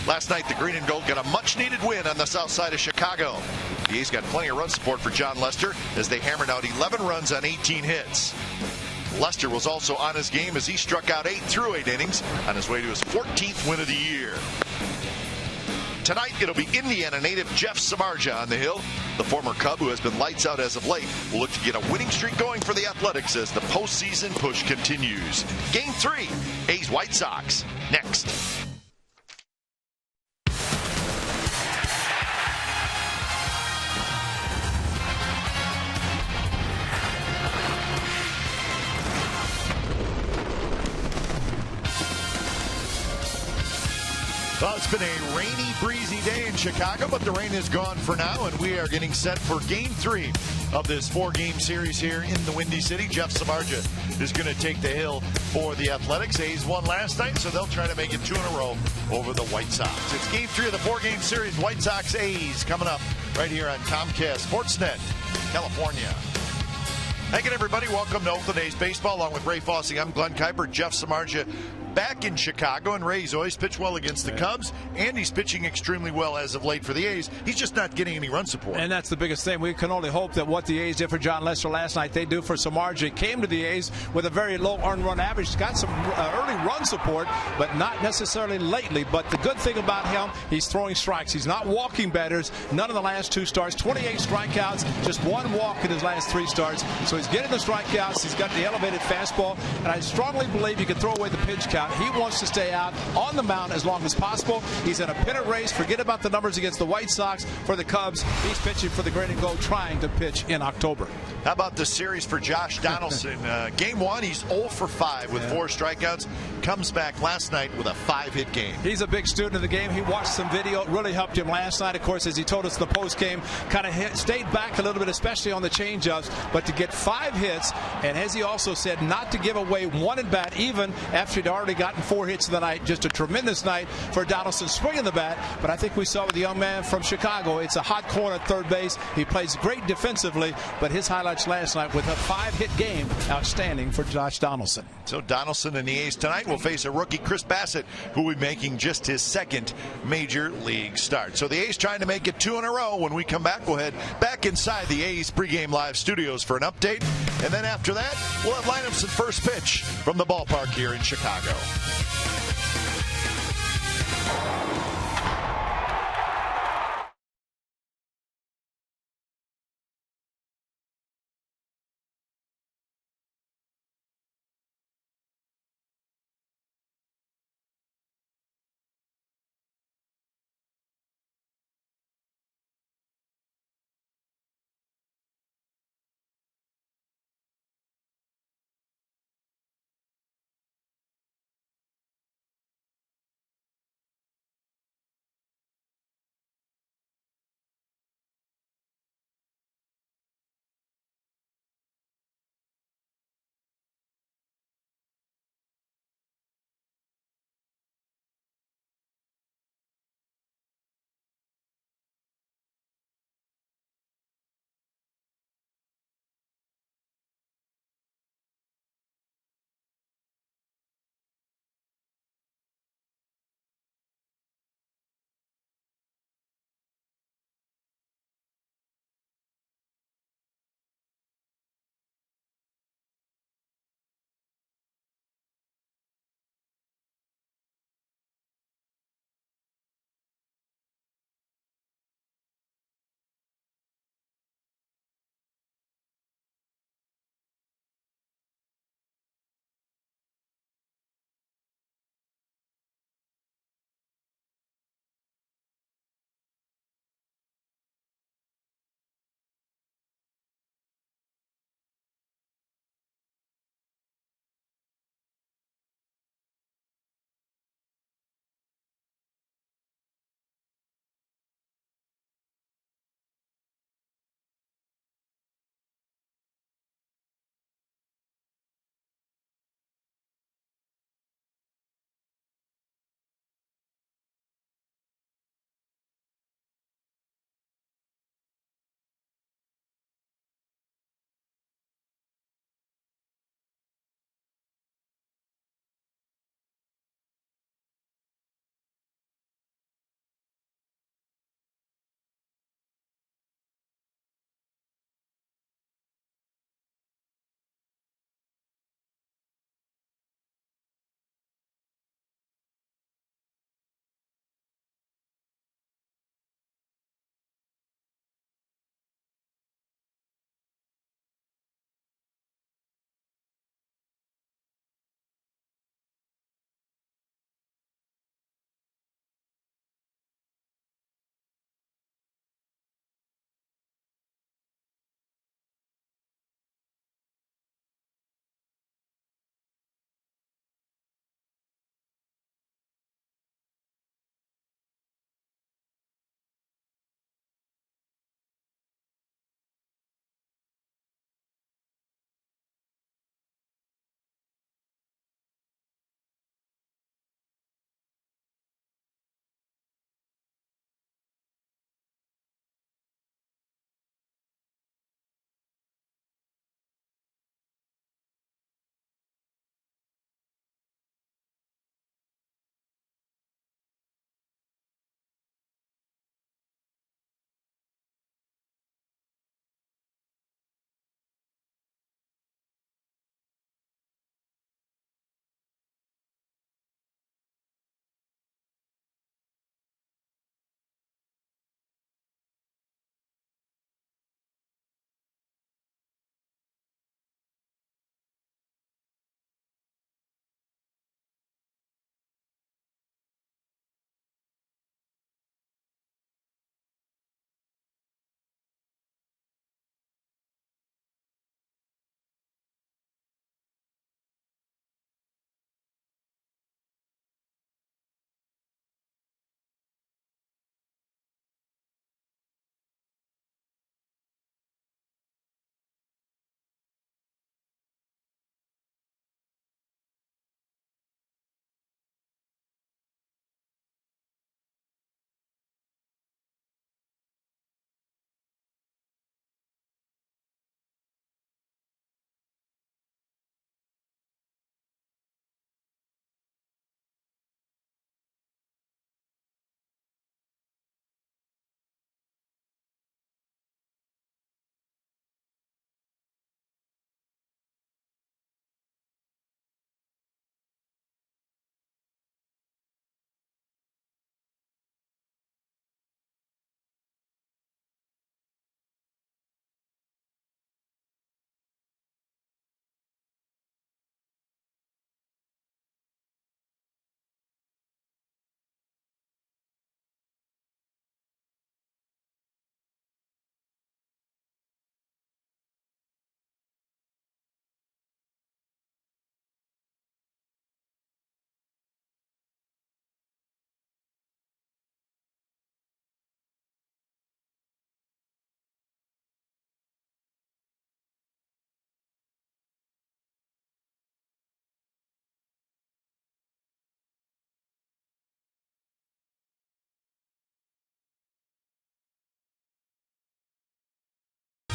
Last night, the Green and Gold got a much-needed win on the south side of Chicago. The A's got plenty of run support for John Lester as they hammered out 11 runs on 18 hits. Lester was also on his game as he struck out 8 through 8 innings on his way to his 14th win of the year. Tonight, it'll be Indiana native Jeff Samardzija on the hill. The former Cub, who has been lights out as of late, will look to get a winning streak going for the Athletics as the postseason push continues. Game 3, A's White Sox, next. Well, it's been a rainy, breezy day in Chicago, but the rain is gone for now, and we are getting set for Game 3 of this 4-game series here in the Windy City. Jeff Samardzija is going to take the hill for the Athletics. A's won last night, so they'll try to make it 2 in a row over the White Sox. It's Game 3 of the 4-game series. White Sox A's coming up right here on Comcast Sportsnet, California. Hey again, everybody. Welcome to Oakland A's Baseball. Along with Ray Fossey, I'm Glenn Kuiper. Jeff Samardzija back in Chicago, and Ray's always pitched well against the Cubs, and he's pitching extremely well as of late for the A's. He's just not getting any run support. And that's the biggest thing. We can only hope that what the A's did for John Lester last night, they do for Samardzija. Came to the A's with a very low earned run average. He's got some early run support, but not necessarily lately. But the good thing about him, he's throwing strikes. He's not walking batters. None of the last 2 starts. 28 strikeouts, just 1 walk in his last 3 starts. So he's getting the strikeouts. He's got the elevated fastball, and I strongly believe you can throw away the pitch count. He wants to stay out on the mound as long as possible. He's in a pennant race. Forget about the numbers against the White Sox. For the Cubs, he's pitching for the Green and Gold, trying to pitch in October. How about the series for Josh Donaldson? Game 1, he's 0 for 5 with 4 strikeouts. Comes back last night with a 5-hit game. He's a big student of the game. He watched some video. It really helped him last night. Of course, as he told us in the post game, kind of stayed back a little bit, especially on the changeups. But to get 5 hits, and as he also said, not to give away 1 at bat, even after he'd already gotten 4 hits in the night. Just a tremendous night for Donaldson swinging the bat. But I think we saw with the young man from Chicago, it's a hot corner at third base. He plays great defensively, but his highlights last night with a 5-hit game, outstanding for Josh Donaldson. So Donaldson and the A's tonight will face a rookie, Chris Bassett, who will be making just his 2nd major league start. So the A's trying to make it 2 in a row. When we come back, we'll head back inside the A's pregame live studios for an update. And then after that, we'll have lineups and first pitch from the ballpark here in Chicago.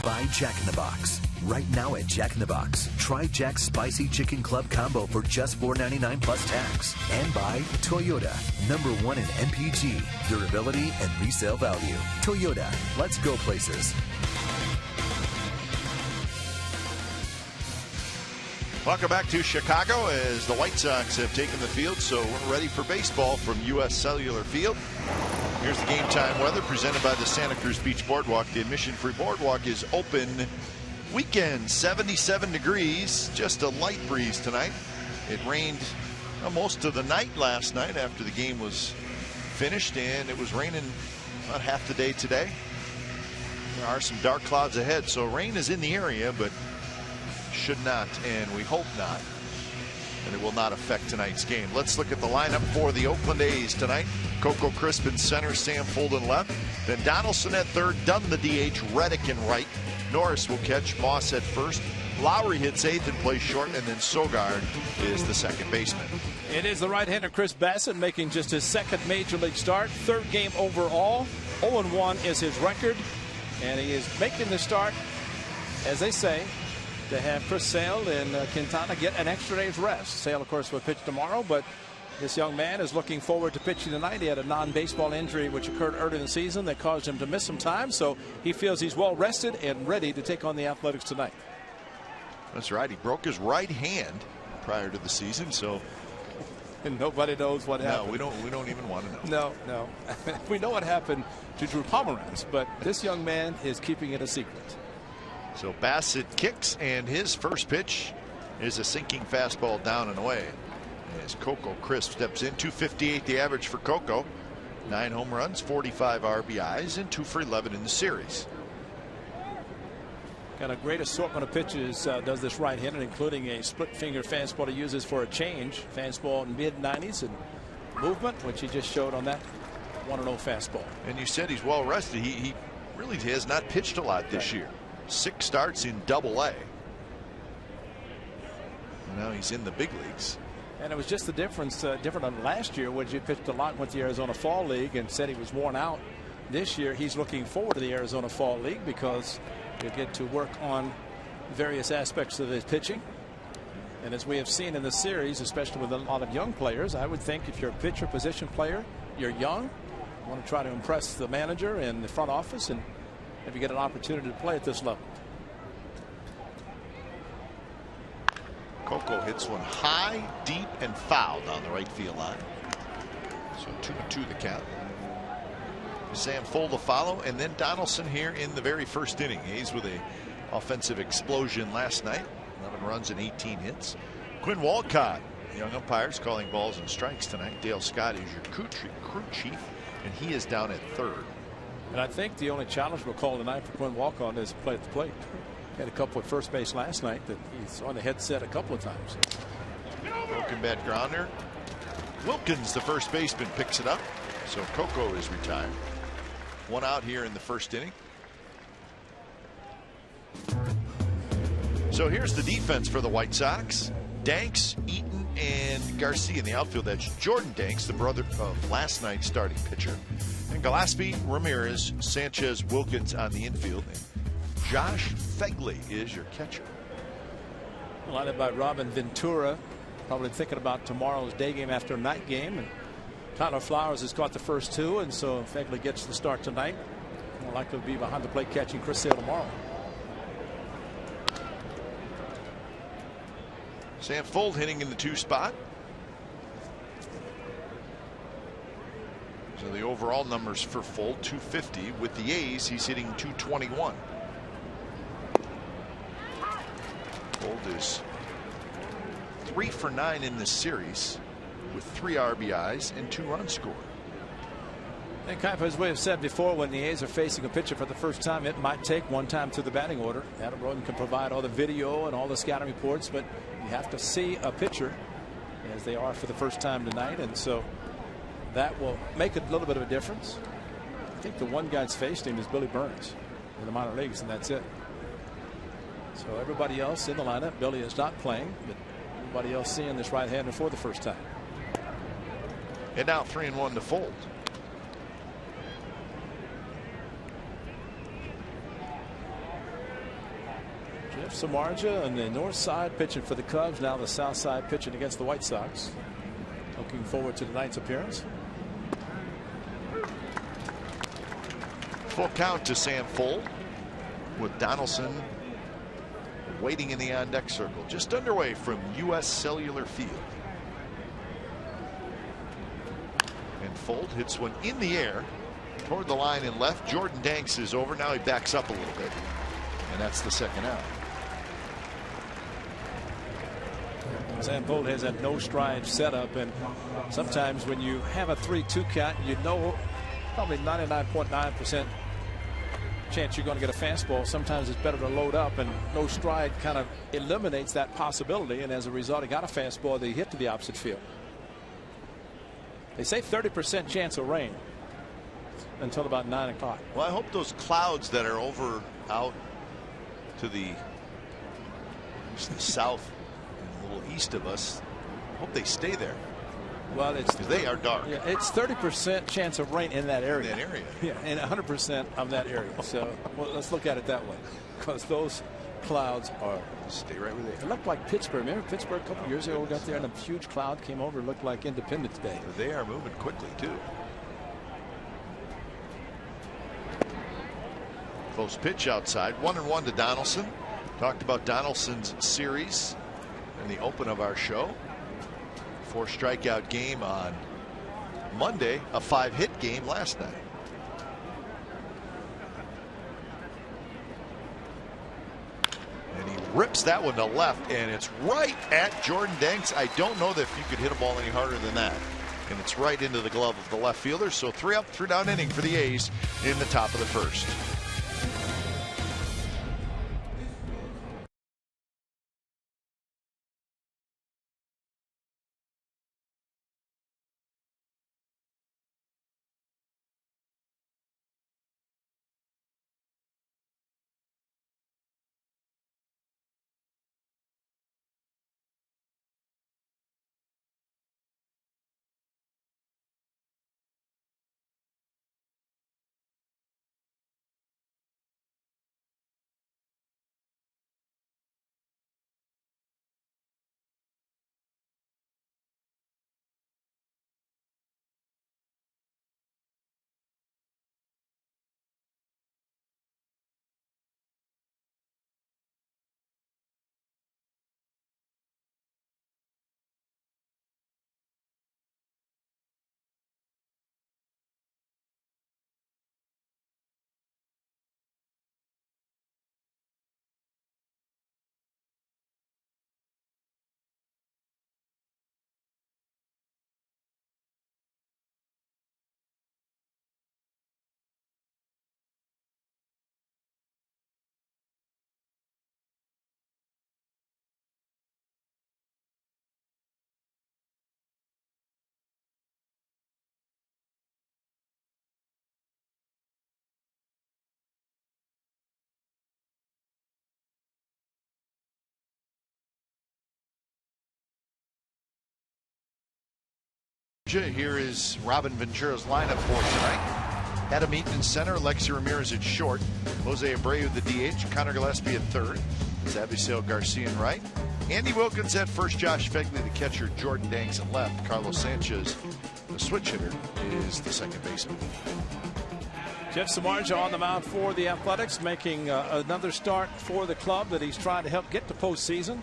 By Jack in the Box. Right now at Jack in the Box, try Jack's Spicy Chicken Club Combo for just $4.99 plus tax. And by Toyota, #1 in MPG, durability, and resale value. Toyota, let's go places. Welcome back to Chicago as the White Sox have taken the field, so we're ready for baseball from U.S. Cellular Field. Here's the game time weather presented by the Santa Cruz Beach Boardwalk. The admission-free boardwalk is open weekend, 77 degrees, just a light breeze tonight. It rained most of the night last night after the game was finished, and it was raining about half the day today. There are some dark clouds ahead, so rain is in the area, but should not, and we hope not, and it will not affect tonight's game. Let's look at the lineup for the Oakland A's tonight. Coco Crisp in center, Sam Folden left, then Donaldson at third, Dunn the DH, Reddick in right, Norris will catch, Moss at first, Lowry hits eighth and plays short, and then Sogard is the second baseman. It is the right-hander Chris Bassett making just his second major league start, third game overall. 0-1 is his record, and he is making the start, as they say, to have Chris Sale and Quintana get an extra day's rest. Sale, of course, will pitch tomorrow, but this young man is looking forward to pitching tonight. He had a non-baseball injury which occurred early in the season that caused him to miss some time, so he feels he's well rested and ready to take on the Athletics tonight. That's right. He broke his right hand prior to the season, so and nobody knows what happened. No, we don't even want to know. No. We know what happened to Drew Pomeranz, but this young man is keeping it a secret. So Bassett kicks, and his first pitch is a sinking fastball down and away. As Coco Crisp steps in, 258 the average for Coco. 9 home runs, 45 RBIs, and 2 for 11 in the series. Got a great assortment of pitches, does this right-hander, including a split-finger fastball he uses for a change. Fastball in mid-90s and movement, which he just showed on that 1-0 fastball. And you said he's well rested. He really has not pitched a lot this year. 6 starts in Double-A. Now he's in the big leagues. And it was just the difference, different than last year, when he pitched a lot with the Arizona Fall League and said he was worn out. This year, he's looking forward to the Arizona Fall League because he'll get to work on various aspects of his pitching. And as we have seen in the series, especially with a lot of young players, I would think if you're a pitcher position player, you're young, you want to try to impress the manager and the front office, and if you get an opportunity to play at this level. Coco hits one high, deep, and foul down the right field line. So 2-2 the count. Sam Full to follow, and then Donaldson here in the very first inning. He's with a offensive explosion last night. 11 runs and 18 hits. Quinn Walcott, young umpires calling balls and strikes tonight. Dale Scott is your crew chief, and he is down at third. And I think the only challenge we'll call tonight for Quinn Walcott is play at the plate. Had a couple at first base last night that he's on the headset a couple of times. Broken bat grounder. Wilkins, the first baseman, picks it up. So Coco is retired. 1 out here in the first inning. So here's the defense for the White Sox. Danks, Eaton, and Garcia in the outfield. That's Jordan Danks, the brother of last night's starting pitcher. And Gillespie, Ramirez, Sanchez, Wilkins on the infield. And Josh Fegley is your catcher. Lined by Robin Ventura, probably thinking about tomorrow's day game after night game. And Tyler Flowers has caught the first 2, and so Fegley gets the start tonight. More likely to be behind the plate catching Chris Sale tomorrow. Sam Fuld hitting in the 2 spot. So the overall numbers for Fuld, 250. With the A's, he's hitting 221. Fuld is 3 for 9 in this series with 3 RBIs and 2 runs scored. And kind of as we have said before, when the A's are facing a pitcher for the first time, it might take one time through the batting order. Adam Roden can provide all the video and all the scouting reports, but you have to see a pitcher as they are for the first time tonight, and so that will make a little bit of a difference. I think the one guy that's faced him is Billy Burns in the minor leagues, and that's it. So everybody else in the lineup, Billy is not playing, but everybody else seeing this right-hander for the first time. And now 3-1 to Fuld. Jeff Samardzija on the north side pitching for the Cubs. Now the south side pitching against the White Sox. Looking forward to tonight's appearance. Full count to Sam Fuld with Donaldson waiting in the on deck circle just underway from U.S. Cellular Field. And Fuld hits one in the air toward the line and left. Jordan Danks is over. Now he backs up a little bit. And that's the second out. Sam Fuld has that no stride setup, and sometimes when you have a 3-2 count, you know probably 99.9% chance you're going to get a fastball. Sometimes it's better to load up, and no stride kind of eliminates that possibility, and as a result he got a fastball that he hit to the opposite field. They say 30% chance of rain until about 9 o'clock. Well, I hope those clouds that are over out to the south and a little east of us, I hope they stay there. Well, it's they are dark. Yeah, it's 30% chance of rain in that area. In that area. Yeah, and 100% of that area. So well, let's look at it that way, because those clouds are stay right where they are. It looked like Pittsburgh. Remember Pittsburgh a couple of years ago? We got there and a huge cloud came over. It looked like Independence Day. They are moving quickly too. Close pitch outside. 1-1 to Donaldson. Talked about Donaldson's series in the open of our show. 4 strikeout game on Monday, a 5-hit game last night. And he rips that one to left, and it's right at Jordan Danks. I don't know that if you could hit a ball any harder than that. And it's right into the glove of the left fielder. So 3 up, 3 down inning for the A's in the top of the first. Here is Robin Ventura's lineup for tonight. Adam Eaton in center, Alexi Ramirez at short, Jose Abreu the DH, Connor Gillespie at third, Avisail Garcia in right, Andy Wilkins at first, Josh Fegley the catcher, Jordan Danks at left, Carlos Sanchez the switch hitter is the second baseman. Jeff Samardzija on the mound for the Athletics, making another start for the club that he's trying to help get to postseason.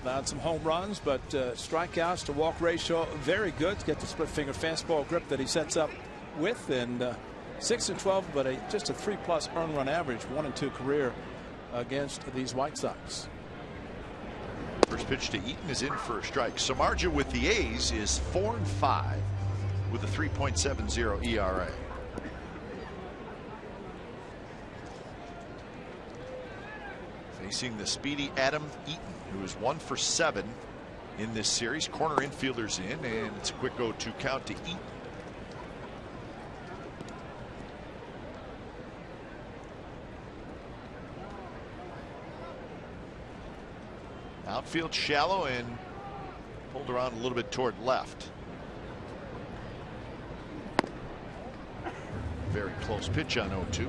Allowed some home runs, but strikeouts to walk ratio very good to get the split finger fastball grip that he sets up with, and 6-12, but just a 3+ earned run average, 1-2 career against these White Sox. First pitch to Eaton is in for a strike. Samardzija with the A's is 4-5 with a 3.70 ERA. Facing the speedy Adam Eaton, who is 1 for 7 in this series. Corner infielders in, and it's a quick 0-2 count to Eaton. Outfield shallow and pulled around a little bit toward left. Very close pitch on 0-2.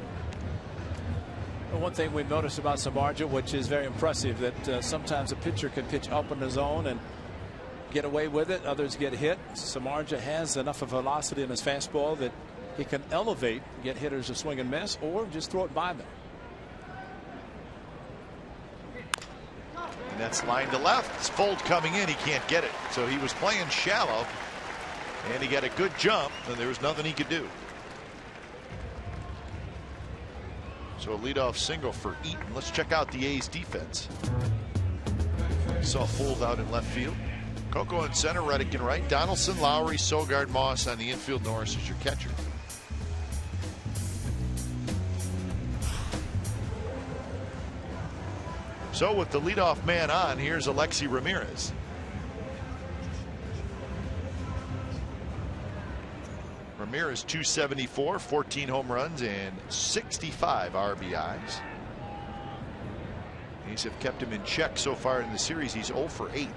One thing we've noticed about Samardzija, which is very impressive, that sometimes a pitcher can pitch up in the zone and get away with it. Others get hit. Samardzija has enough of velocity in his fastball that he can elevate, get hitters to swing and miss, or just throw it by them. And that's line to left. It's Fold coming in. He can't get it. So he was playing shallow, and he got a good jump, and there was nothing he could do. So a leadoff single for Eaton. Let's check out the A's defense. Saw Fold out in left field. Coco in center, Reddick in right. Donaldson, Lowry, Sogard, Moss on the infield. Norris is your catcher. So with the leadoff man on, here's Alexi Ramirez. Ramirez 274, 14 home runs and 65 RBIs. A's have kept him in check so far in the series. He's 0 for 8.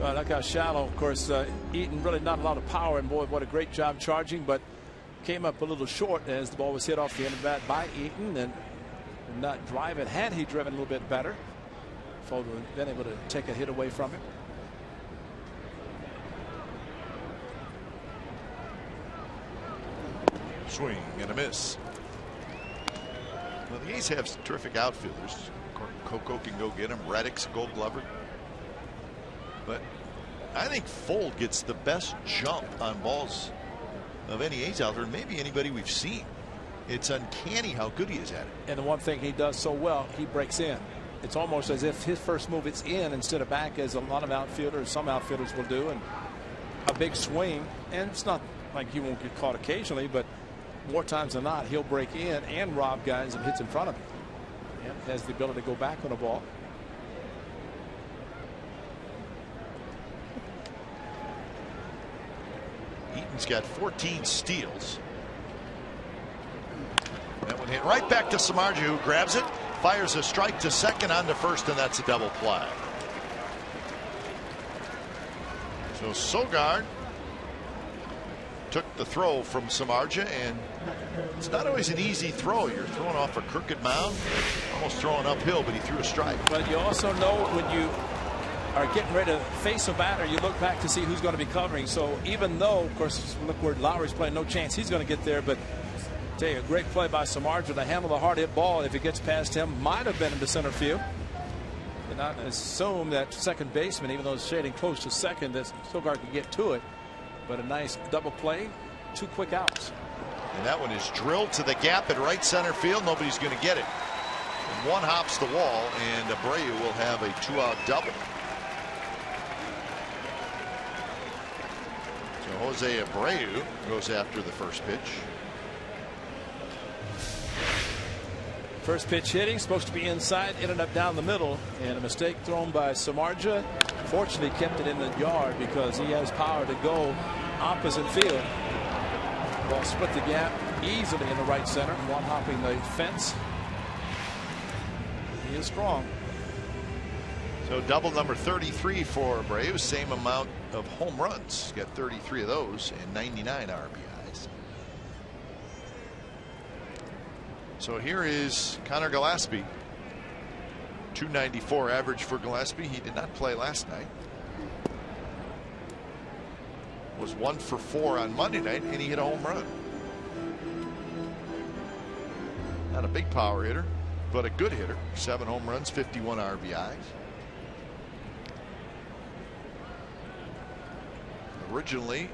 Look how shallow. Of course, Eaton really not a lot of power, and boy, what a great job charging, but came up a little short as the ball was hit off the end of the bat by Eaton and not drive it. Had he driven a little bit better, Fold would have been able to take a hit away from him. Swing and a miss. Well, the A's have terrific outfielders. Coco can go get him. Reddick's a Gold Glover. But I think Fold gets the best jump on balls of any A's outfielder, maybe anybody we've seen. It's uncanny how good he is at it. And the one thing he does so well, he breaks in. It's almost as if his first move it's in instead of back, as a lot of outfielders, some outfielders will do. And a big swing, and it's not like he won't get caught occasionally, but more times than not he'll break in and rob guys and hits in front of him. And has the ability to go back on a ball. Eaton's got 14 steals. That one hit right back to Samardzija, who grabs it, fires a strike to second, on to first, and that's a double play. So Sogard took the throw from Samardzija, and it's not always an easy throw. You're throwing off a crooked mound, almost throwing uphill, but he threw a strike. But you also know when you are getting ready to face a batter, you look back to see who's going to be covering. So even though, of course, look where Lowry's playing, no chance he's going to get there, but I tell you, a great play by Samardzija to handle the hard hit ball. If it gets past him, might have been into center field. Did not assume that second baseman, even though it's shading close to second, that Sogard could get to it. But a nice double play, 2 quick outs. And that one is drilled to the gap at right center field. Nobody's going to get it. And one hops the wall, and Abreu will have a 2-out double. So Jose Abreu goes after the first pitch. First pitch hitting, supposed to be inside, ended up down the middle, and a mistake thrown by Samardzija. Fortunately kept it in the yard because he has power to go opposite field. Ball split the gap easily in the right center, one hopping the fence. He is strong. So double number 33 for Abreu, same amount of home runs. Got 33 of those and 99 RBIs. So here is Connor Gillespie. 294 average for Gillespie. He did not play last night. Was 1 for 4 on Monday night, and he hit a home run. Not a big power hitter, but a good hitter. 7 home runs, 51 RBIs. Originally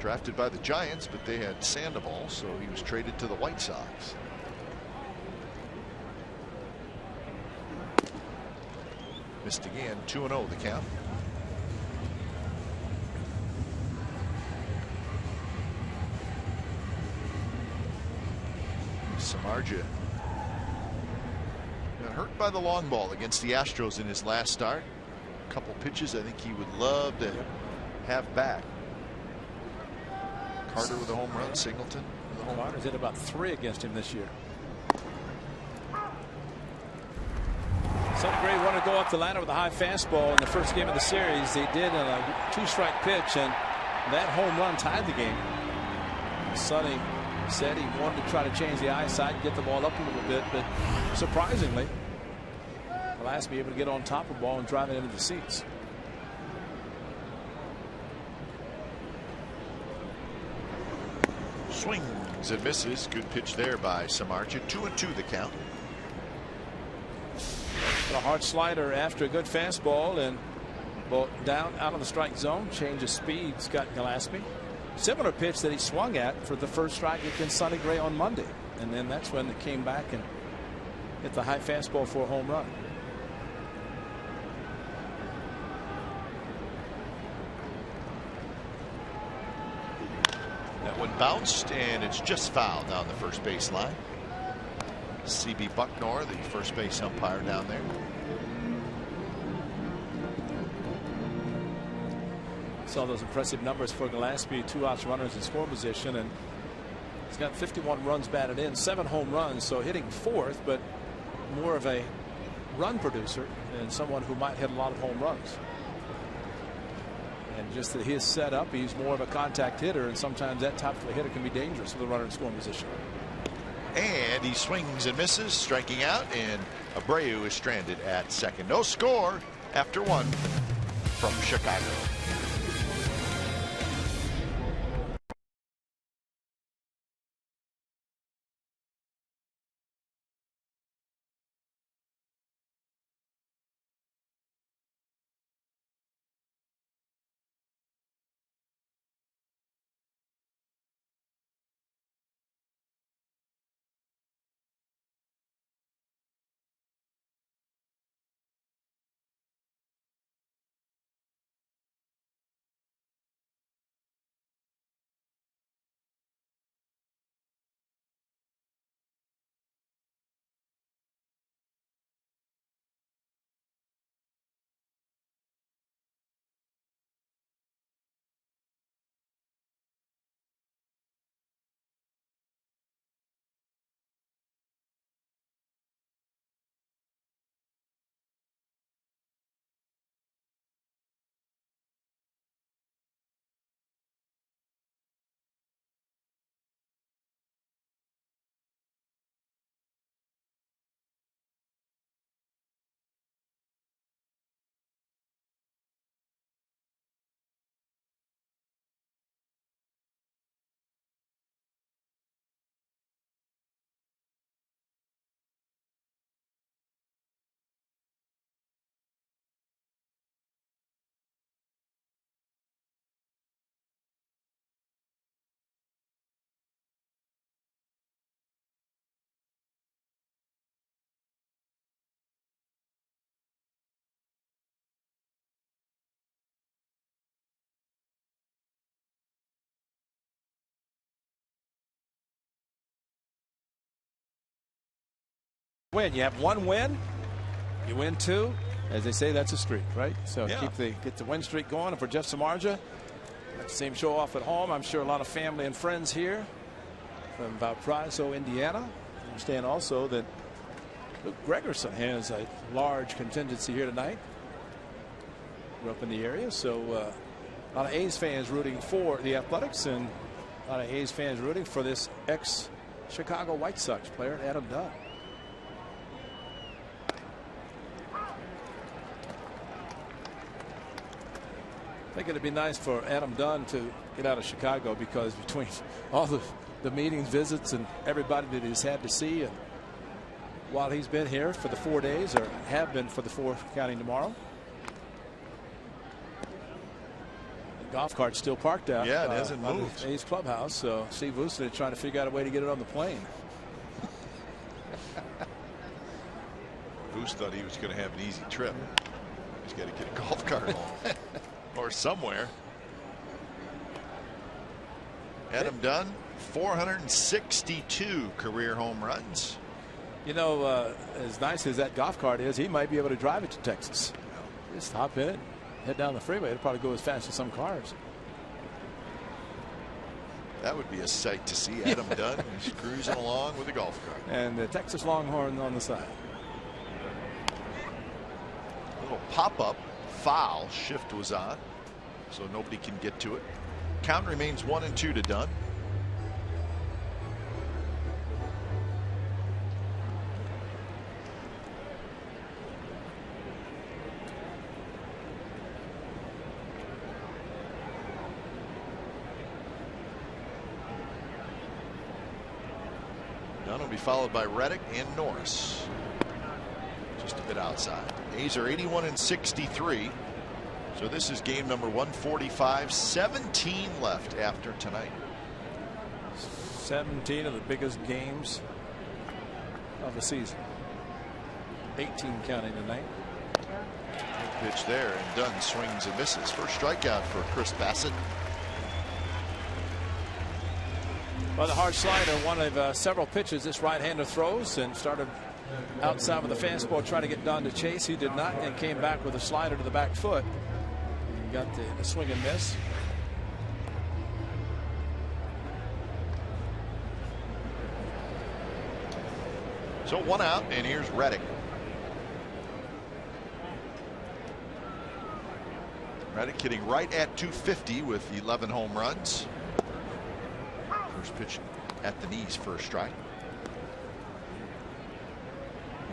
drafted by the Giants, but they had Sandoval, so he was traded to the White Sox. Missed again. 2-0 the count. Samardzija got hurt by the long ball against the Astros in his last start. A couple pitches I think he would love to have back. Carter with a home run, Singleton with a home run. Carter's hit about 3 against him this year. Sonny wanted to go up the ladder with a high fastball in the first game of the series. They did on a 2-strike pitch, and that home run tied the game. Sonny said he wanted to try to change the eyesight, get the ball up a little bit, but surprisingly, Gillespie able to get on top of the ball and drive it into the seats. Swings and misses. Good pitch there by Samardzija. 2-2 the count. A hard slider after a good fastball, and ball down out of the strike zone. Change of speed. Scott Gillespie. Similar pitch that he swung at for the first strike against Sonny Gray on Monday, and then that's when it came back and hit the high fastball for a home run. That one bounced, and it's just foul down the first base line. C.B. Bucknor, the first base umpire down there. Saw those impressive numbers for Gillespie. 2 outs, runners in score position, and he's got 51 runs batted in, 7 home runs, so hitting 4th, but more of a run producer and someone who might hit a lot of home runs. And just that his setup, he's more of a contact hitter, and sometimes that type of a hitter can be dangerous with a runner in scoring position. And he swings and misses, striking out, and Abreu is stranded at second. No score after 1 from Chicago. Win. You have 1 win, you win 2. As they say, that's a streak, right? So yeah. Get the win streak going. And for Jeff Samardzija, that same show off at home. I'm sure a lot of family and friends here from Valparaiso, Indiana. I understand also that Luke Gregerson has a large contingency here tonight. Grew up in the area, so a lot of A's fans rooting for the Athletics, and a lot of A's fans rooting for this ex-Chicago White Sox player, Adam Dunn. I think it'd be nice for Adam Dunn to get out of Chicago, because between all the meetings, visits, and everybody that he's had to see, and while he's been here for the 4 days, or have been for the 4 counting tomorrow, the golf cart's still parked out. Yeah, it hasn't moved. A's clubhouse. So Steve Vucinic trying to figure out a way to get it on the plane. Vuce thought he was going to have an easy trip. He's got to get a golf cart home. Or somewhere. Adam Dunn, 462 career home runs. You know, as nice as that golf cart is, he might be able to drive it to Texas. Just hop in it, head down the freeway. It'll probably go as fast as some cars. That would be a sight to see. Adam Dunn is cruising along with a golf cart. And the Texas Longhorn on the side. A little pop-up foul. Shift was on, so nobody can get to it. Count remains 1-2 to Dunn. One will be followed by Reddick and Norris. Just a bit outside. A's are 81 and 63. So this is game number 145. 17 left after tonight. 17 of the biggest games of the season. 18 counting tonight. Good pitch there, and Dunn swings and misses. First strikeout for Chris Bassett. Well, the hard slider, one of several pitches this right-hander throws, and started outside with the fastball, trying to get Dunn to chase. He did not, and came back with a slider to the back foot. And got the swing and miss. So one out, and here's Reddick. Reddick hitting right at 250 with 11 home runs. First pitch at the knees for a strike.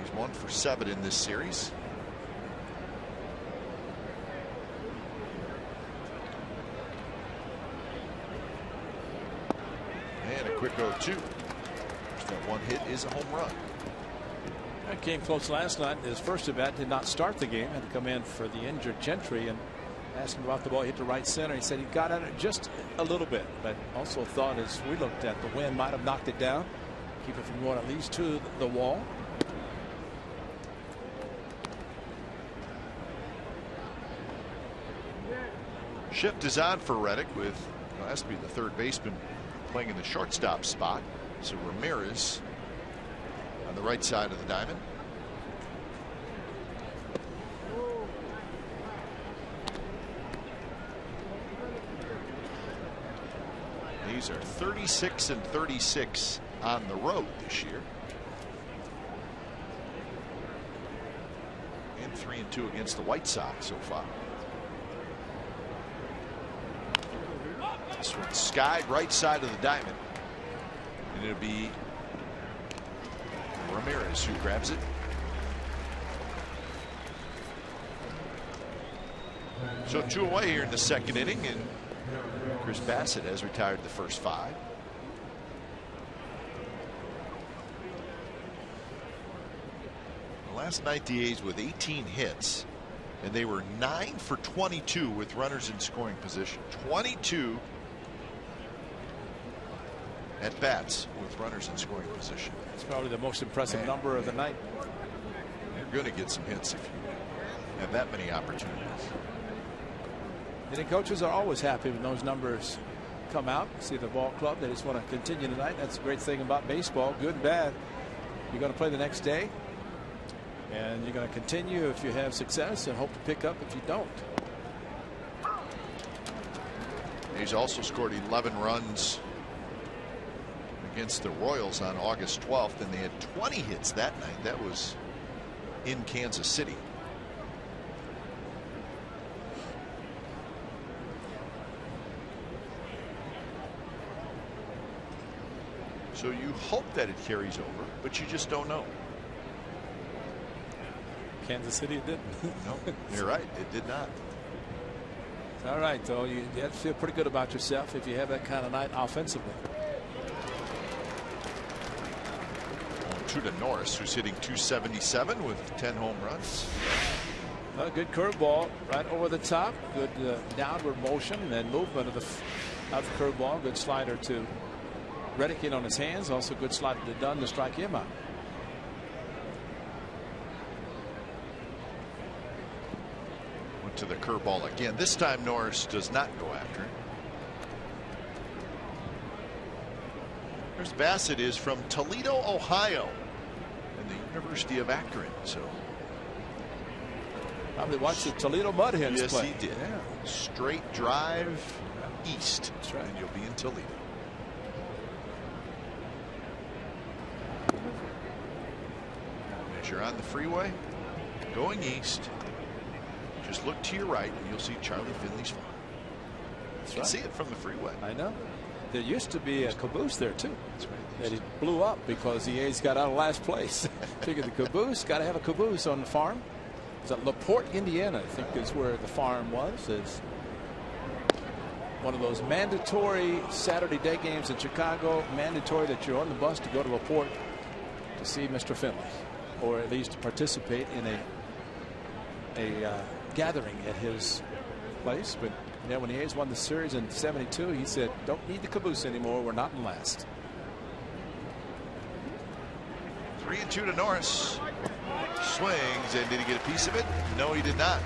He's 1 for 7 in this series. And a quick 0-2. Just that one hit is a home run. That came close last night. His first at bat did not start the game. Had to come in for the injured Gentry, and asked him about the ball. Hit to right center. He said he got at it just a little bit, but also thought, as we looked at, the wind might have knocked it down, keep it from going at least to the wall. Shift is on for Reddick with, well, has to be the third baseman playing in the shortstop spot. So Ramirez on the right side of the diamond. These are 36 and 36 on the road this year. And 3-2 against the White Sox so far. This one's skied right side of the diamond. And it'll be Ramirez who grabs it. So 2 away here in the second inning, and Chris Bassett has retired the first 5. Last night the A's with 18 hits, and they were 9 for 22 with runners in scoring position. 22 at bats with runners in scoring position. It's probably the most impressive number of the night. You're going to get some hits if you have that many opportunities. I think coaches are always happy when those numbers come out. See the ball club, they just want to continue tonight. That's a great thing about baseball, good and bad. You're going to play the next day, and you're going to continue if you have success and hope to pick up if you don't. He's also scored 11 runs against the Royals on August 12th, and they had 20 hits that night. That was in Kansas City. So you hope that it carries over, but you just don't know. Kansas City didn't. No, you're right. It did not. It's all right, though. You have to feel pretty good about yourself if you have that kind of night offensively. 2 to Norris, who's hitting .277 with 10 home runs. A good curveball right over the top. Good downward motion and movement of the curveball. Good slider to Reddick in on his hands. Also good slider to Dunn to strike him out. Went to the curveball again. This time Norris does not go after it. Chris Bassett is from Toledo, Ohio, and the University of Akron. So probably watched the Toledo Mud Hens play. Yes, he did. Yeah. Straight drive east. That's right. And you'll be in Toledo. As you're on the freeway going east, just look to your right and you'll see Charlie Finley's farm. You can see it from the freeway. I know. There used to be a caboose there too. That's right. That he blew up because the A's got out of last place. Figured the caboose, got to have a caboose on the farm. It's at LaPorte, Indiana, I think is where the farm was. It's one of those mandatory Saturday day games in Chicago. Mandatory that you're on the bus to go to LaPorte to see Mr. Finley, or at least to participate in a gathering at his place. But yeah, when the A's won the series in '72, he said, "Don't need the caboose anymore. We're not in last." 3-2 to Norris. Swings, and did he get a piece of it? No, he did not.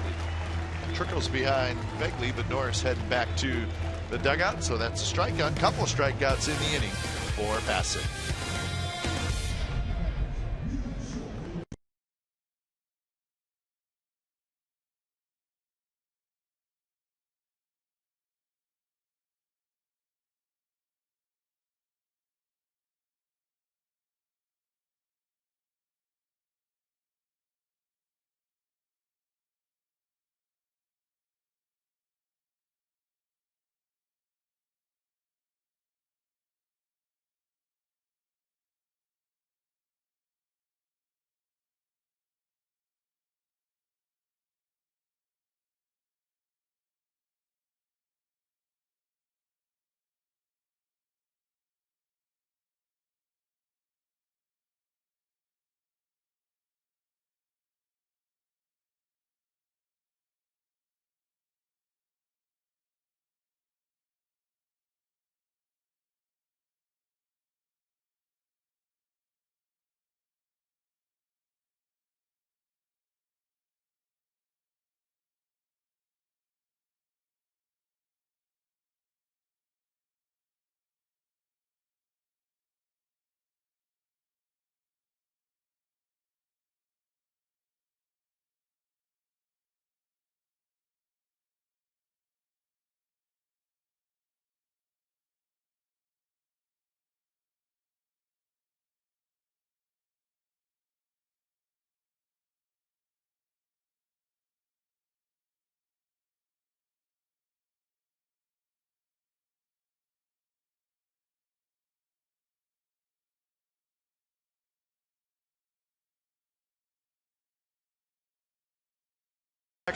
It trickles behind Begley, but Norris heading back to the dugout. So that's a strikeout. Couple of strikeouts in the inning for Bassett.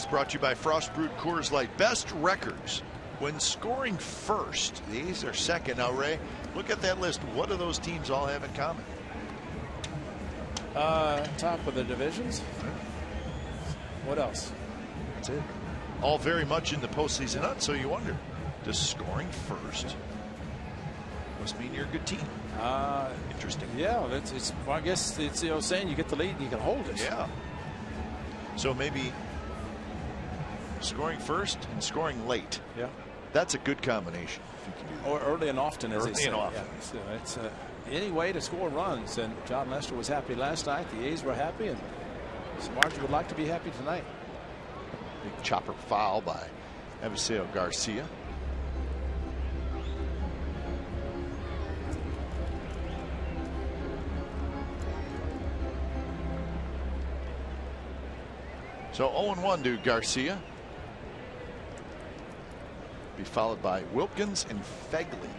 Brought to you by Frost Brewed Coors Light. Best records when scoring first. The A's are second. Now, Ray, look at that list. What do those teams all have in common? Top of the divisions. What else? That's it. All very much in the postseason hunt. So you wonder, does scoring first must mean you're a good team? Interesting. Yeah, well, I guess it's saying you get the lead and you can hold it. Yeah. So maybe scoring first and scoring late. Yeah. That's a good combination. If you can do that. Or early and often, as early they say. And often. Yeah. So it's any way to score runs. And John Lester was happy last night. The A's were happy, and Samardzija would like to be happy tonight. Big chopper foul by Eviseo Garcia. So 0-1 to Garcia. Be followed by Wilkins and Fegley.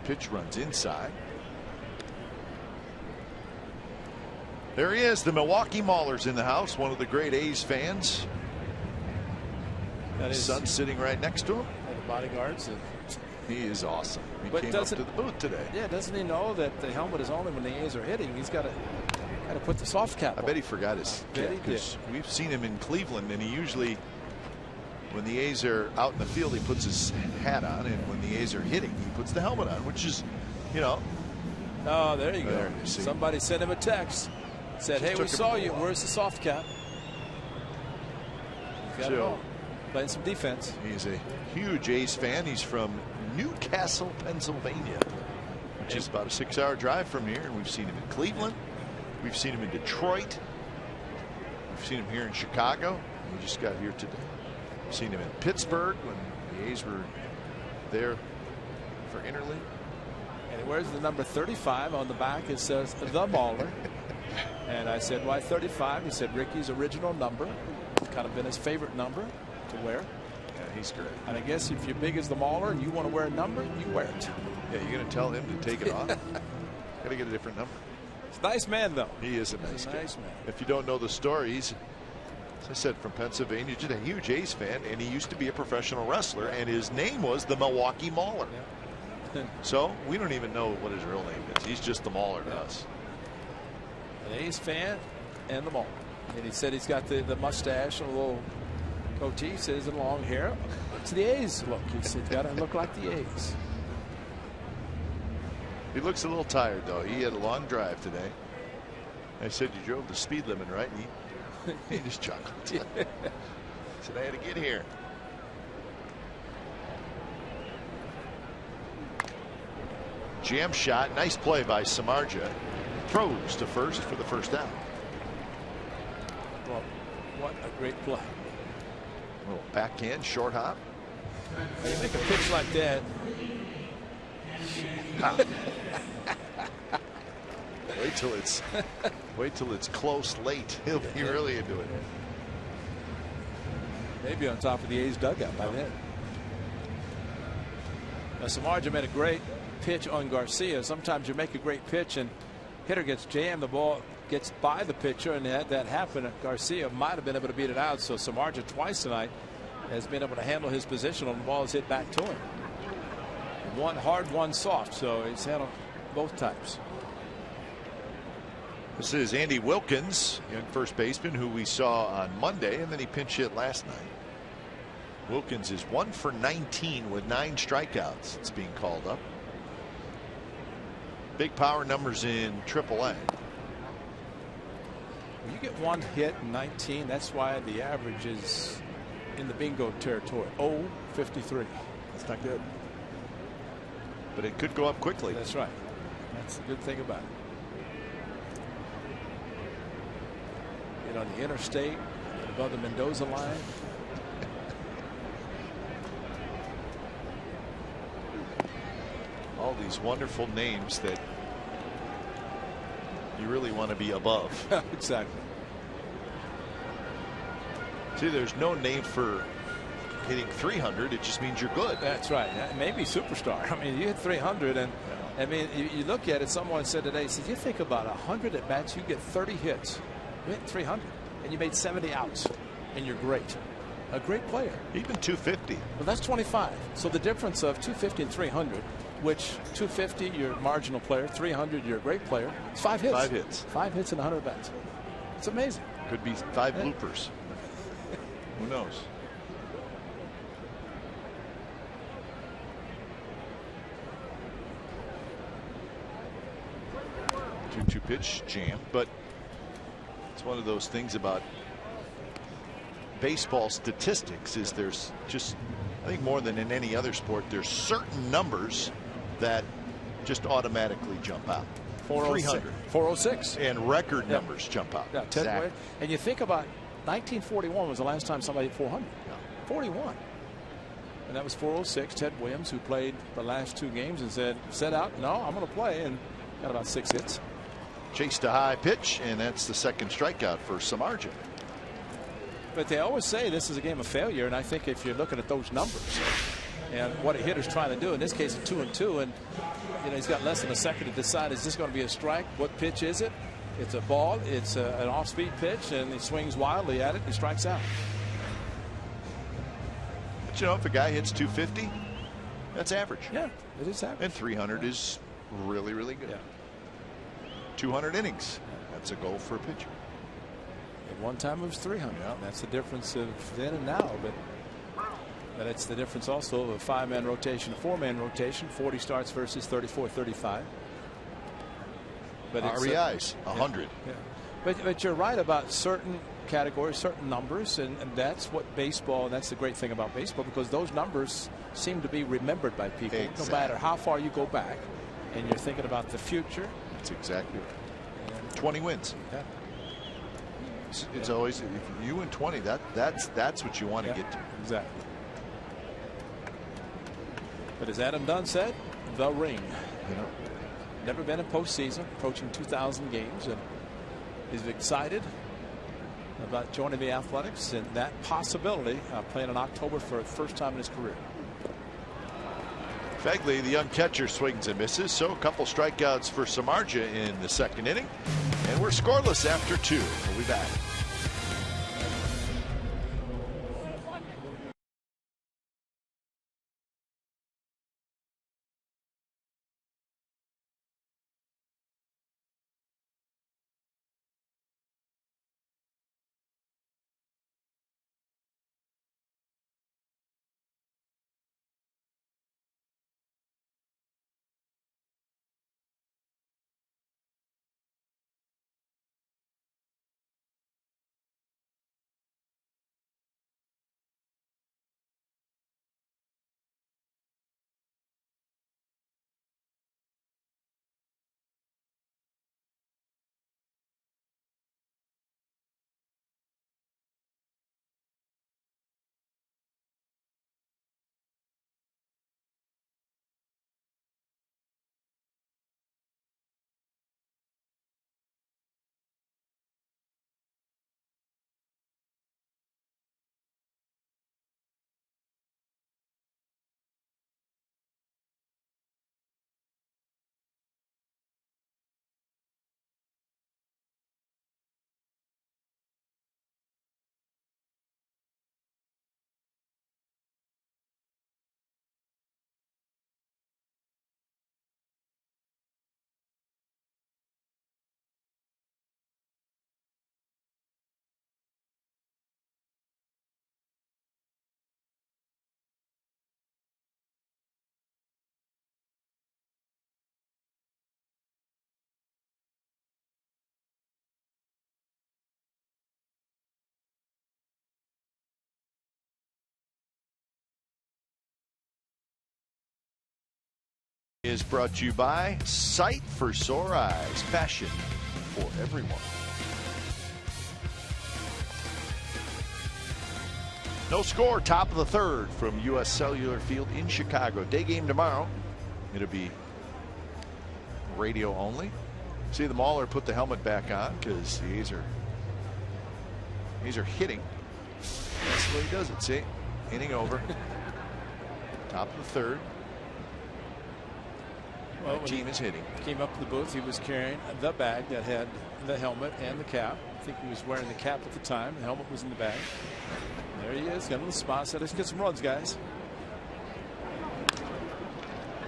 Pitch runs inside. There he is, the Milwaukee Maulers in the house. One of the great A's fans. His son sitting right next to him. The bodyguards. He is awesome. He but came up to the booth today. Yeah, doesn't he know that the helmet is only when the A's are hitting? He's got to put the soft cap on. I bet he forgot his cap, because we've seen him in Cleveland, and he usually, when the A's are out in the field, he puts his hat on, and when the A's are hitting, he puts the helmet on, which is, you know. Oh, there you go. Somebody sent him a text. Said, hey, we saw you. Where's the soft cap? Got it on. Playing some defense. He's a huge A's fan. He's from Newcastle, Pennsylvania, which is about a 6-hour drive from here. And we've seen him in Cleveland. We've seen him in Detroit. We've seen him here in Chicago. He just got here today. We've seen him in Pittsburgh when the A's were there for interleague. And he wears the number 35 on the back. It says the Mauler. And I said, why 35? He said Ricky's original number. It's kind of been his favorite number to wear. Yeah, he's great. And I guess if you're big as the Mauler and you want to wear a number, you wear it. Yeah, you're going to tell him to take it off? Got to get a different number. He's a nice man, though. He is a nice man. If you don't know the story, he's As I said, from Pennsylvania, just a huge A's fan, and he used to be a professional wrestler, and his name was the Milwaukee Mauler. Yeah. So we don't even know what his real name is. He's just the Mauler to us. An A's fan and the Mauler. And he said he's got the mustache and a little goatee. He says the long hair. It's the A's look. He said, got to look like the A's. He looks a little tired, though. He had a long drive today. I said, you drove the speed limit, right? And he just chuckled. He said, I had to get here. Jam shot. Nice play by Samardzija. Throws to first for the first down. Well, what a great play. A little backhand, short hop. When you make a pitch like that. Wait till it's close late. He'll be really into it. Maybe on top of the A's dugout by then. Now, Samardzija made a great pitch on Garcia. Sometimes you make a great pitch and hitter gets jammed, the ball gets by the pitcher, and had that happen, Garcia might have been able to beat it out. So Samardzija twice tonight has been able to handle his position on the balls hit back to him. One hard, one soft, so he's handled both types. This is Andy Wilkins, young first baseman, who we saw on Monday, and then he pinch hit last night. Wilkins is 1 for 19 with 9 strikeouts. It's being called up. Big power numbers in AAA. When you get one hit in 19, that's why the average is in the bingo territory. 0-53. That's not good. But it could go up quickly. That's right. That's the good thing about it. Get on the interstate above the Mendoza line. All these wonderful names that you really want to be above. Exactly. See, there's no name for hitting 300. It just means you're good. That's right. Maybe superstar. I mean, you hit 300, and I mean, you look at it. Someone said today, says you think about 100 at bats, you get 30 hits. You hit 300, and you made 70 outs, and you're great. A great player. Even 250. Well, that's 25. So the difference of 250 and 300, which 250 you're a marginal player, 300 you're a great player. It's 5 hits. 5 hits. 5 hits and 100 bats. It's amazing. Could be 5 bloopers. Who knows? 2-2 pitch jam, but it's one of those things about baseball statistics is there's just, I think more than in any other sport, there's certain numbers that just automatically jump out. 406. 406. And record numbers jump out. Yeah, exactly. And you think about 1941 was the last time somebody hit 400. Yeah. 41. And that was 406. Ted Williams, who played the last 2 games and said out, no, I'm going to play, and got about 6 hits. Chased a high pitch, and that's the second strikeout for Samardzija. But they always say this is a game of failure, and I think if you're looking at those numbers and what a hitter's trying to do, in this case, a 2-2, and you know he's got less than a second to decide, is this going to be a strike? What pitch is it? It's a ball. It's an off-speed pitch, and he swings wildly at it. And he strikes out. But you know, if a guy hits 250, that's average. Yeah, it is average. And 300 is really, really good. Yeah. 200 innings. That's a goal for a pitcher. At one time it was 300. Yeah. That's the difference of then and now. But it's the difference also of a 5-man rotation, a 4-man rotation, 40 starts versus 34, 35. But RBIs, 100. Yeah. But you're right about certain categories, certain numbers, and that's what baseball, that's the great thing about baseball, because those numbers seem to be remembered by people. Exactly. No matter how far you go back, and you're thinking about the future. That's exactly right. 20 wins. Yeah. It's always, if you win 20, that's what you want to get to. Exactly. But as Adam Dunn said, the ring. You know, never been in postseason, approaching 2,000 games, and he's excited about joining the Athletics and that possibility of playing in October for the first time in his career. Fegley, the young catcher, swings and misses. So a couple strikeouts for Samardzija in the second inning. And we're scoreless after 2. We'll be back. is brought to you by Sight for Sore Eyes, passion for everyone. No score, top of the third from U.S. Cellular Field in Chicago. Day game tomorrow. It'll be radio only. See the Mauler put the helmet back on because the A's are hitting. That's the way he does it. See, inning over. Top of the third. Well, the team is hitting. Came up to the booth. He was carrying the bag that had the helmet and the cap. I think he was wearing the cap at the time. The helmet was in the bag. There he is, getting the spot. So let's get some runs, guys.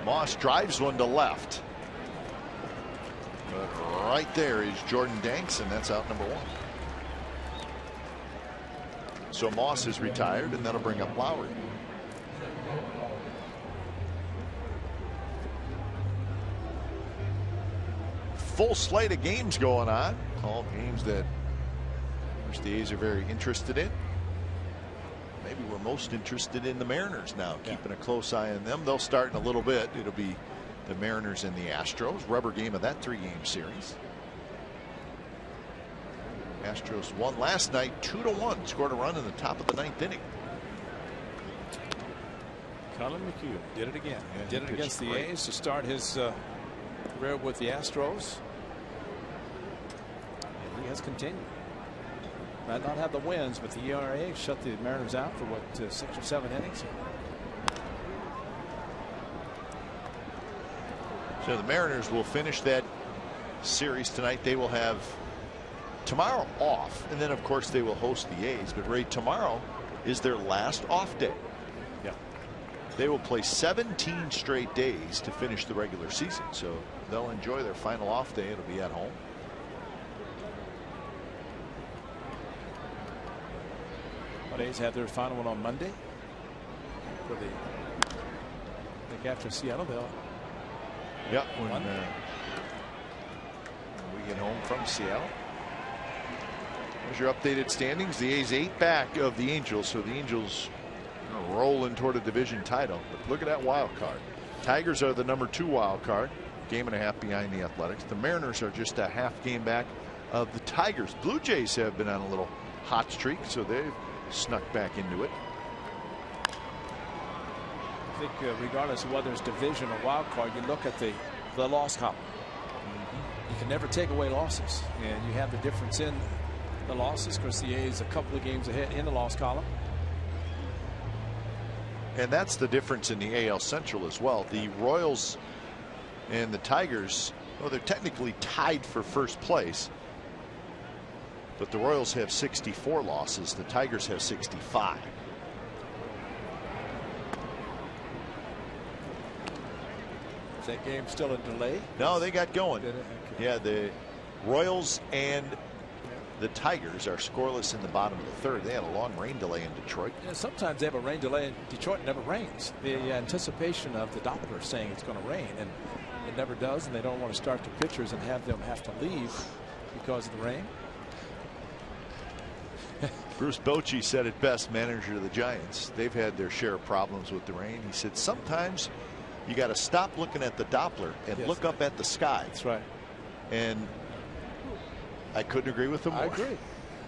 Moss drives one to left. But right there is Jordan Danks, and that's out number 1. So Moss is retired, and that'll bring up Lowry. Full slate of games going on. All games that the A's are very interested in. Maybe we're most interested in the Mariners now, keeping a close eye on them. They'll start in a little bit. It'll be the Mariners and the Astros, rubber game of that 3-game series. Astros won last night 2-1, scored a run in the top of the 9th inning. Colin McHugh did it again. Yeah, did it against the A's to start his career with the Astros. And he has continued. Might not have the wins, but the ERA shut the Mariners out for what, 6 or 7 innings. So the Mariners will finish that series tonight. They will have tomorrow off, and then of course they will host the A's. But Ray, tomorrow is their last off day. Yeah. They will play 17 straight days to finish the regular season, so they'll enjoy their final off day. It'll be at home. The A's have their final one on Monday. For the, I think after Seattle, they'll. Yeah, when we get home from Seattle. There's your updated standings. The A's 8 back of the Angels, so the Angels are rolling toward a division title. But look at that wild card. Tigers are the number 2 wild card, game and a half behind the Athletics. The Mariners are just a half game back of the Tigers. Blue Jays have been on a little hot streak, so they've snuck back into it. I think regardless of whether it's division or wild card, you look at the loss column. You can never take away losses, and you have the difference in the losses. Of course, the A's a couple of games ahead in the loss column. And that's the difference in the AL Central as well. The Royals and the Tigers, well, they're technically tied for first place. But the Royals have 64 losses. The Tigers have 65. Is that game still in delay? No, they got going. Okay. Yeah, the Royals and the Tigers are scoreless in the bottom of the third. They had a long rain delay in Detroit. Yeah, sometimes they have a rain delay in Detroit. It never rains. The anticipation of the Doppler saying it's going to rain, and it never does, and they don't want to start the pitchers and have them have to leave because of the rain. Bruce Bochy said it best, manager of the Giants. They've had their share of problems with the rain. He said sometimes you got to stop looking at the Doppler and look up at the sky. That's right. And I couldn't agree with him more. I agree.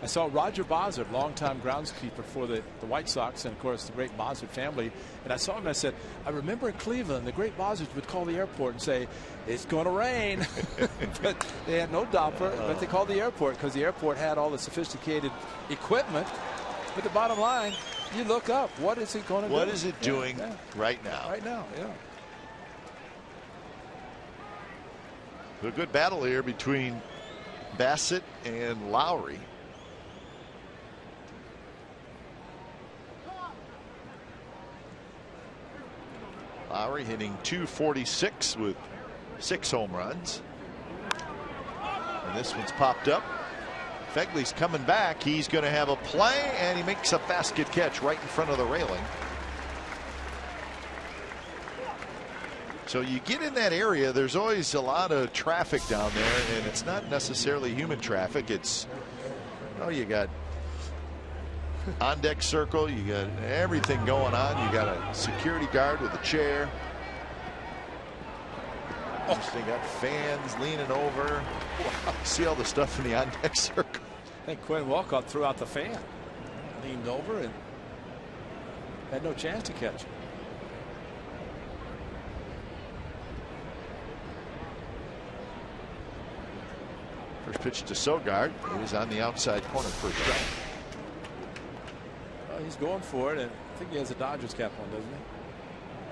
I saw Roger Bozard, longtime groundskeeper for the White Sox, and of course the great Bozard family. And I saw him and I said, I remember in Cleveland, the great Bozards would call the airport and say, it's going to rain. But they had no Doppler, but they called the airport because the airport had all the sophisticated equipment. But the bottom line, you look up, what is it going to do? What is it doing right now? Right now, yeah. A good battle here between Bassett and Lowry. Lowry hitting .246 with 6 home runs. And this one's popped up. Fegley's coming back. He's going to have a play, and he makes a basket catch right in front of the railing. So you get in that area, there's always a lot of traffic down there, and it's not necessarily human traffic. It's, oh, you got on deck circle, you got everything going on. You got a security guard with a chair. They got fans leaning over. Wow. See all the stuff in the on-deck circle. I think Quinn Walcott threw out the fan. Leaned over and had no chance to catch it. First pitch to Sogard. He was on the outside corner first strike. Well, he's going for it, and I think he has a Dodgers cap on, doesn't he?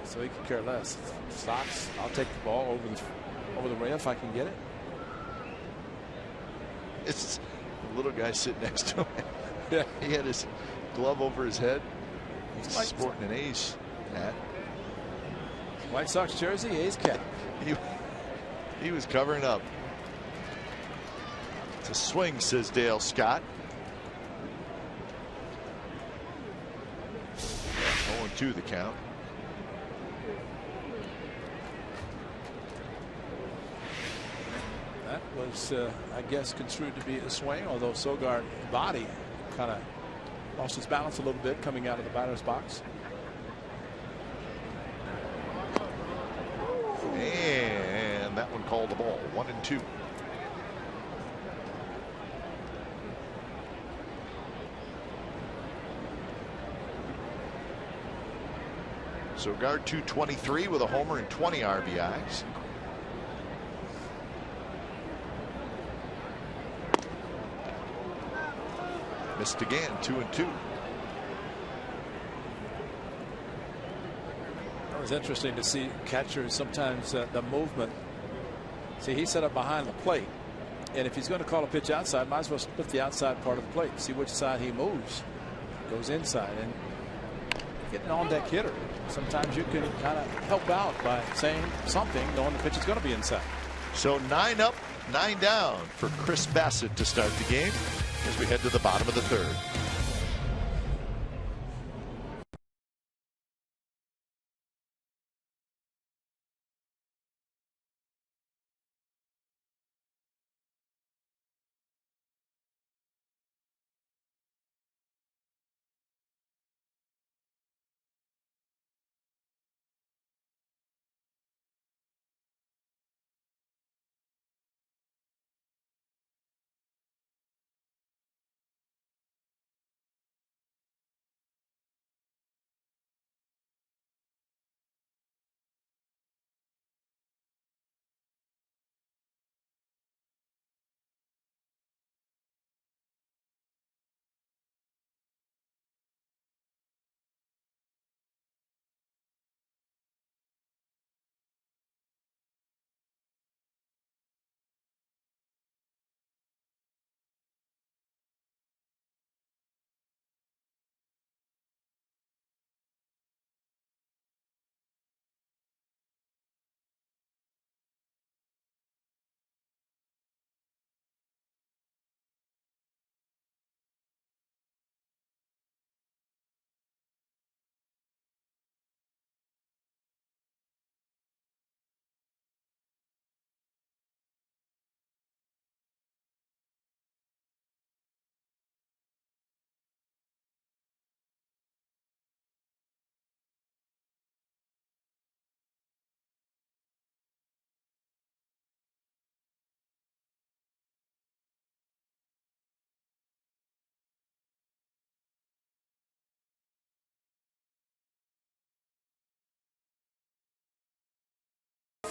So he could care less. Sox, I'll take the ball over the rail if I can get it. It's the little guy sitting next to him. Yeah. He had his glove over his head. He's sporting an A's hat. White Sox jersey, A's cap. He was covering up. It's a swing, says Dale Scott. 0-2 the count. That was, I guess, construed to be a swing, although Sogard's body kind of lost his balance a little bit coming out of the batter's box. And that one called the ball. 1-2. Sogard 223 with a homer and 20 RBIs. Missed again, 2-2. It was interesting to see catchers sometimes the movement. See, he's set up behind the plate, and if he's going to call a pitch outside, might as well split the outside part of the plate, see which side he moves. Goes inside, and getting an on-deck hitter, sometimes you can kind of help out by saying something, knowing the pitch is going to be inside. So 9 up, 9 down for Chris Bassett to start the game as we head to the bottom of the third.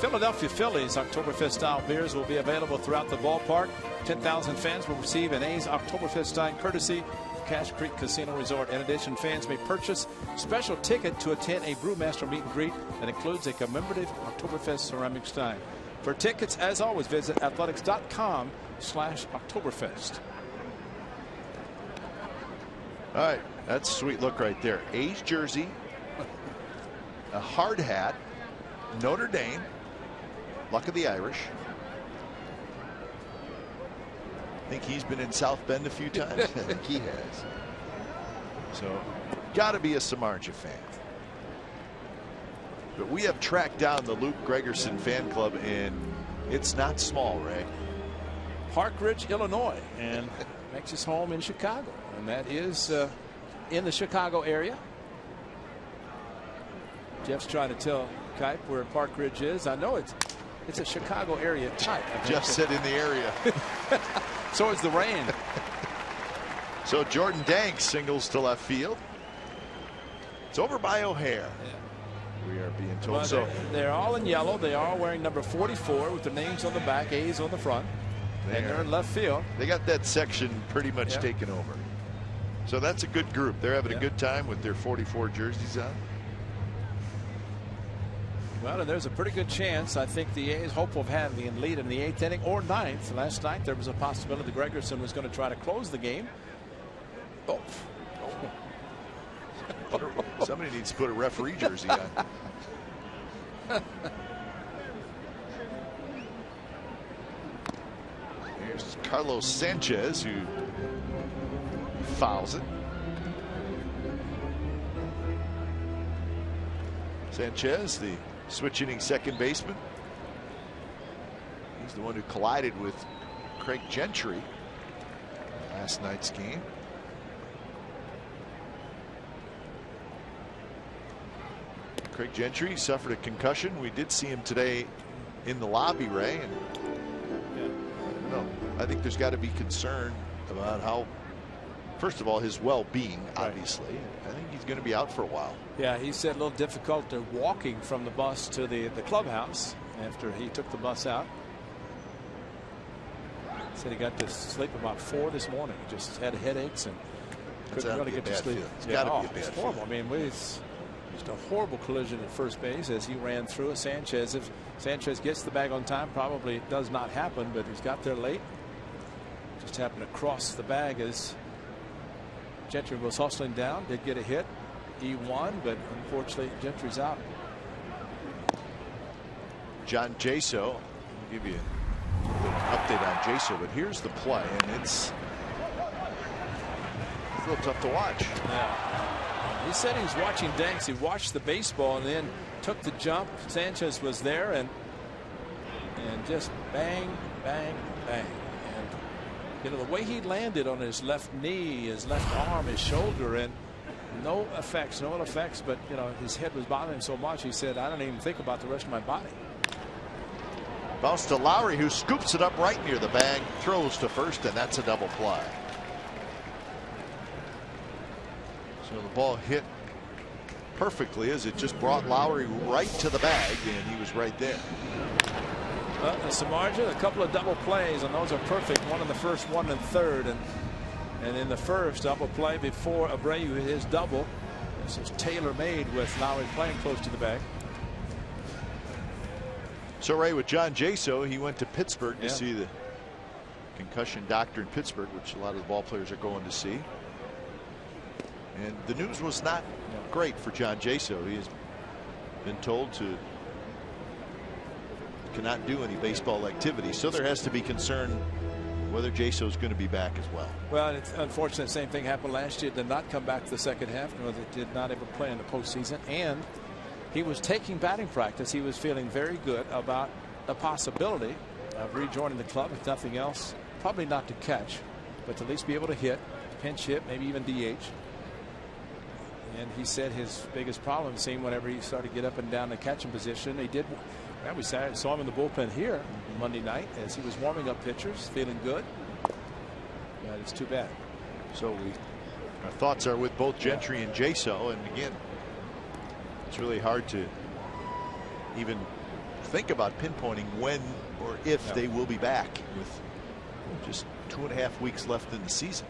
Philadelphia Phillies Oktoberfest style beers will be available throughout the ballpark. 10,000 fans will receive an A's Oktoberfest stein courtesy of Cache Creek Casino Resort. In addition, fans may purchase special ticket to attend a Brewmaster meet and greet that includes a commemorative Oktoberfest ceramic stein. For tickets, as always, visit athletics.com/Oktoberfest. All right, that's a sweet look right there. A's jersey, a hard hat, Notre Dame, luck of the Irish. I think he's been in South Bend a few times. I think he has. So, got to be a Samardzija fan. But we have tracked down the Luke Gregerson fan club, and it's not small, Ray. Park Ridge, Illinois, and makes his home in Chicago, and that is in the Chicago area. Jeff's trying to tell Kipe where Park Ridge is. I know it's It's a Chicago area type. Jeff said in the area. So is the rain. So Jordan Danks singles to left field. It's over by O'Hare. We are being told. Well, so they're all in yellow. They are wearing number 44 with their names on the back, A's on the front. And they're in left field. They got that section pretty much taken over. So that's a good group. They're having a good time with their 44 jerseys on. Well, and there's a pretty good chance. I think the A's hopeful of having the lead in the 8th inning or 9th. Last night there was a possibility Gregerson was going to try to close the game. Oh. Somebody needs to put a referee jersey on. Here's Carlos Sanchez, who fouls it. Sanchez, the switch-hitting second baseman. He's the one who collided with Craig Gentry last night's game. Craig Gentry suffered a concussion. We did see him today in the lobby, Ray. And I think there's got to be concern about how, first of all, his well-being, obviously. I think he's going to be out for a while. Yeah, he said a little difficult walking from the bus to the clubhouse after he took the bus out. Said he got to sleep about 4 this morning. Just had headaches and couldn't really get to sleep. It's got to be a bad it's horrible. I mean, it's just a horrible collision at first base as he ran through Sanchez. If Sanchez gets the bag on time, probably it does not happen, but he's got there late. Just happened to cross the bag as Gentry was hustling down. Did get a hit. He won, but unfortunately Gentry's out. John Jaso, I'll give you an update on Jaso, but here's the play, and it's a little tough to watch. Yeah. He said he was watching Danks. He watched the baseball and then took the jump. Sanchez was there and just bang, bang, bang. And you know the way he landed on his left knee, his left arm, his shoulder, and no effects, but you know his head was bothering him so much. He said, "I don't even think about the rest of my body." Bounce to Lowry, who scoops it up right near the bag, throws to first, and that's a double play. So the ball hit perfectly as it just brought Lowry right to the bag, and he was right there. Well, Samardzija, a couple of double plays, and those are perfect. One in the first, one in the third, and in the first double play before Abreu hit his double. This is tailor-made with Lowry playing close to the bag. So Ray, with John Jaso, he went to Pittsburgh to see the concussion doctor in Pittsburgh, which a lot of the ball players are going to see. And the news was not great for John Jaso. He has been told to cannot do any baseball activity. So there has to be concern whether Jaso is going to be back as well. Well, it's unfortunate. Same thing happened last year. Did not come back to the second half. No, they did not ever play in the postseason. And he was taking batting practice. He was feeling very good about the possibility of rejoining the club. If nothing else, probably not to catch, but to at least be able to hit, pinch hit, maybe even DH. And he said his biggest problem seemed whenever he started to get up and down the catching position. He did. Well, we saw him in the bullpen here Monday night as he was warming up pitchers, feeling good. But it's too bad. So our thoughts are with both Gentry and Jaso, and again, it's really hard to even think about pinpointing when or if they will be back with just 2.5 weeks left in the season.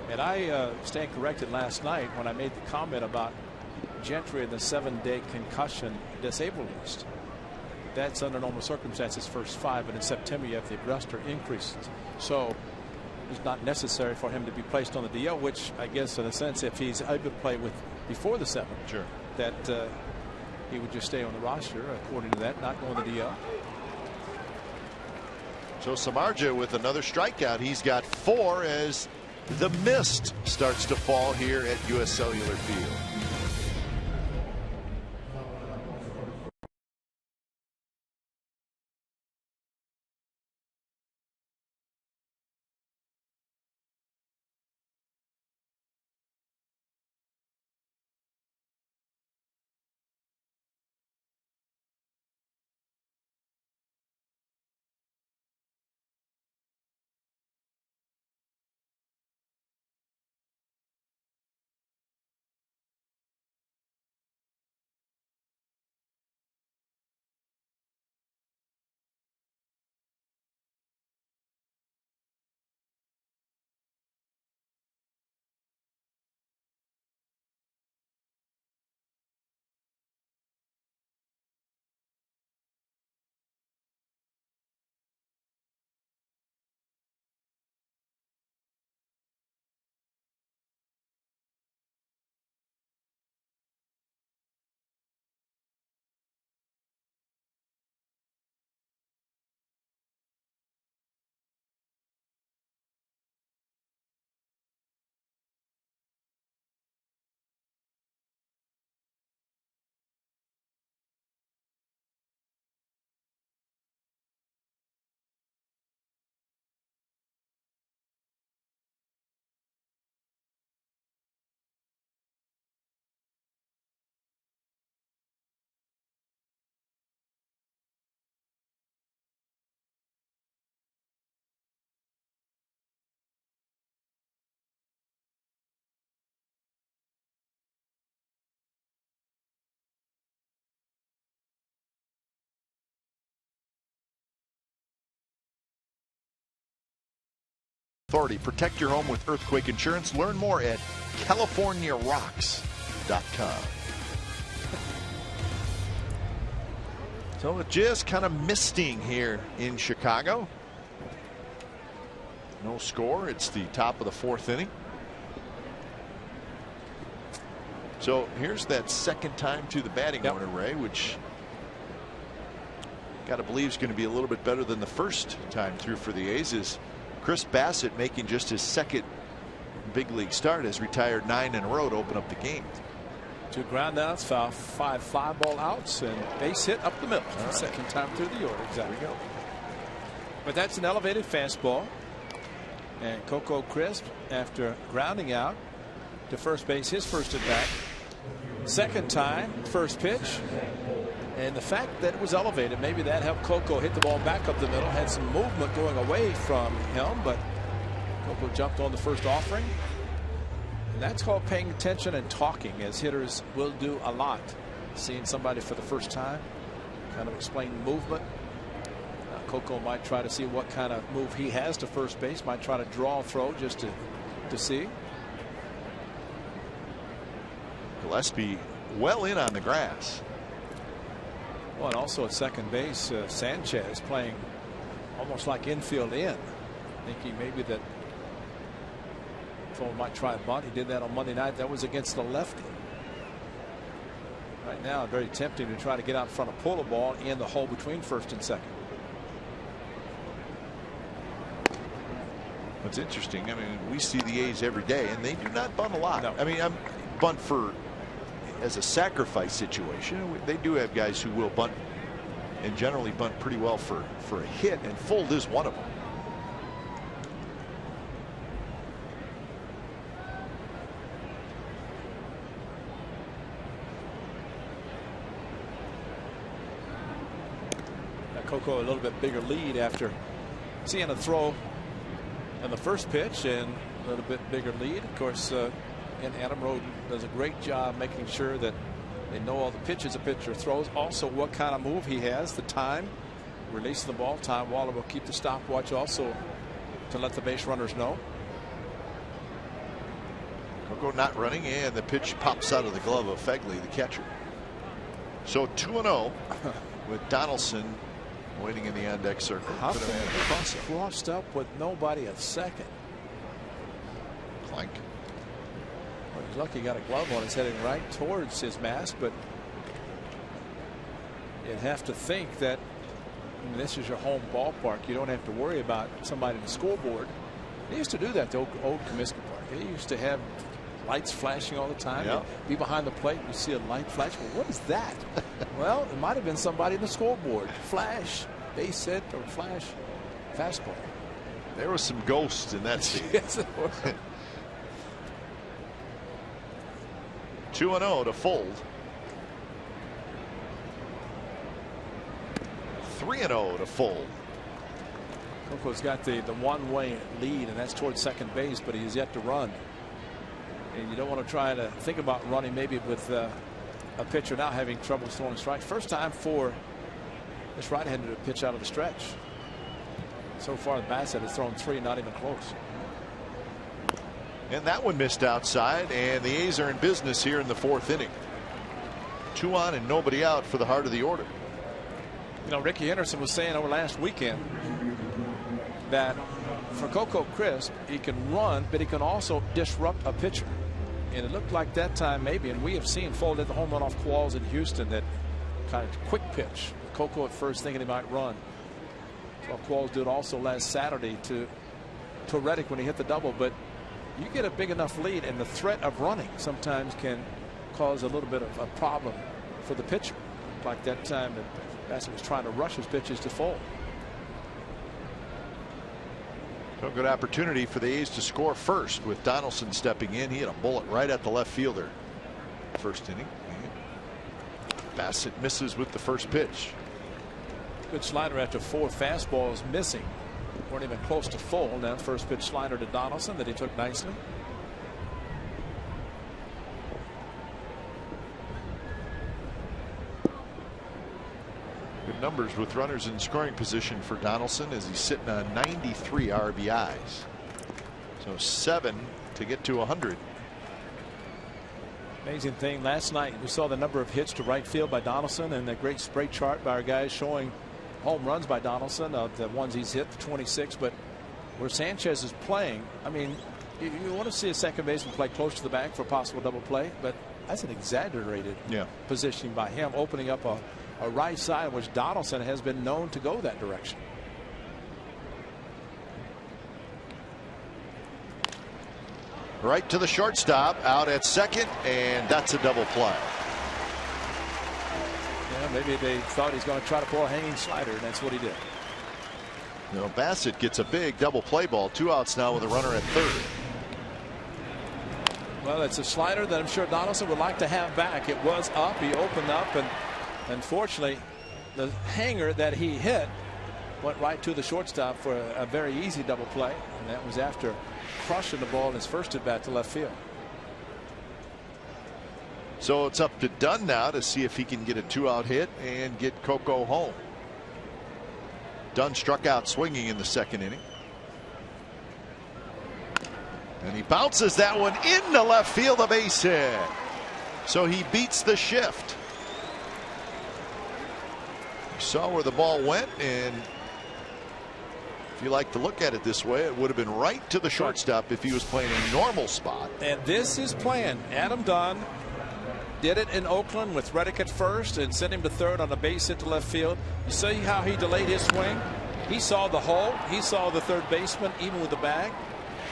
And I stand corrected last night when I made the comment about Gentry and the 7-day concussion disabled list. That's under normal circumstances first 5, but in September you have the adjuster increases. So it's not necessary for him to be placed on the DL, which I guess in a sense if he's able to play with before the 7th, sure, that he would just stay on the roster according to that, not going to the DL. So Samardzija with another strikeout. He's got 4 as the mist starts to fall here at US Cellular Field. Authority. Protect your home with earthquake insurance. Learn more at CaliforniaRocks.com. So it's just kind of misting here in Chicago. No score. It's the top of the 4th inning. So here's that second time to the batting order, Ray, which got to believe is going to be a little bit better than the first time through for the A's. Is Chris Bassett, making just his second big league start, has retired 9 in a row to open up the game. 2 ground outs, 5 fly ball outs, and base hit up the middle. Right. Second time through the order. Exactly. There we go. But that's an elevated fastball. And Coco Crisp, after grounding out to first base, his first at bat. Second time, first pitch. And the fact that it was elevated, maybe that helped Coco hit the ball back up the middle. Had some movement going away from him, but Coco jumped on the first offering. And that's called paying attention and talking, as hitters will do a lot. Seeing somebody for the first time, kind of explain movement. Coco might try to see what kind of move he has to first base. Might try to draw a throw just to see. Gillespie well in on the grass. Well, and also at second base, Sanchez playing almost like infield in, thinking maybe that someone might try a bunt. He did that on Monday night. That was against the lefty. Right now, very tempting to try to get out in front of pull the ball in the hole between first and second. What's interesting, I mean, we see the A's every day, and they do not bunt a lot. No. I mean, I'm bunt for as a sacrifice situation. They do have guys who will bunt and generally bunt pretty well for a hit, and Fold is one of them. Now Coco a little bit bigger lead after seeing a throw in the first pitch, and a little bit bigger lead. Of course, and Adam Roden does a great job making sure that they know all the pitches a pitcher throws, also what kind of move he has, the time, releasing the ball. Ty Waller will keep the stopwatch also to let the base runners know. Coco not running, and the pitch pops out of the glove of Fegley, the catcher. So 2-0 with Donaldson waiting in the on-deck circle. How crossed up with nobody at second. Clank. Well, he's lucky he got a glove on. It's heading right towards his mask, but you'd have to think that this is your home ballpark. You don't have to worry about somebody in the scoreboard. They used to do that, the old Comiskey Park. They used to have lights flashing all the time. Yep. Be behind the plate, you see a light flash. Well, what is that? Well, it might have been somebody in the scoreboard. Flash, base hit, or flash, fastball. There was some ghosts in that scene. Yes, it was. 2-0 to Fold. 3-0 to Fold. Coco's got the one-way lead, and that's towards second base, but he's yet to run. And you don't want to try to think about running maybe with a pitcher now having trouble throwing strikes. First time for this right-hander to pitch out of the stretch. So far, the Bassett has thrown 3, not even close. And that one missed outside, and the A's are in business here in the 4th inning. 2 on and nobody out for the heart of the order. You know, Ricky Henderson was saying over last weekend that for Coco Crisp, he can run, but he can also disrupt a pitcher. And it looked like that time maybe, and we have seen Fold at the home run off Qualls in Houston, that kind of quick pitch. Coco at first thinking he might run. So Qualls did also last Saturday to Reddick when he hit the double. But you get a big enough lead, and the threat of running sometimes can cause a little bit of a problem for the pitcher. Like that time that Bassett was trying to rush his pitches to Fold. So good opportunity for the A's to score first with Donaldson stepping in. He had a bullet right at the left fielder first inning. Bassett misses with the first pitch. Good slider after 4 fastballs missing. Weren't even close to full. Now first pitch slider to Donaldson that he took nicely. Good numbers with runners in scoring position for Donaldson as he's sitting on 93 RBIs. So 7 to get to 100. Amazing thing, last night we saw the number of hits to right field by Donaldson and the great spray chart by our guys showing home runs by Donaldson of the ones he's hit, 26. But where Sanchez is playing, I mean, you want to see a second baseman play close to the bag for a possible double play, but that's an exaggerated positioning by him, opening up a right side, which Donaldson has been known to go that direction. Right to the shortstop, out at second, and that's a double play. Yeah, maybe they thought he's going to try to pull a hanging slider, and that's what he did. You know, Bassett gets a big double play ball. 2 outs now with a runner at third. Well, it's a slider that I'm sure Donaldson would like to have back. It was up. He opened up, and unfortunately, the hanger that he hit went right to the shortstop for a very easy double play, and that was after crushing the ball in his first at bat to left field. So it's up to Dunn now to see if he can get a 2-out hit and get Coco home. Dunn struck out swinging in the second inning. And he bounces that one into left field, a base hit. So he beats the shift. You saw where the ball went, and if you like to look at it this way, it would have been right to the shortstop if he was playing a normal spot. And this is planned. Adam Dunn did it in Oakland with Reddick at first and sent him to third on a base hit to left field. You see how he delayed his swing? He saw the hole. He saw the third baseman even with the bag.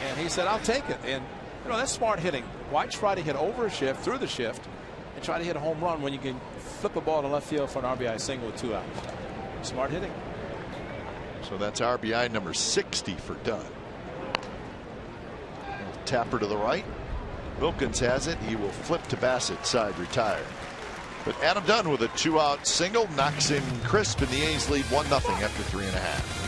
And he said, I'll take it. And, you know, that's smart hitting. Why try to hit over a shift, through the shift, and try to hit a home run when you can flip a ball to left field for an RBI single with 2 outs? Smart hitting. So that's RBI number 60 for Dunn. Tapper to the right. Wilkins has it. He will flip to Bassett, side retired. But Adam Dunn with a 2-out single knocks in crisp, and the A's lead 1-0 after 3.5.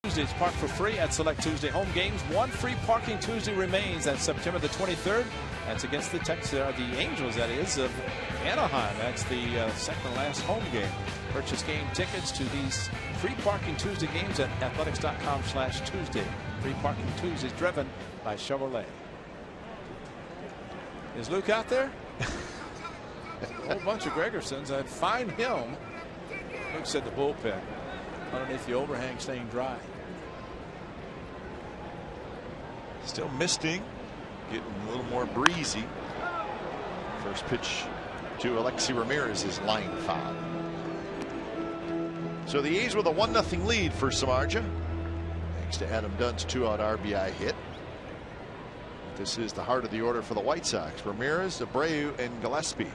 Tuesdays park for free at select Tuesday home games. 1 free parking Tuesday remains. That's September the 23rd. That's against the Angels, that is, of Anaheim. That's the second to last home game. Purchase game tickets to these free parking Tuesday games at athletics.com/Tuesday. Free parking Tuesdays driven by Chevrolet. Is Luke out there? A whole bunch of Gregersons. I'd find him. Luke said the bullpen underneath the overhang staying dry. Still misting, getting a little more breezy. First pitch to Alexi Ramirez is line foul. So the A's with a 1-0 lead for Samardzija, thanks to Adam Dunn's 2-out RBI hit. This is the heart of the order for the White Sox. Ramirez, Abreu, and Gillespie.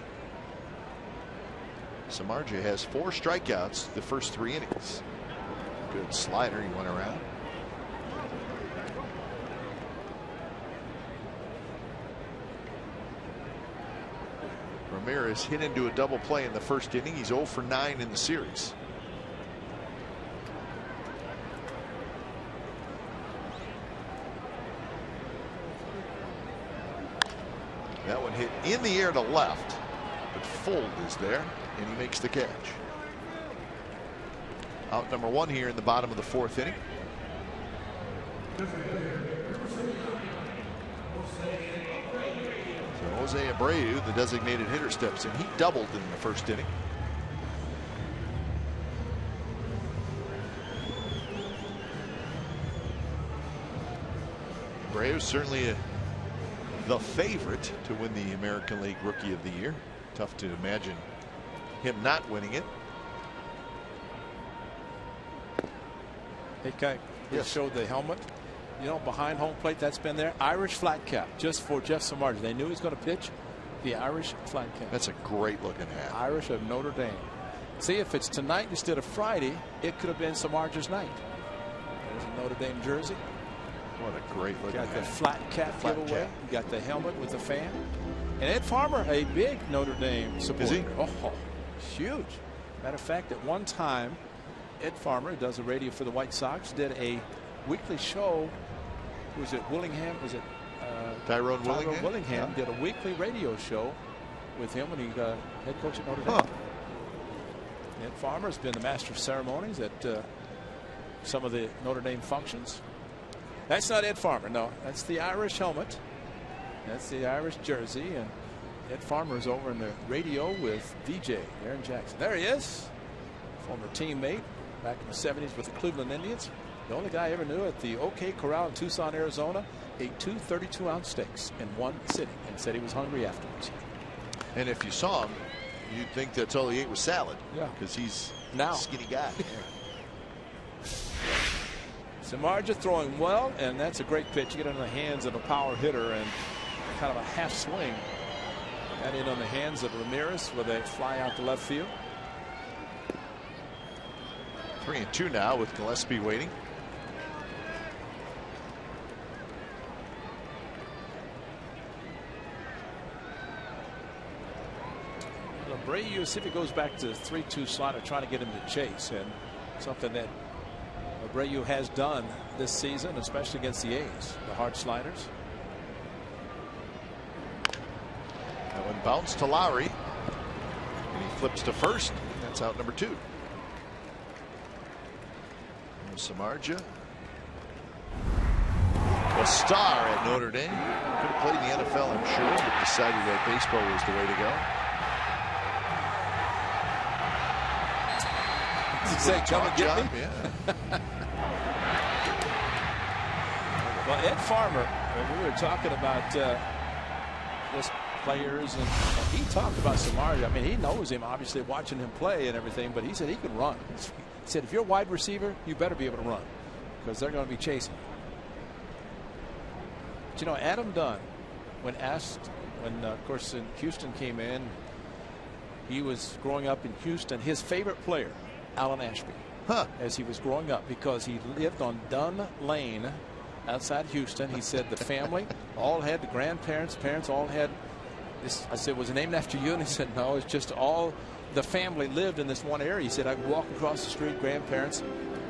Samardzija has 4 strikeouts the first 3 innings. Good slider, he went around. Ramirez hit into a double play in the first inning. He's 0 for 9 in the series. That one hit in the air to left, but Fold is there, and he makes the catch. Out number 1 here in the bottom of the 4th inning. So Jose Abreu, the designated hitter, steps in. He doubled in the first inning. Abreu certainly the favorite to win the American League Rookie of the Year. Tough to imagine him not winning it. Hey, Kai, you showed the helmet. You know, behind home plate, that's been there. Irish flat cap, just for Jeff Samardzija. They knew he was going to pitch. The Irish flat cap. That's a great looking hat. Irish of Notre Dame. See, if it's tonight instead of Friday, it could have been Samardzija's night. There's a Notre Dame jersey. What a great looking hat. Got the flat cap giveaway. You got the helmet with the fan. And Ed Farmer, a big Notre Dame supporter. Is he? Oh, huge. Matter of fact, at one time, Ed Farmer, who does a radio for the White Sox, did a weekly show. Was it Willingham? Was it Tyrone Willingham did a weekly radio show with him when he got head coach at Notre Dame. Ed Farmer has been the master of ceremonies at some of the Notre Dame functions. That's not Ed Farmer. No, that's the Irish helmet. That's the Irish jersey. And Ed Farmer is over in the radio with DJ Aaron Jackson. There he is. Former teammate back in the 70s with the Cleveland Indians. The only guy I ever knew at the OK Corral in Tucson, Arizona, ate 2 32-ounce steaks in one sitting and said he was hungry afterwards. And if you saw him, you'd think that's all he ate was salad. Yeah. Because he's now a skinny guy. Samardzija throwing well, and that's a great pitch. You get it in the hands of a power hitter and kind of a half swing. Got it on the hands of Ramirez where they fly out to left field. 3-2 now with Gillespie waiting. Abreu, see if he goes back to 3-2 slider, trying to get him to chase, and something that Abreu has done this season, especially against the A's, the hard sliders. That one bounced to Lowry, and he flips to first. That's out number 2. Samardzija, a star at Notre Dame. Could have played in the NFL, I'm sure, but decided that baseball was the way to go. Say, come and get me? Yeah. Well, Ed Farmer, we were talking about just players, and he talked about Samardzija. I mean, he knows him, obviously, watching him play and everything, but he said he could run. He said, if you're a wide receiver, you better be able to run because they're going to be chasing. But, you know, Adam Dunn, when asked, of course, in Houston came in, he was growing up in Houston. His favorite player, Alan Ashby, as he was growing up, because he lived on Dunn Lane outside Houston. He said the family all had, the grandparents, parents all had this. I said, was it named after you? And he said, no, it's just all the family lived in this one area. He said, I could walk across the street, grandparents.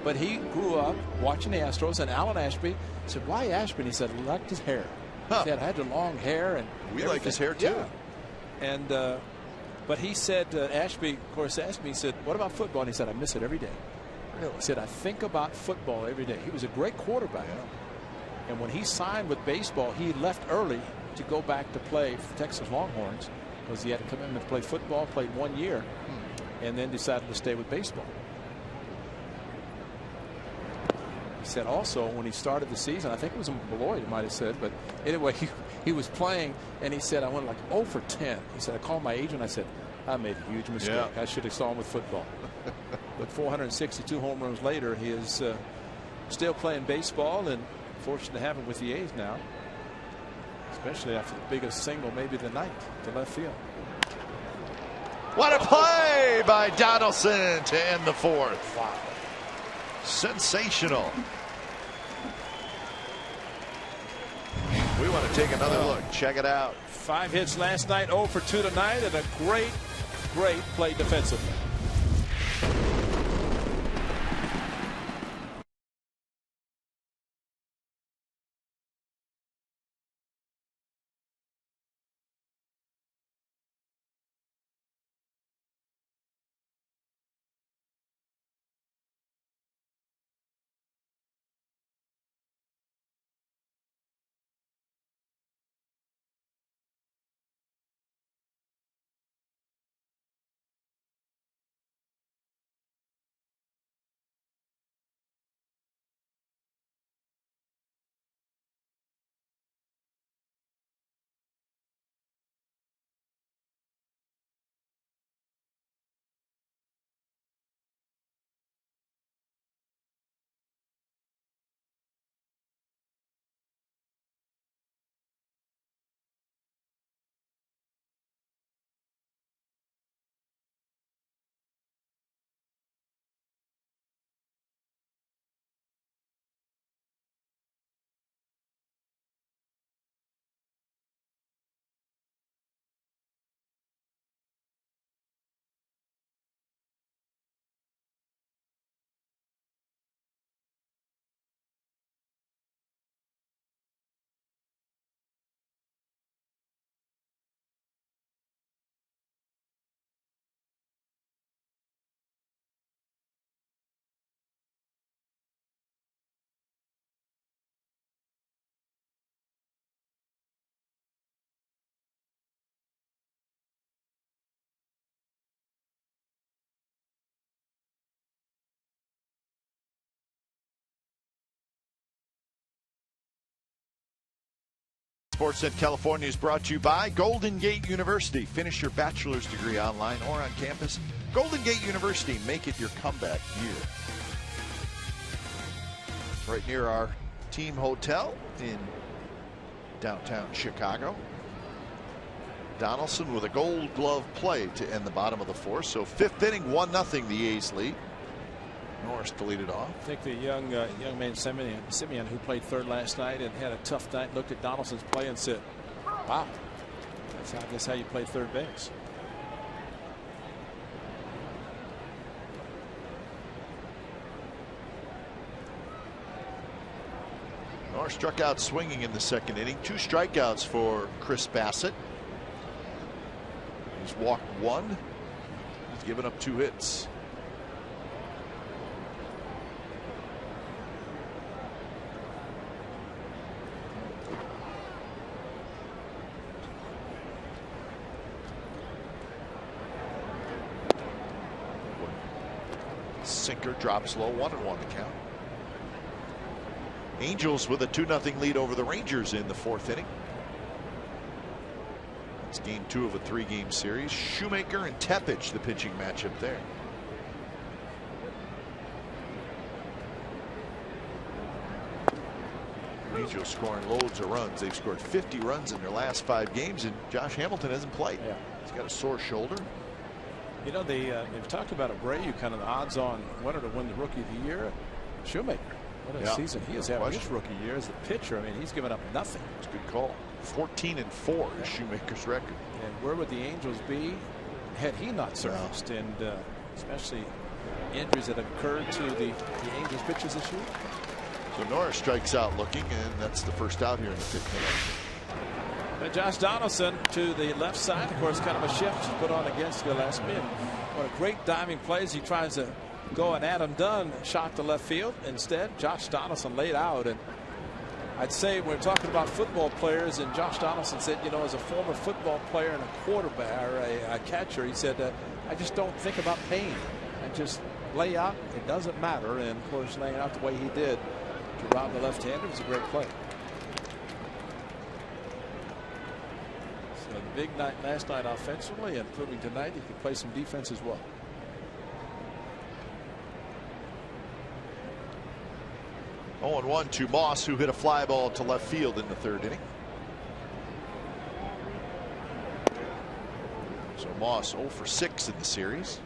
But he grew up watching the Astros, and Alan Ashby said, why Ashby? And he said, I liked his hair. He said, I had the long hair. And we like his hair, too. Yeah. And, but he said, Ashby, of course, asked me, he said, what about football? And he said, I miss it every day. Really? He said, I think about football every day. He was a great quarterback. Yeah. And when he signed with baseball, he left early to go back to play for Texas Longhorns because he had a commitment to play football, played 1 year, and then decided to stay with baseball. He said also when he started the season, I think it was in Beloit, he might have said, but anyway, he was playing, and he said, I went like 0 for 10. He said, I called my agent. I said, I made a huge mistake. Yeah. I should have saw him with football. But 462 home runs later, he is still playing baseball, and fortunate to have him with the A's now, especially after the biggest single maybe of the night to left field. What a play by Donaldson to end the 4th. Wow. Sensational. We want to take another look. Check it out. 5 hits last night, 0 for 2 tonight, and a great play defensively. Sportsnet California is brought to you by Golden Gate University. Finish your bachelor's degree online or on campus. Golden Gate University, make it your comeback year. Right near our team hotel in downtown Chicago. Donaldson with a Gold Glove play to end the bottom of the 4th. So 5th inning, 1-0 the A's lead. Norris to lead it off. I think the young man Simeon, who played third last night and had a tough night, looked at Donaldson's play and said, "Wow, that's I guess how you play third base." Norris struck out swinging in the 2nd inning. 2 strikeouts for Chris Bassett. He's walked 1. He's given up 2 hits. Sinker drops low, 1-1 to count. Angels with a 2-0 lead over the Rangers in the 4th inning. It's game 2 of a 3-game series. Shoemaker and Tepich, the pitching matchup there. Angels scoring loads of runs. They've scored 50 runs in their last 5 games, and Josh Hamilton hasn't played. Yeah. He's got a sore shoulder. You know, they've talked about Abreu, kind of the odds-on winner to win the Rookie of the Year. Shoemaker, what a season he has had his rookie year as a pitcher. I mean, he's given up nothing. It's a good call. 14-4 is Shoemaker's record. And where would the Angels be had he not surfaced? And especially injuries that have occurred to the Angels pitchers this year. So Norris strikes out looking, and that's the first out here in the 5th inning. And Josh Donaldson to the left side, of course, kind of a shift put on against Gillespie. And what a great diving play as he tries to go an Adam Dunn shot to left field. Instead, Josh Donaldson laid out. And I'd say we're talking about football players, and Josh Donaldson said, you know, as a former football player and a quarterback or a catcher, he said, I just don't think about pain. I just lay out. It doesn't matter. And of course, laying out the way he did to rob the left-hander was a great play. So a big night last night offensively, and proving tonight he could play some defense as well. Oh, and 1 to Moss, who hit a fly ball to left field in the 3rd inning. So Moss 0 for 6 in the series.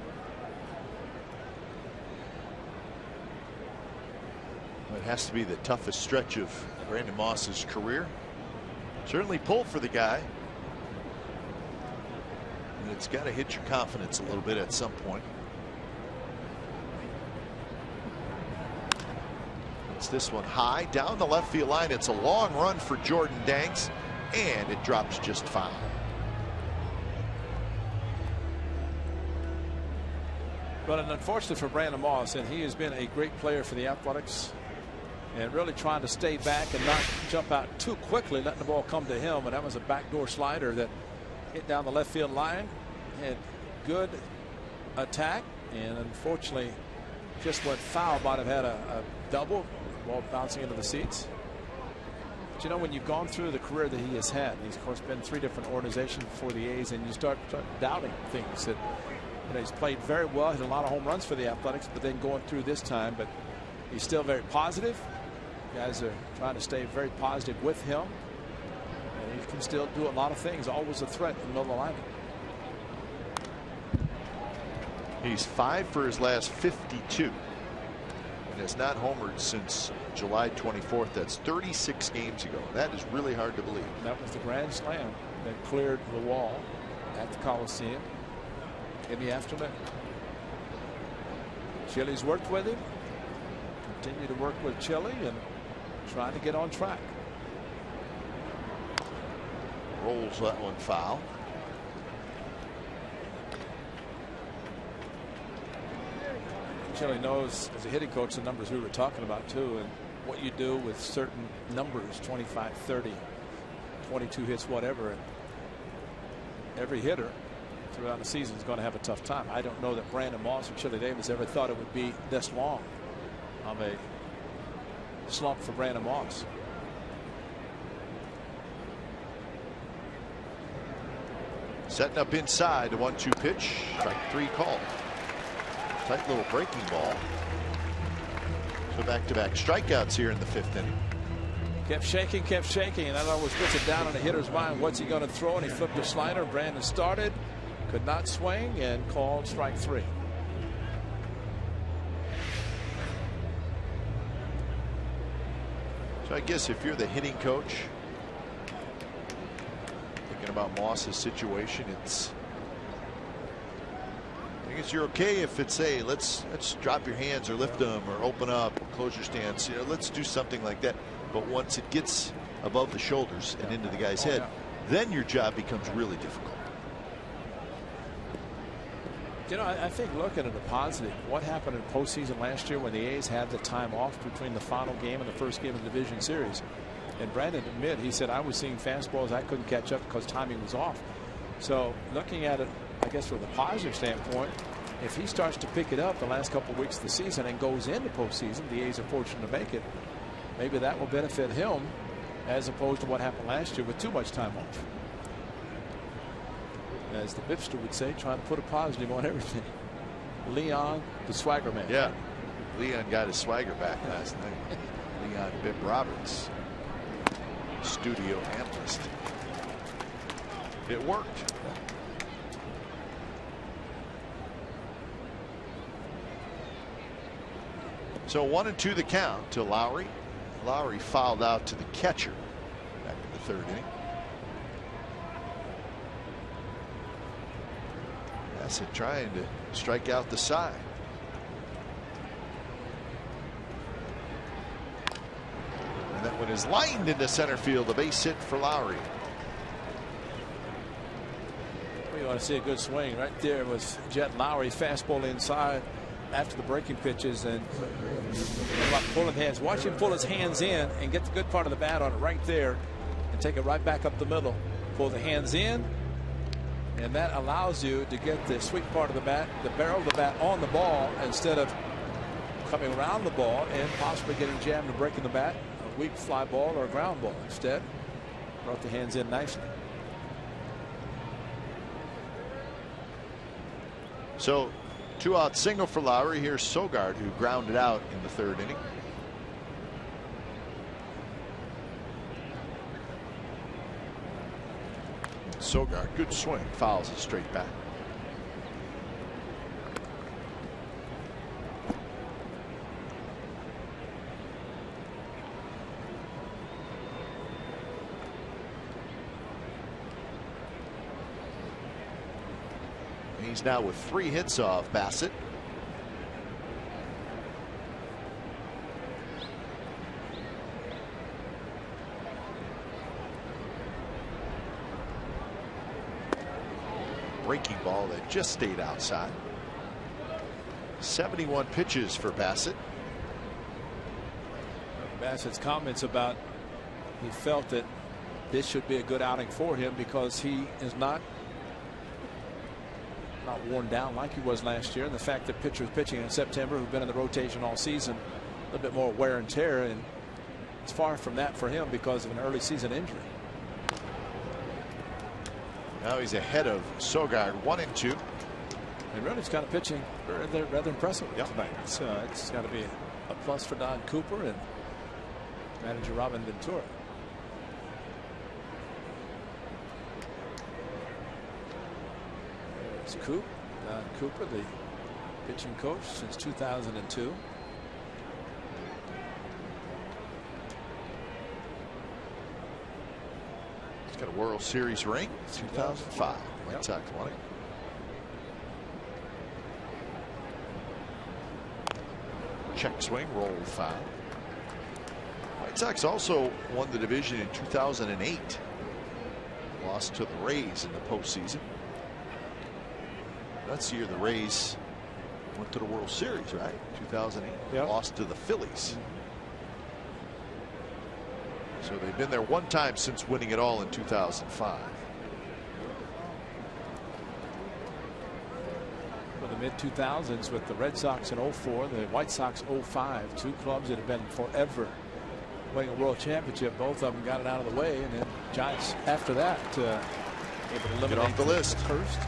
It has to be the toughest stretch of Brandon Moss's career. Certainly pull for the guy. And it's got to hit your confidence a little bit at some point. It's this one high down the left field line. It's a long run for Jordan Danks, and it drops just foul. But unfortunately for Brandon Moss, and he has been a great player for the Athletics, and really trying to stay back and not jump out too quickly, letting the ball come to him. And that was a backdoor slider that hit down the left field line. Had good attack, and unfortunately just went foul. Might have had a double, ball bouncing into the seats. But you know, when you've gone through the career that he has had, he's of course been 3 different organizations before the A's, and you start doubting things that, you know, he's played very well, hit a lot of home runs for the Athletics, but then going through this time, but he's still very positive. Guys are trying to stay very positive with him, and he can still do a lot of things. Always a threat in the middle of the lineup. He's 5 for his last 52 and has not homered since July 24th. That's 36 games ago. That is really hard to believe. That was the grand slam that cleared the wall at the Coliseum in the afternoon. Chili's worked with him, continue to work with Chili, and trying to get on track. Rolls that one foul. Chili knows, as a hitting coach, the numbers we were talking about too, and what you do with certain numbers, 25, 30, 22 hits, whatever. And every hitter throughout the season is going to have a tough time. I don't know that Brandon Moss or Chili Davis ever thought it would be this long of a slump for Brandon Moss. Setting up inside, the 1-2 pitch, strike 3 call. Tight little breaking ball. So back-to-back strikeouts here in the 5th inning. Kept shaking, and that always puts it down in the hitter's mind. What's he going to throw? And he flipped a slider. Brandon started, could not swing, and called strike 3. So I guess if you're the hitting coach, thinking about Moss's situation, I guess you're okay if it's, hey, let's drop your hands or lift them or open up or close your stance. You know, let's do something like that. But once it gets above the shoulders and into the guy's head, then your job becomes really difficult. You know, I think looking at the positive, what happened in postseason last year when the A's had the time off between the final game and the first game of the division series, and Brandon admitted, he said, I was seeing fastballs I couldn't catch up because timing was off. So looking at it, I guess from the positive standpoint, if he starts to pick it up the last couple of weeks of the season and goes into postseason, the A's are fortunate to make it. Maybe that will benefit him as opposed to what happened last year with too much time off. As the Bipster would say, trying to put a positive on everything. Leon, the swagger man. Yeah, Leon got his swagger back last night. Leon Bip Roberts, studio analyst. It worked. So 1-2 the count to Lowry. Lowry fouled out to the catcher back in the 3rd inning. Bassett trying to strike out the side. And that one is lined into center field. A base hit for Lowry. You want to see a good swing right there was Jet Lowry, fastball inside after the breaking pitches, and pulling hands. Watch him pull his hands in and get the good part of the bat on it right there and take it right back up the middle. Pull the hands in, and that allows you to get the sweet part of the bat, the barrel of the bat on the ball instead of coming around the ball and possibly getting jammed and breaking the bat, a weak fly ball or a ground ball. Instead, brought the hands in nicely. So 2-out single for Lowry. Here's Sogard, who grounded out in the 3rd inning. Sogard, good swing, fouls it straight back. He's now with 3 hits off Bassett. Breaking ball that just stayed outside. 71 pitches for Bassett. Bassett's comments about he felt that this should be a good outing for him because he is not worn down like he was last year, and the fact that pitchers pitching in September who've been in the rotation all season, a little bit more wear and tear, and it's far from that for him because of an early season injury. Now he's ahead of Sogard, 1-2. And really, it's kind of pitching rather impressive tonight. So it's got to be a plus for Don Cooper and manager Robin Ventura. There's Don Cooper, the pitching coach since 2002. He's got a World Series ring, 2005. White Sox won it. Check swing, roll foul. White Sox also won the division in 2008. Lost to the Rays in the postseason. That's the year the Rays went to the World Series, right? 2008. Yep. Lost to the Phillies. So they've been there one time since winning it all in 2005. For the mid-2000s with the Red Sox in 04, the White Sox 05, two clubs that have been forever winning a world championship. Both of them got it out of the way, and then Giants after that able to eliminate get off the list first.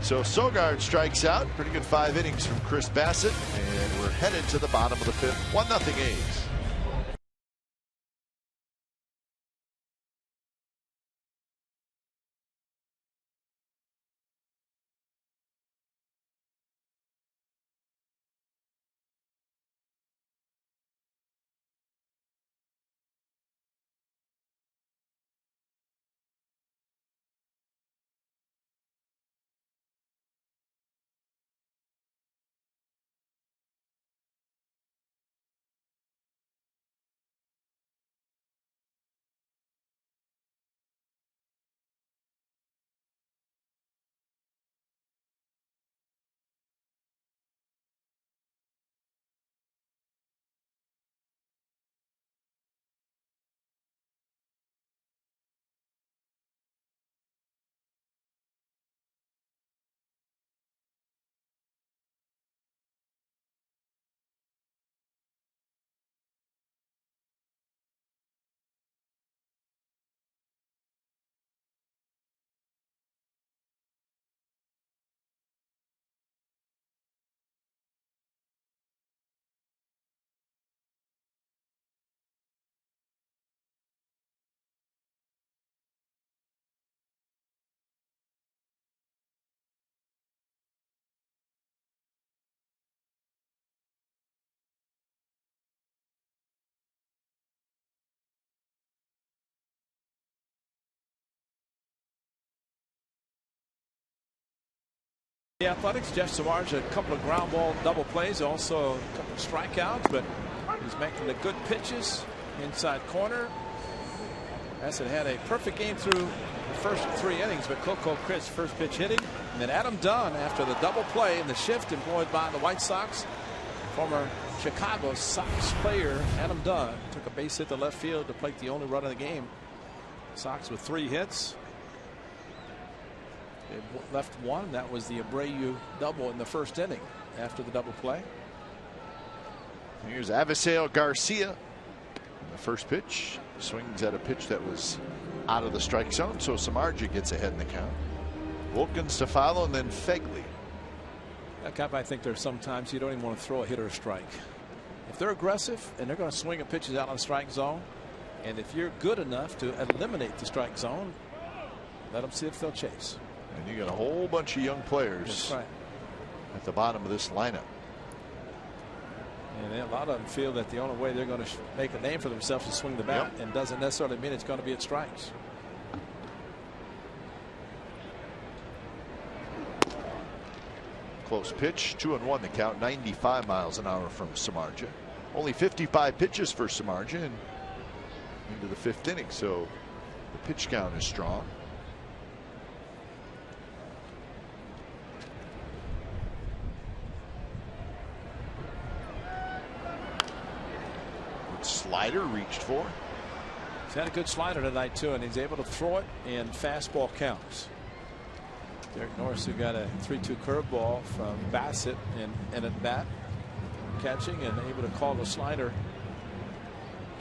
So Sogard strikes out. Pretty good 5 innings from Chris Bassett, and we're headed to the bottom of the 5th. 1-0 A's. The Athletics, Jeff Samardzija, a couple of ground ball double plays, also a couple of strikeouts, but he's making the good pitches inside corner. Bassett had a perfect game through the first 3 innings, but Coco Chris first pitch hitting, and then Adam Dunn after the double play and the shift employed by the White Sox. Former Chicago Sox player Adam Dunn took a base hit to left field to plate the only run of the game. Sox with 3 hits. They left 1. That was the Abreu double in the first inning after the double play. Here's Avisail Garcia. The first pitch swings at a pitch that was out of the strike zone, so Samardzija gets ahead in the count. Wilkins to follow, and then Fegley. I think there's sometimes you don't even want to throw a hit or a strike. If they're aggressive and they're going to swing at pitches out on the strike zone, and if you're good enough to eliminate the strike zone, let them see if they'll chase. And you got a whole bunch of young players at the bottom of this lineup. And a lot of them feel that the only way they're going to make a name for themselves is swing the bat, and doesn't necessarily mean it's going to be at strikes. Close pitch, 2-1 the count, 95 miles an hour from Samardzija. Only 55 pitches for Samardzija and into the 5th inning, so the pitch count is strong. Good slider reached for. He's had a good slider tonight too, and he's able to throw it in fastball counts. Derek Norris, who got a 3-2 curveball from Bassett and at bat, catching and able to call the slider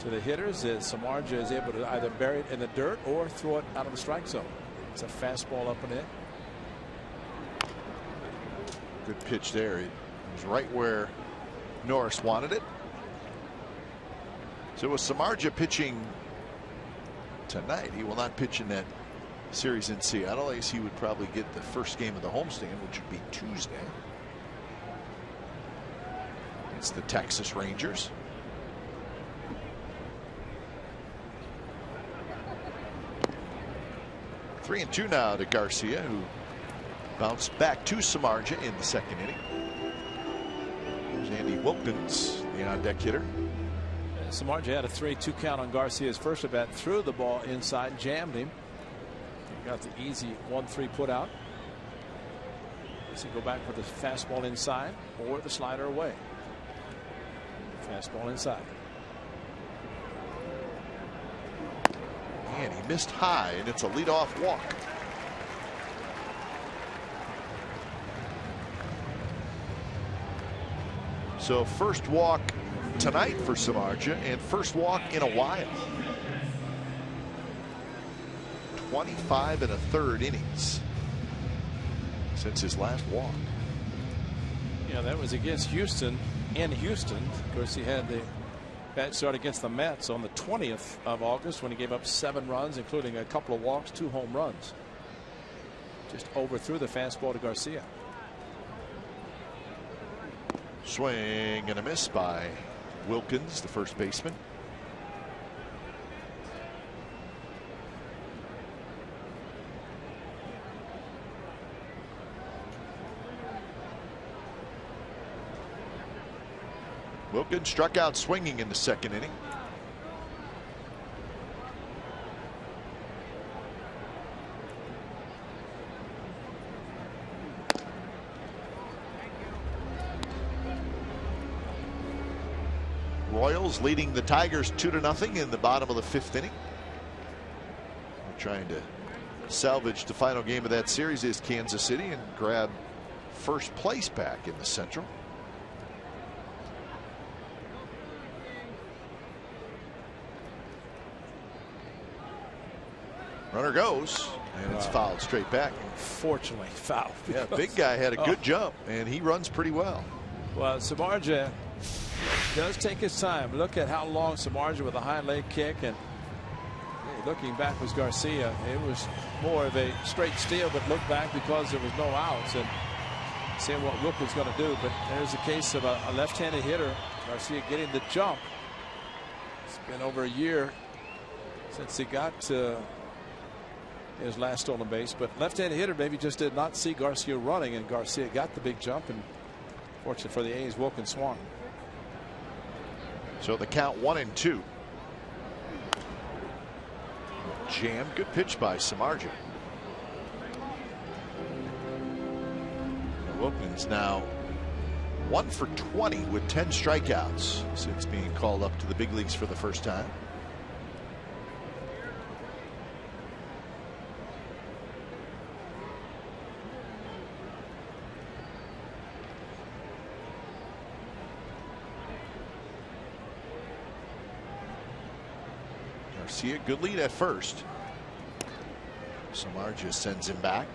to the hitters, as Samardzija is able to either bury it in the dirt or throw it out of the strike zone. It's a fastball up and in. Good pitch there. It was right where Norris wanted it. So with Samardzija pitching tonight, he will not pitch in that series in Seattle. I guess he would probably get the first game of the homestand, which would be Tuesday. It's the Texas Rangers. Three and 2 now to Garcia, who bounced back to Samardzija in the 2nd inning. There's Andy Wilkins, the on-deck hitter. Samardzija had a 3-2 count on Garcia's first at bat, threw the ball inside, jammed him. Got the easy 1-3 put out. Does he go back with the fastball inside or the slider away? Fastball inside. And he missed high, and it's a leadoff walk. So first walk tonight for Samardzija, and first walk in a while. 25 1/3 innings since his last walk. Yeah, that was against Houston in Houston. Of course, he had the bad start against the Mets on the 20th of August when he gave up 7 runs, including a couple of walks, 2 home runs. Just overthrew the fastball to Garcia. Swing and a miss by Wilkins, the first baseman. Wilkins struck out swinging in the 2nd inning. Royals leading the Tigers 2-0 in the bottom of the 5th inning. They're trying to salvage the final game of that series is Kansas City and grab first place back in the Central. Runner goes, and it's fouled straight back. Fortunately fouled. Yeah, big guy had a good jump, and he runs pretty well. Well, Samardzija does take his time. Look at how long Samardzija with a high leg kick, and looking back was Garcia. It was more of a straight steal, but look back because there was no outs and seeing what Rook was going to do. But there's a case of a left-handed hitter. Garcia getting the jump. It's been over a year since he got to his last stolen base, but left-handed hitter maybe just did not see Garcia running, and Garcia got the big jump, and fortunate for the A's, Wilkins swung. So the count 1-2. Jam, good pitch by Samardzija. Wilkins now 1 for 20 with 10 strikeouts since being called up to the big leagues for the first time. See a good lead at first. Samardzija sends him back.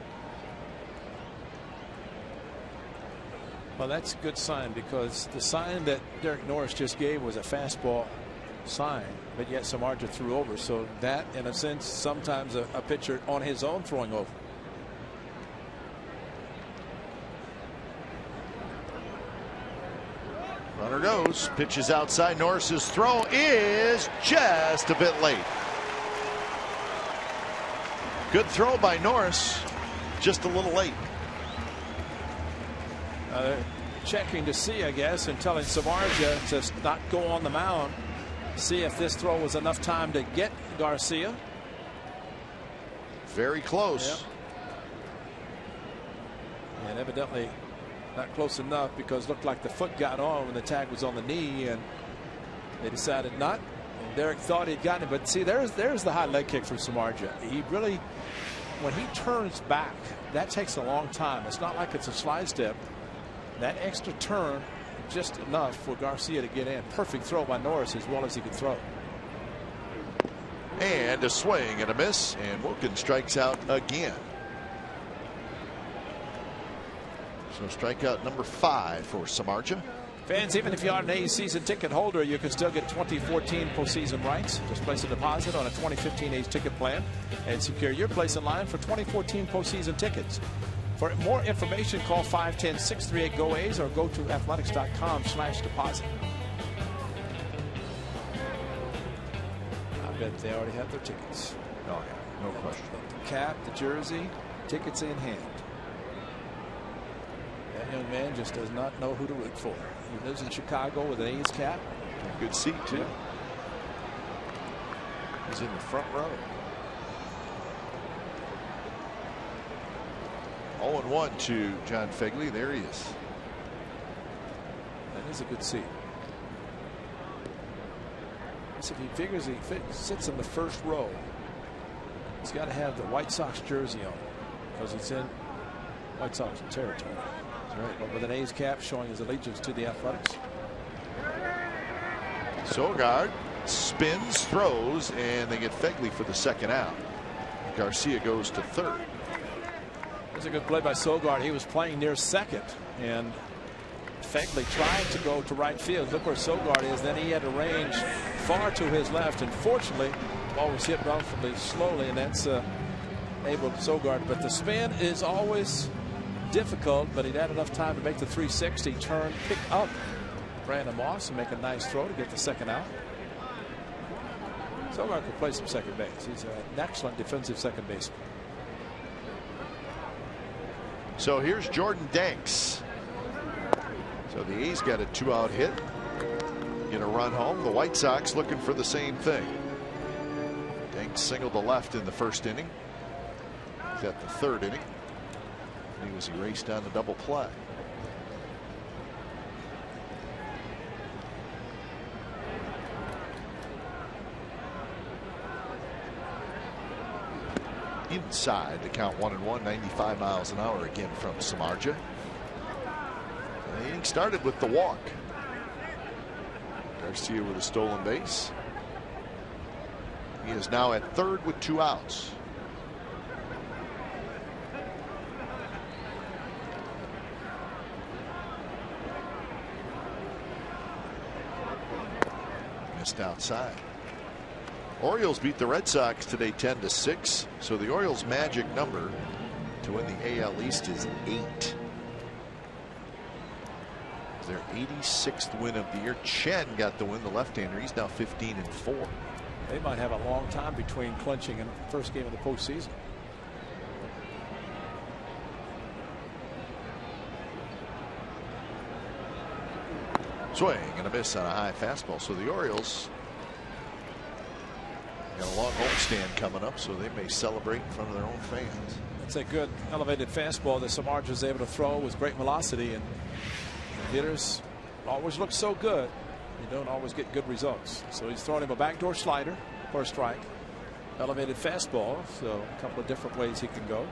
Well, that's a good sign, because the sign that Derek Norris just gave was a fastball sign, but yet Samardzija threw over. So that, in a sense, sometimes a pitcher on his own throwing over. Runner goes, pitches outside. Norris's throw is just a bit late. Good throw by Norris, just a little late. Checking to see, I guess, and telling Samardzija to not go on the mound. See if this throw was enough time to get Garcia. Very close. Yep. And evidently not close enough, because it looked like the foot got on when the tag was on the knee, and they decided not. And Derek thought he'd gotten it, but see, there's the high leg kick from Samardzija. He really, when he turns back, that takes a long time. It's not like it's a slide step. That extra turn, just enough for Garcia to get in. Perfect throw by Norris, as well as he could throw. And a swing and a miss, and Wilkins strikes out again. So strikeout number 5 for Samardzija. Fans, even if you are an A's season ticket holder, you can still get 2014 postseason rights. Just place a deposit on a 2015 A's ticket plan and secure your place in line for 2014 postseason tickets. For more information, call 510-638-GO-A's or go to athletics.com/deposit. I bet they already have their tickets. Oh, yeah, no question. The cap, the jersey, tickets in hand. That young man just does not know who to root for. He lives in Chicago with an A's cap. Good seat, too. Yeah. He's in the front row. 0-1 to John Fegley. There he is. That is a good seat. If he figures he sits in the first row, he's got to have the White Sox jersey on, because he's in White Sox territory. That's right. But with an A's cap showing his allegiance to the Athletics. Sogard spins, throws, and they get Fegley for the second out. Garcia goes to third. That's a good play by Sogard. He was playing near second, and Fegley tried to go to right field. Look where Sogard is. Then he had a range far to his left, and fortunately, the ball was hit relatively slowly, and that's enabled Sogard. But the spin is always difficult, but he'd had enough time to make the 360 turn, pick up Brandon Moss, and make a nice throw to get the second out. Sogard could play some second base. He's an excellent defensive second baseman. So here's Jordan Danks. So the A's got a 2-out hit. Get a run home. The White Sox looking for the same thing. Danks singled to left in the first inning. He's at the third inning. He was erased on the double play. Inside the count, 1-1, 95 miles an hour again from Samardzija. The inning started with the walk. Garcia with a stolen base. He is now at third with 2 outs. Missed outside. Orioles beat the Red Sox today 10-6. So the Orioles' magic number to win the AL East is 8. Their 86th win of the year. Chen got the win, the left-hander. He's now 15-4. They might have a long time between clinching and the first game of the postseason. Swing and a miss on a high fastball. So the Orioles got a long homestand coming up, so they may celebrate in front of their own fans. It's a good elevated fastball that Samardzija is able to throw with great velocity, and hitters always look so good. You don't always get good results. So he's throwing him a backdoor slider for a strike. Elevated fastball, so a couple of different ways he can go.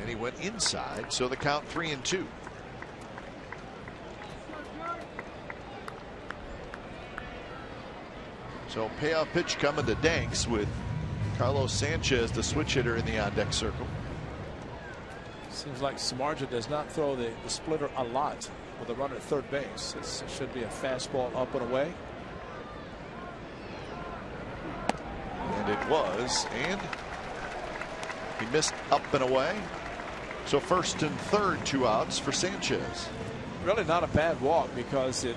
And he went inside, so the count 3-2. So payoff pitch coming to Danks with Carlos Sanchez, the switch hitter, in the on-deck circle. Seems like Samardzija does not throw the splitter a lot with a runner at third base. This should be a fastball up and away. And it was, and he missed up and away. So first and third, 2 outs for Sanchez. Really not a bad walk, because it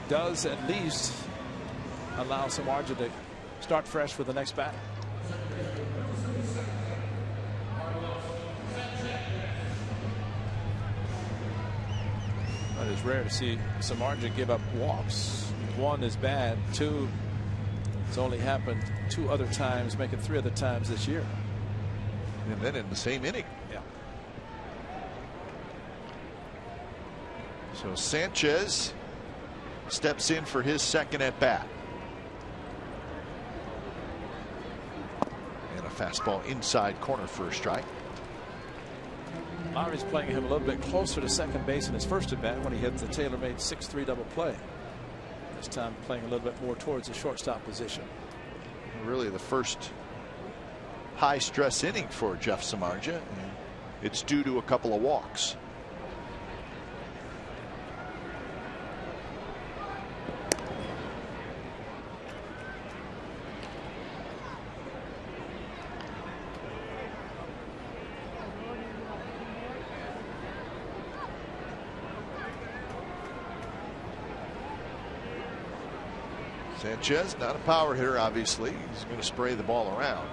does at least allow Samardzija to start fresh for the next batter. It's rare to see Samardzija give up walks. One is bad. Two, it's only happened 2 other times, making 3 other times this year. And then in the same inning. Yeah. So Sanchez steps in for his second at bat. And a fastball inside corner for a strike. Lowry's playing him a little bit closer to second base in his first at bat when he hit the tailor-made 6-3 double play. This time playing a little bit more towards the shortstop position. Really the first high stress inning for Jeff Samardzija. It's due to a couple of walks. Sanchez, not a power hitter, obviously. He's going to spray the ball around.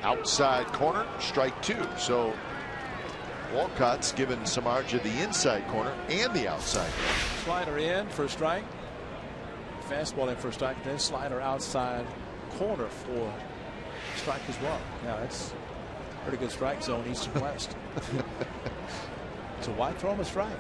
Outside corner, strike 2. So Walcott's given Samardzija the inside corner and the outside corner. Slider in for a strike. Fastball in for a strike. Then slider outside corner for a strike as well. Now it's pretty good strike zone east and west. So why throw him a strike?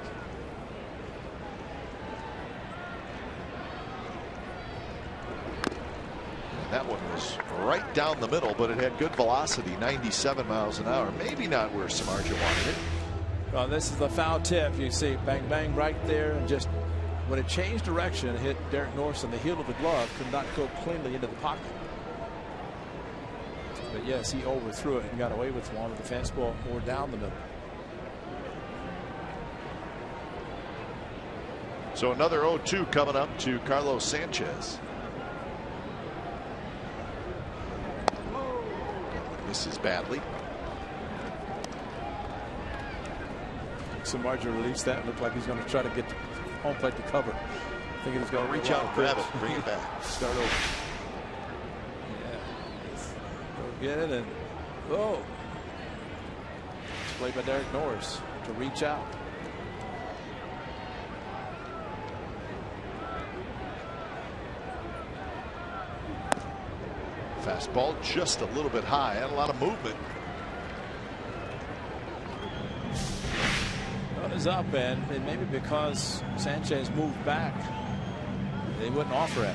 That one was right down the middle, but it had good velocity, 97 miles an hour. Maybe not where Samardzija wanted it. Well, this is the foul tip. You see bang bang right there, and just when it changed direction, it hit Derek Norris on the heel of the glove. Could not go cleanly into the pocket. But yes, he overthrew it and got away with one with the fastball more down the middle. So another 0-2 coming up to Carlos Sanchez. Misses badly. Samardzija released that. Looked like he's going to try to get home plate to cover. Thinking he's going to Reach out and grab it, bring it back. Start over. Yeah. Go get it and whoa. It's played by Derek Norris to reach out. Fastball just a little bit high, had a lot of movement. Well, it's up, and maybe because Sanchez moved back, they wouldn't offer it.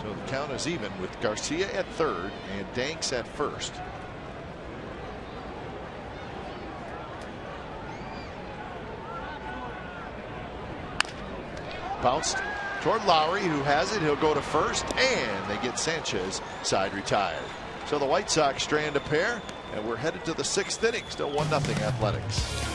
So the count is even with Garcia at third and Danks at first. Bounced toward Lowry, who has it. He'll go to first, and they get Sanchez side retired. So the White Sox strand a pair, and we're headed to the 6th inning. Still 1-0 Athletics.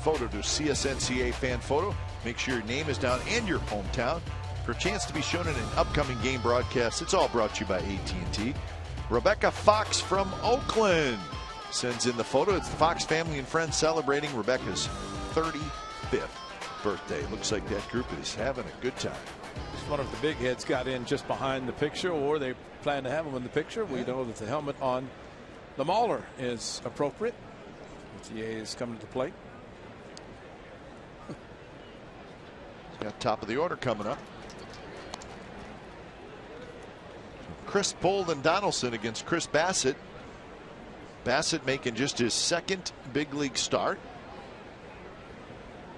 photo to CSNCA fan photo. Make sure your name is down and your hometown for a chance to be shown in an upcoming game broadcast. It's all brought to you by AT&T. Rebecca Fox from Oakland sends in the photo. It's the Fox family and friends celebrating Rebecca's 35th birthday. Looks like that group is having a good time. One of the big heads got in just behind the picture, or they plan to have him in the picture. We know that the helmet on the Mauler is appropriate. The A's coming to the plate. He's got top of the order coming up. Chris Bolden Donaldson against Chris Bassett. Bassett making just his second big league start.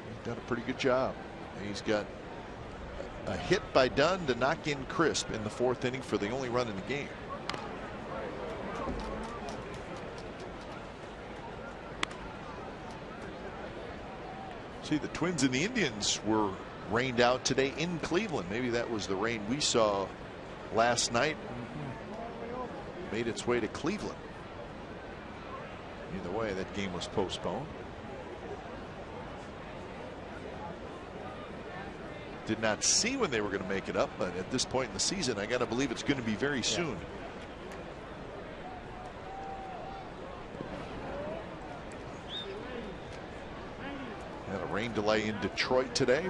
He's done a pretty good job. He's got a hit by Dunn to knock in Crisp in the 4th inning for the only run in the game. See, the Twins and the Indians were rained out today in Cleveland. Maybe that was the rain we saw last night. Made its way to Cleveland. Either way, that game was postponed. Did not see when they were going to make it up, but at this point in the season, I got to believe it's going to be very soon. Had a rain delay in Detroit today.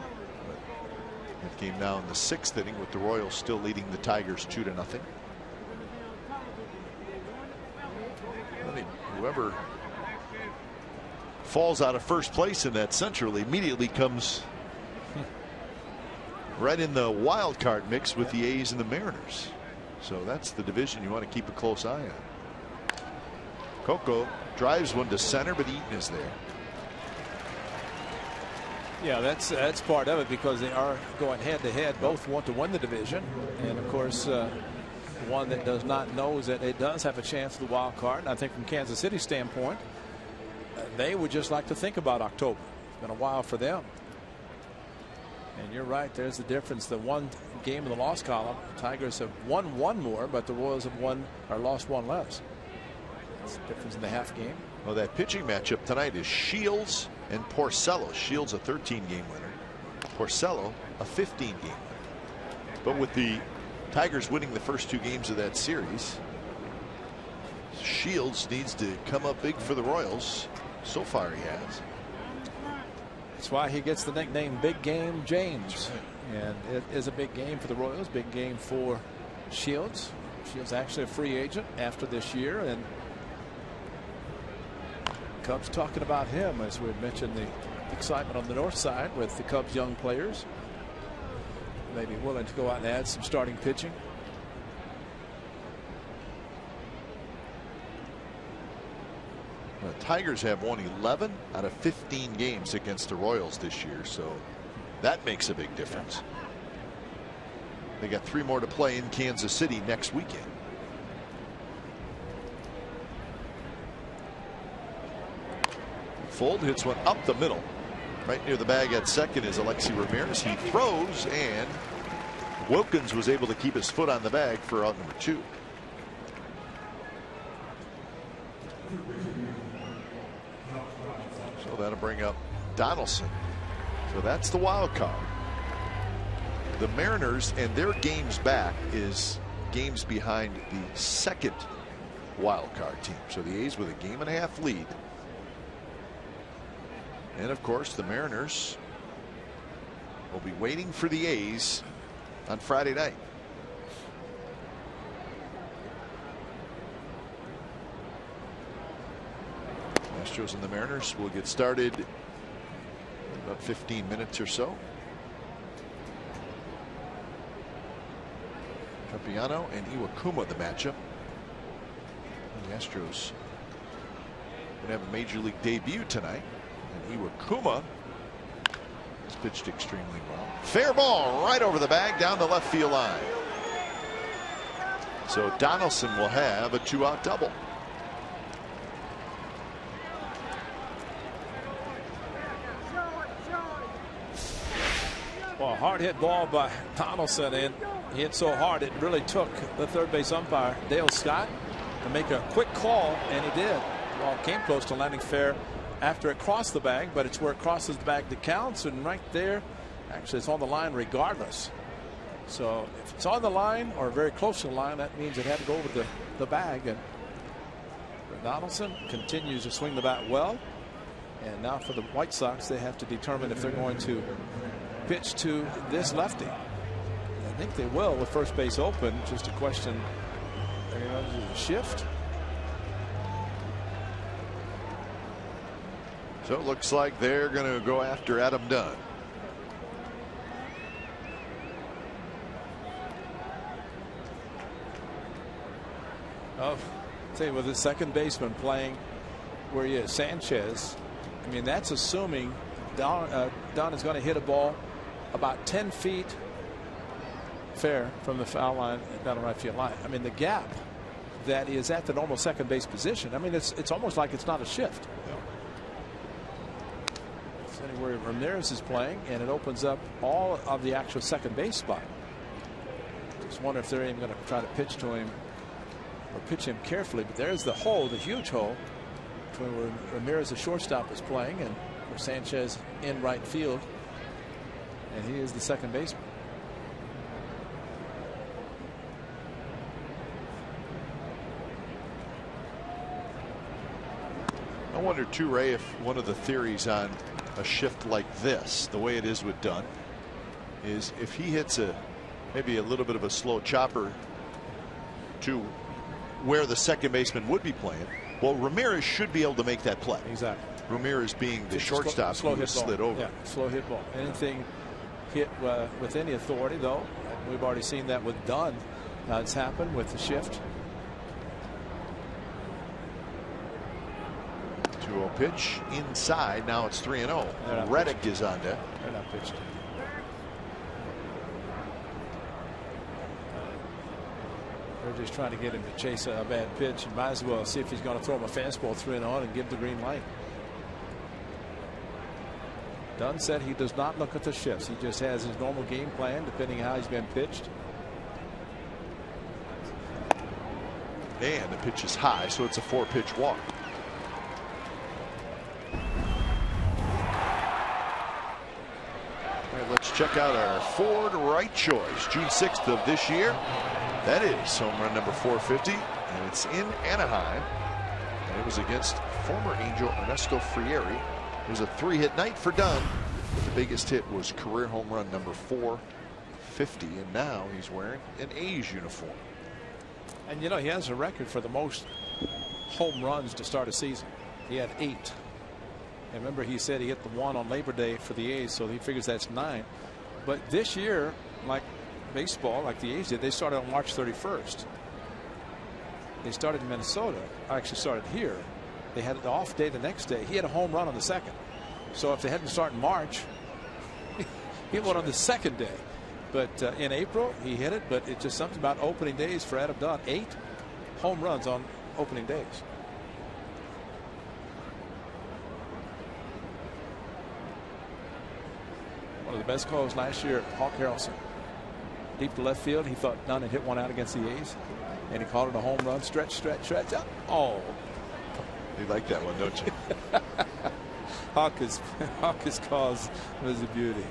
That game now in the 6th inning with the Royals still leading the Tigers 2-0. Whoever falls out of first place in that Central immediately comes right in the wild card mix with the A's and the Mariners. So that's the division you want to keep a close eye on. Coco drives one to center, but Eaton is there. Yeah, that's part of it, because they are going head to head. Both want to win the division, and of course one that does not knows that it does have a chance of the wild card. And I think from Kansas City standpoint, they would just like to think about October. It's been a while for them. And you're right, there's the difference. The one game in the loss column, the Tigers have won one more, but the Royals have won or lost one less. That's the difference in the half game. Well, that pitching matchup tonight is Shields and Porcello. Shields a 13-game winner. Porcello a 15-game winner. But with the Tigers winning the first 2 games of that series, Shields needs to come up big for the Royals. So far he has. That's why he gets the nickname Big Game James. And it is a big game for the Royals, big game for Shields. Shields actually a free agent after this year, and Cubs talking about him, as we mentioned, the excitement on the north side with the Cubs young players. Maybe willing to go out and add some starting pitching. The Tigers have won 11 out of 15 games against the Royals this year, so that makes a big difference. They got 3 more to play in Kansas City next weekend. Fold hits one up the middle. Right near the bag at second is Alexi Ramirez. He throws, and Wilkins was able to keep his foot on the bag for out number 2. So that'll bring up Donaldson. So that's the wild card. The Mariners and their games back is games behind the second wild card team. So the A's with a 1.5 lead. And of course, the Mariners will be waiting for the A's on Friday night. Astros and the Mariners will get started in about 15 minutes or so. Capiano and Iwakuma the matchup. The Astros going to have a major league debut tonight. And Iwakuma has pitched extremely well. Fair ball right over the bag down the left field line. So Donaldson will have a 2-out double. Well, hard hit ball by Donaldson, and he hit so hard it really took the third base umpire Dale Scott to make a quick call, and he did. The ball came close to landing fair after it crossed the bag, but it's where it crosses the bag that counts, and right there, actually, it's on the line regardless. So if it's on the line or very close to the line, that means it had to go over the bag. And Donaldson continues to swing the bat well. And now for the White Sox, they have to determine if they're going to pitch to this lefty. I think they will with first base open. Just a question, shift. So it looks like they're going to go after Adam Dunn. Oh, tell you, with the second baseman playing where he is, Sanchez, I mean, that's assuming Dunn is going to hit a ball about 10 feet fair from the foul line down the right field line. I mean, the gap that is at the normal second base position, I mean, it's almost like it's not a shift. It's anywhere Ramirez is playing, and it opens up all of the actual second base spot. Just wonder if they're even going to try to pitch to him or pitch him carefully. But there's the hole, the huge hole between where Ramirez, the shortstop, is playing and where Sanchez in right field, and he is the second baseman. I wonder too, Ray, if one of the theories on a shift like this, the way it is with Dunn, is if he hits maybe a little bit of a slow chopper to where the second baseman would be playing, well, Ramirez should be able to make that play. Exactly. Ramirez being the shortstop slow who slid over. Yeah, slow hit ball. Anything hit with any authority, though, we've already seen that with Dunn. It's happened with the shift. 2-0 pitch inside. Now it's 3-0. Reddick is on deck. They're not pitched. They're just trying to get him to chase a bad pitch. You might as well see if he's going to throw him a fastball 3-0 and give the green light. Dunn said he does not look at the shifts. He just has his normal game plan depending on how he's been pitched. And the pitch is high, so it's a 4-pitch walk. All right, let's check out our Ford right choice. June 6th of this year. That is home run number 450, and it's in Anaheim. And it was against former Angel Ernesto Frieri. It was a 3-hit night for Dunn, but the biggest hit was career home run number 450, and now he's wearing an A's uniform. And you know, he has a record for the most home runs to start a season. He had 8. And remember, he said he hit the 1 on Labor Day for the A's, so he figures that's 9. But this year, like baseball, like the A's did, they started on March 31st. They started in Minnesota. Actually started here. They had an off day the next day. He had a home run on the 2nd. So if they hadn't started in March, he hit one on the 2nd day. But in April, he hit it. But it's just something about opening days for Adam Dunn. 8 home runs on opening days. One of the best calls last year, Hawk Harrelson. Deep to left field. He thought Dunn had hit one out against the A's, and he called it a home run. Stretch, stretch, stretch. Oh. You like that one, don't you? Hawk's cause was a beauty.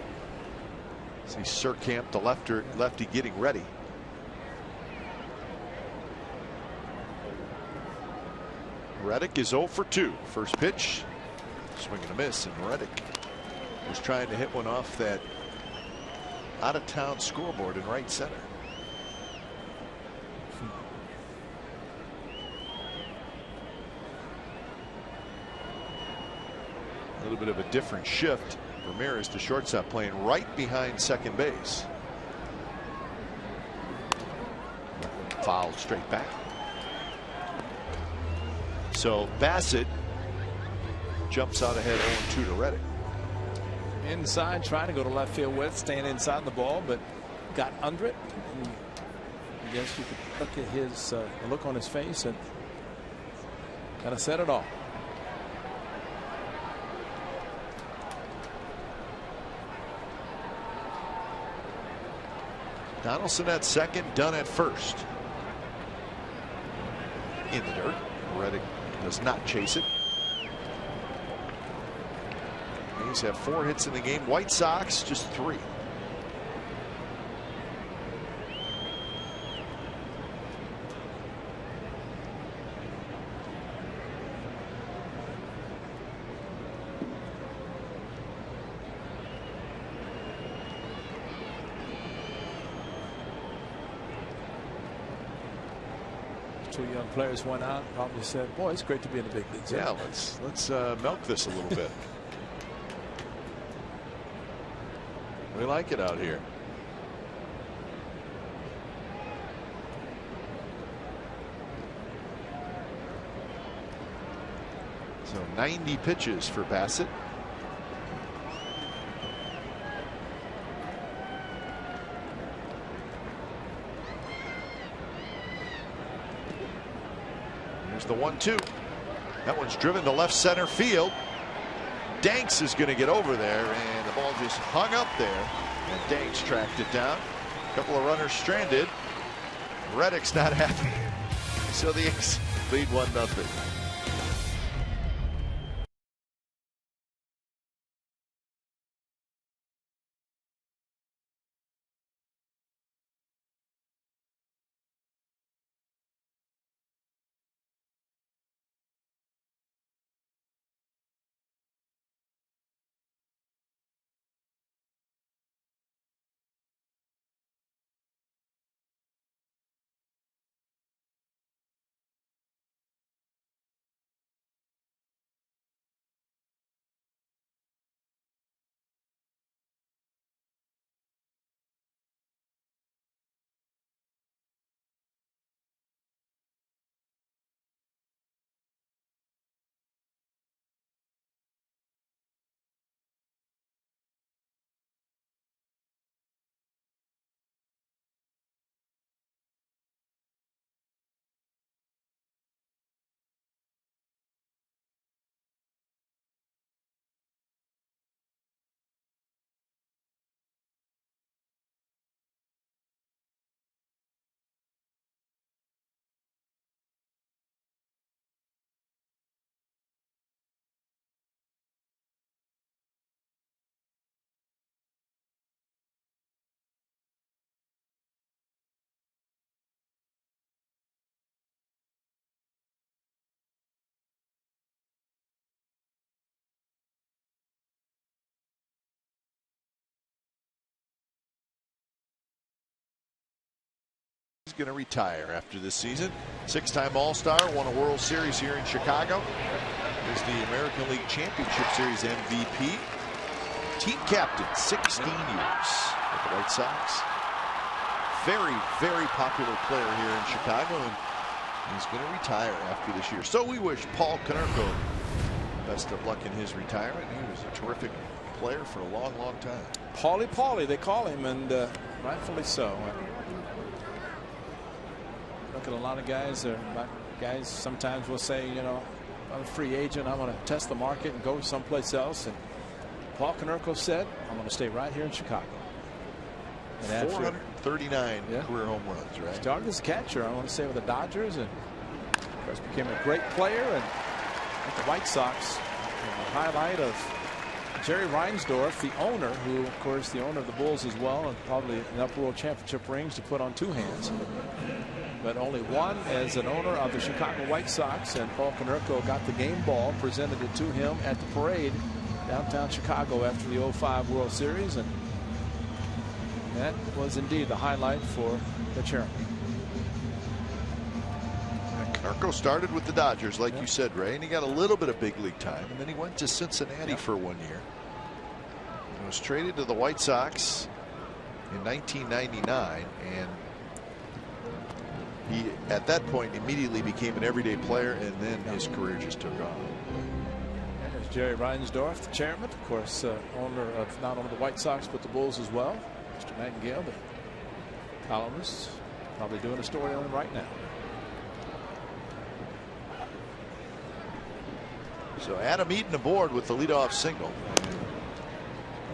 See Surkamp, the lefty, getting ready. Reddick is 0 for 2. First pitch, swing and a miss, and Reddick was trying to hit one off that out-of-town scoreboard in right center. A little bit of a different shift. Ramirez, the shortstop, playing right behind second base. Foul straight back. So Bassett jumps out ahead 0-2 to Reddick. Inside, trying to go to left field with, staying inside the ball, but got under it. And I guess you could look at his look on his face and kind of set it off. Donaldson at second, Dunn at first. In the dirt. Reddick does not chase it. A's have 4 hits in the game. White Sox just 3. Two young players went out, probably said, boy, it's great to be in the big leagues. Yeah, let's milk this a little bit. We like it out here. So 90 pitches for Bassett. Here's the 1-2. That one's driven to left center field. Danks is going to get over there, and the ball just hung up there, and Danks tracked it down. A couple of runners stranded. Reddick's not happy, so the A's lead 1-0. He's going to retire after this season. 6-time All-Star, won a World Series here in Chicago. Is the American League Championship Series MVP. Team captain, 16 years with the White Sox. Very, very popular player here in Chicago, and he's going to retire after this year. So we wish Paul Konerko best of luck in his retirement. He was a terrific player for a long, long time. Paulie, they call him, and rightfully so. Look at a lot of guys. Guys sometimes will say, you know, I'm a free agent. I want to test the market and go someplace else. And Paul Konerko said, I'm going to stay right here in Chicago. And 439 career home runs, right? Started as a catcher, I want to say, with the Dodgers, and of course became a great player. And with the White Sox, the highlight of Jerry Reinsdorf, the owner, who, of course, the owner of the Bulls as well, and probably enough World Championship rings to put on 2 hands. But only one as an owner of the Chicago White Sox, and Paul Konerko got the game ball, presented it to him at the parade downtown Chicago after the '05 World Series, and that was indeed the highlight for the chairman. Konerko started with the Dodgers, like you said, Ray, and he got a little bit of big league time, and then he went to Cincinnati for 1 year. He was traded to the White Sox in 1999, and he, at that point, immediately became an everyday player, and then his career just took off. There's Jerry Reinsdorf, the chairman, of course, owner of not only the White Sox but the Bulls as well. Mr. Nightingale, the columnist, probably doing a story on him right now. So Adam Eaton aboard with the leadoff single.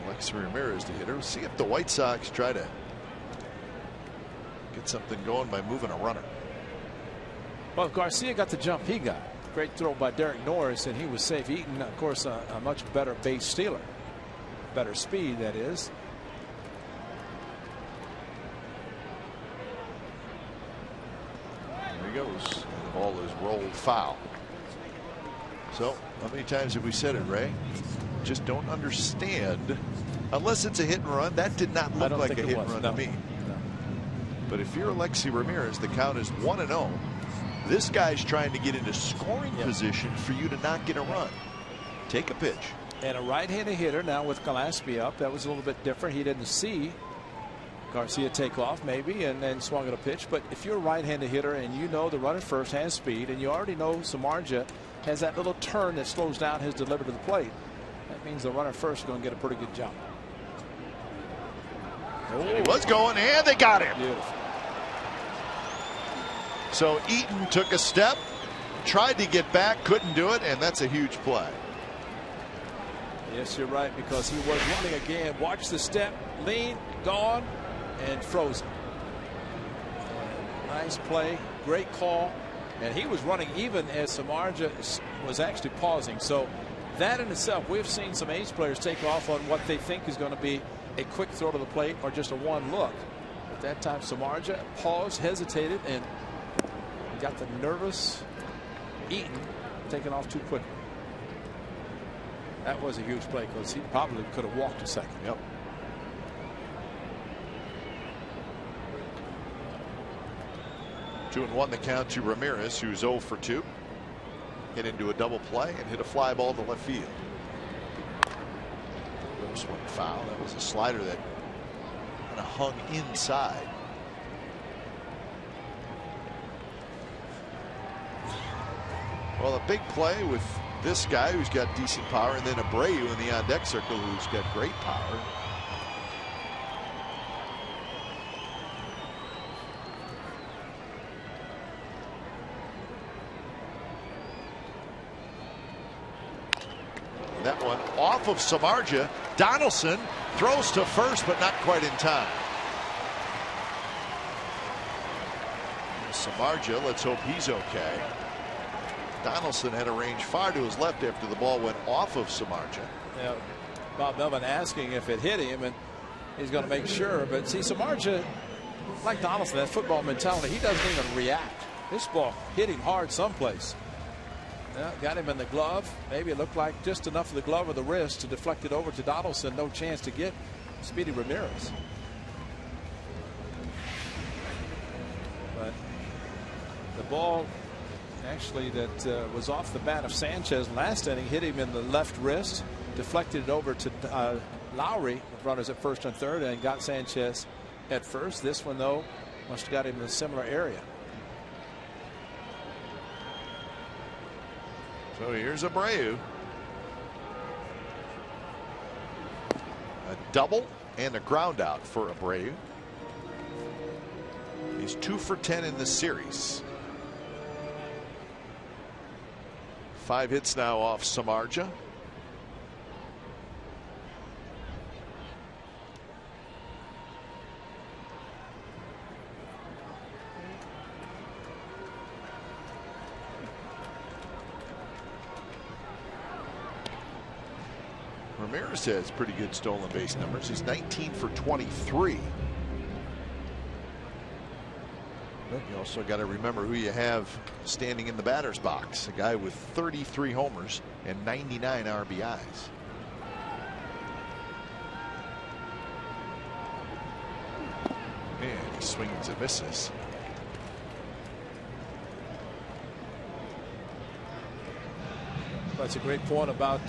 Alexis Ramirez, the hitter. We'll see if the White Sox try to get something going by moving a runner. Well, Garcia got the jump he got. Great throw by Derek Norris, and he was safe. Eaton, of course, a much better base stealer. better speed, that is. There he goes. The ball is rolled foul. So how many times have we said it, Ray? Just don't understand unless it's a hit and run. That did not look like a hit and run to me. No. But if you're Alexi Ramirez, the count is 1-0. This guy's trying to get into scoring position for you to not get a run. Take a pitch. And a right-handed hitter now with Gillespie up. That was a little bit different. He didn't see Garcia take off maybe and then swung at a pitch. But if you're a right-handed hitter and you know the runner first has speed and you already know Samardzija has that little turn that slows down his delivery to the plate, that means the runner first is going to get a pretty good jump. He was going and they got him. Beautiful. So Eaton took a step, tried to get back, couldn't do it, and that's a huge play. Yes, you're right, because he was running again. Watch the step, lean, gone, and frozen. Nice play, great call, and he was running even as Samardzija was actually pausing. So that in itself, we've seen some A's players take off on what they think is going to be a quick throw to the plate or just a one look. At that time, Samardzija paused, hesitated, and got the nervous Eaton taking off too quickly. That was a huge play because he probably could have walked a second. Yep. 2-1 the count to Ramirez, who's 0 for 2. Hit into a double play and hit a fly ball to left field. Gross one foul. That was a slider that kind of hung inside. Well, a big play with this guy who's got decent power, and then Abreu in the on-deck circle who's got great power. And that one off of Samardzija. Donaldson throws to first, but not quite in time. Samardzija, let's hope he's okay. Donaldson had a range far to his left after the ball went off of Samardzija. Yeah, Bob Melvin asking if it hit him, and he's going to make sure. But see, Samardzija, like Donaldson, that football mentality, he doesn't even react. This ball hit him hard someplace. Yeah, got him in the glove. Maybe it looked like just enough of the glove or the wrist to deflect it over to Donaldson. No chance to get Speedy Ramirez. But the ball actually that was off the bat of Sanchez last inning hit him in the left wrist, deflected it over to Lowry with runners at first and third, and got Sanchez at first. This one, though, must have got him in a similar area. So here's Abreu. A double and a ground out for Abreu. He's 2 for 10 in this series. 5 hits now off Samardzija. Ramirez has pretty good stolen base numbers. He's 19 for 23. But you also got to remember who you have standing in the batter's box. A guy with 33 homers and 99 RBIs. And he swings and misses. That's a great point about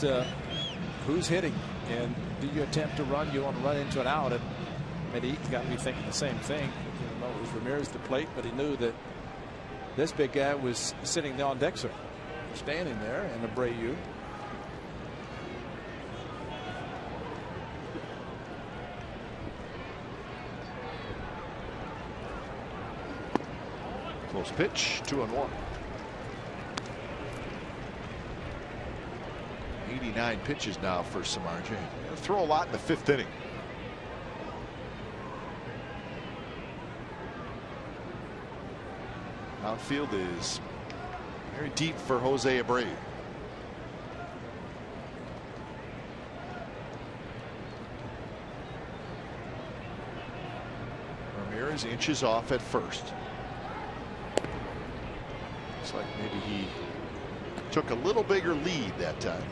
who's hitting, and do you attempt to run? You want to run into an out, and maybe Eaton got me thinking the same thing. You know, it was Ramirez at the plate, but he knew that this big guy was sitting on deck, sir, standing there, and Abreu. Close pitch, 2-1. 89 pitches now for Samardzija. He'll throw a lot in the 5th inning. Outfield is very deep for Jose Abreu. Ramirez inches off at first. Looks like maybe he took a little bigger lead that time.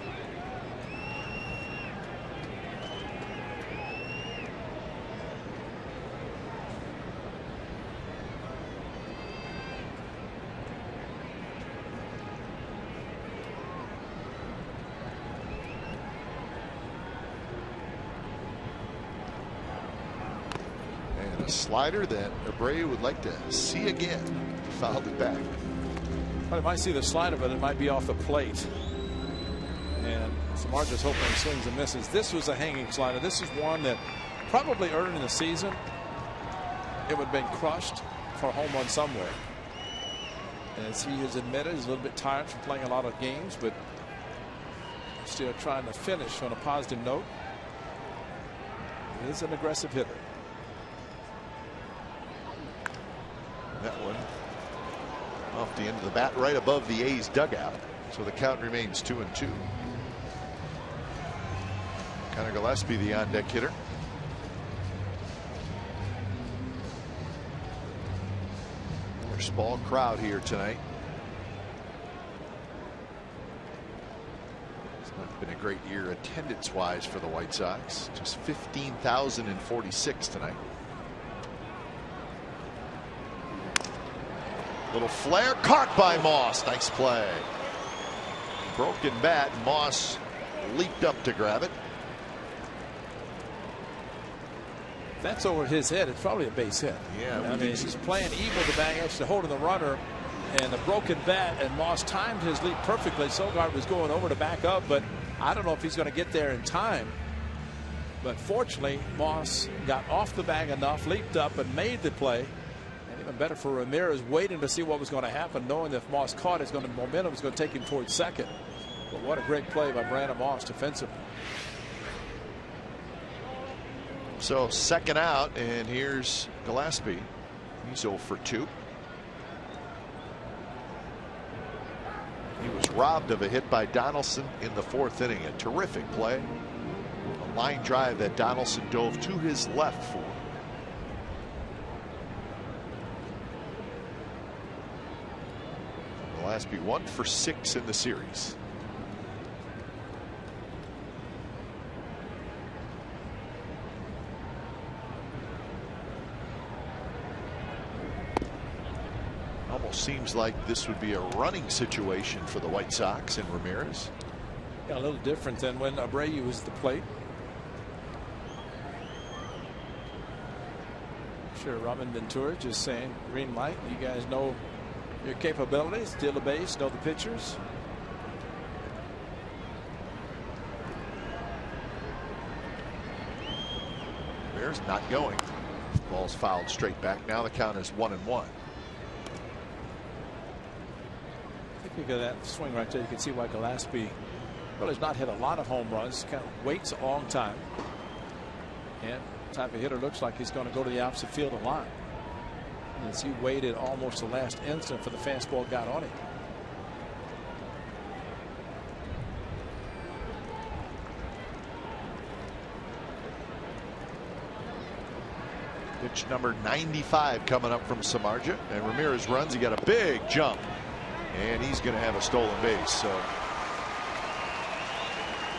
A slider that Abreu would like to see again. Fouled it back. Well, I might see the slider, but it might be off the plate. And Samardzija's hoping he swings and misses. This was a hanging slider. This is one that probably early in the season it would have been crushed for a home run somewhere. As he has admitted, he's a little bit tired from playing a lot of games, but still trying to finish on a positive note. He is an aggressive hitter. That one off the end of the bat right above the A's dugout. So the count remains 2-2. Connor Gillespie, the on deck hitter. There's a small crowd here tonight. It's not been a great year attendance wise for the White Sox. Just 15,046 tonight. Little flare caught by Moss. Nice play. Broken bat. Moss leaped up to grab it. If that's over his head, it's probably a base hit. Yeah, I mean, he's playing evil to bang actually holding the runner, and a broken bat, and Moss timed his leap perfectly. Sogard was going over to back up, but I don't know if he's going to get there in time. But fortunately, Moss got off the bag enough, leaped up, and made the play. Even better for Ramirez, waiting to see what was going to happen, knowing that if Moss caught it, momentum is going to take him towards second. But what a great play by Brandon Moss defensively. So second out, and here's Gillespie. He's 0 for 2. He was robbed of a hit by Donaldson in the 4th inning. A terrific play. A line drive that Donaldson dove to his left for. Gillespie 1 for 6 in the series. Almost seems like this would be a running situation for the White Sox and Ramirez. Yeah, a little different than when Abreu was at the plate. I'm sure Robin Ventura just saying green light. You guys know your capabilities, steal the base, know the pitchers. Ramirez not going. Ball's fouled straight back. Now the count is 1-1. I think because of that swing right there, you can see why Gillespie really has not hit a lot of home runs. Kind of waits a long time. And the type of hitter looks like he's going to go to the opposite field a lot. As he waited almost the last instant for the fastball got on him. Pitch number 95 coming up from Samardzija, and Ramirez runs. He got a big jump, and he's going to have a stolen base. So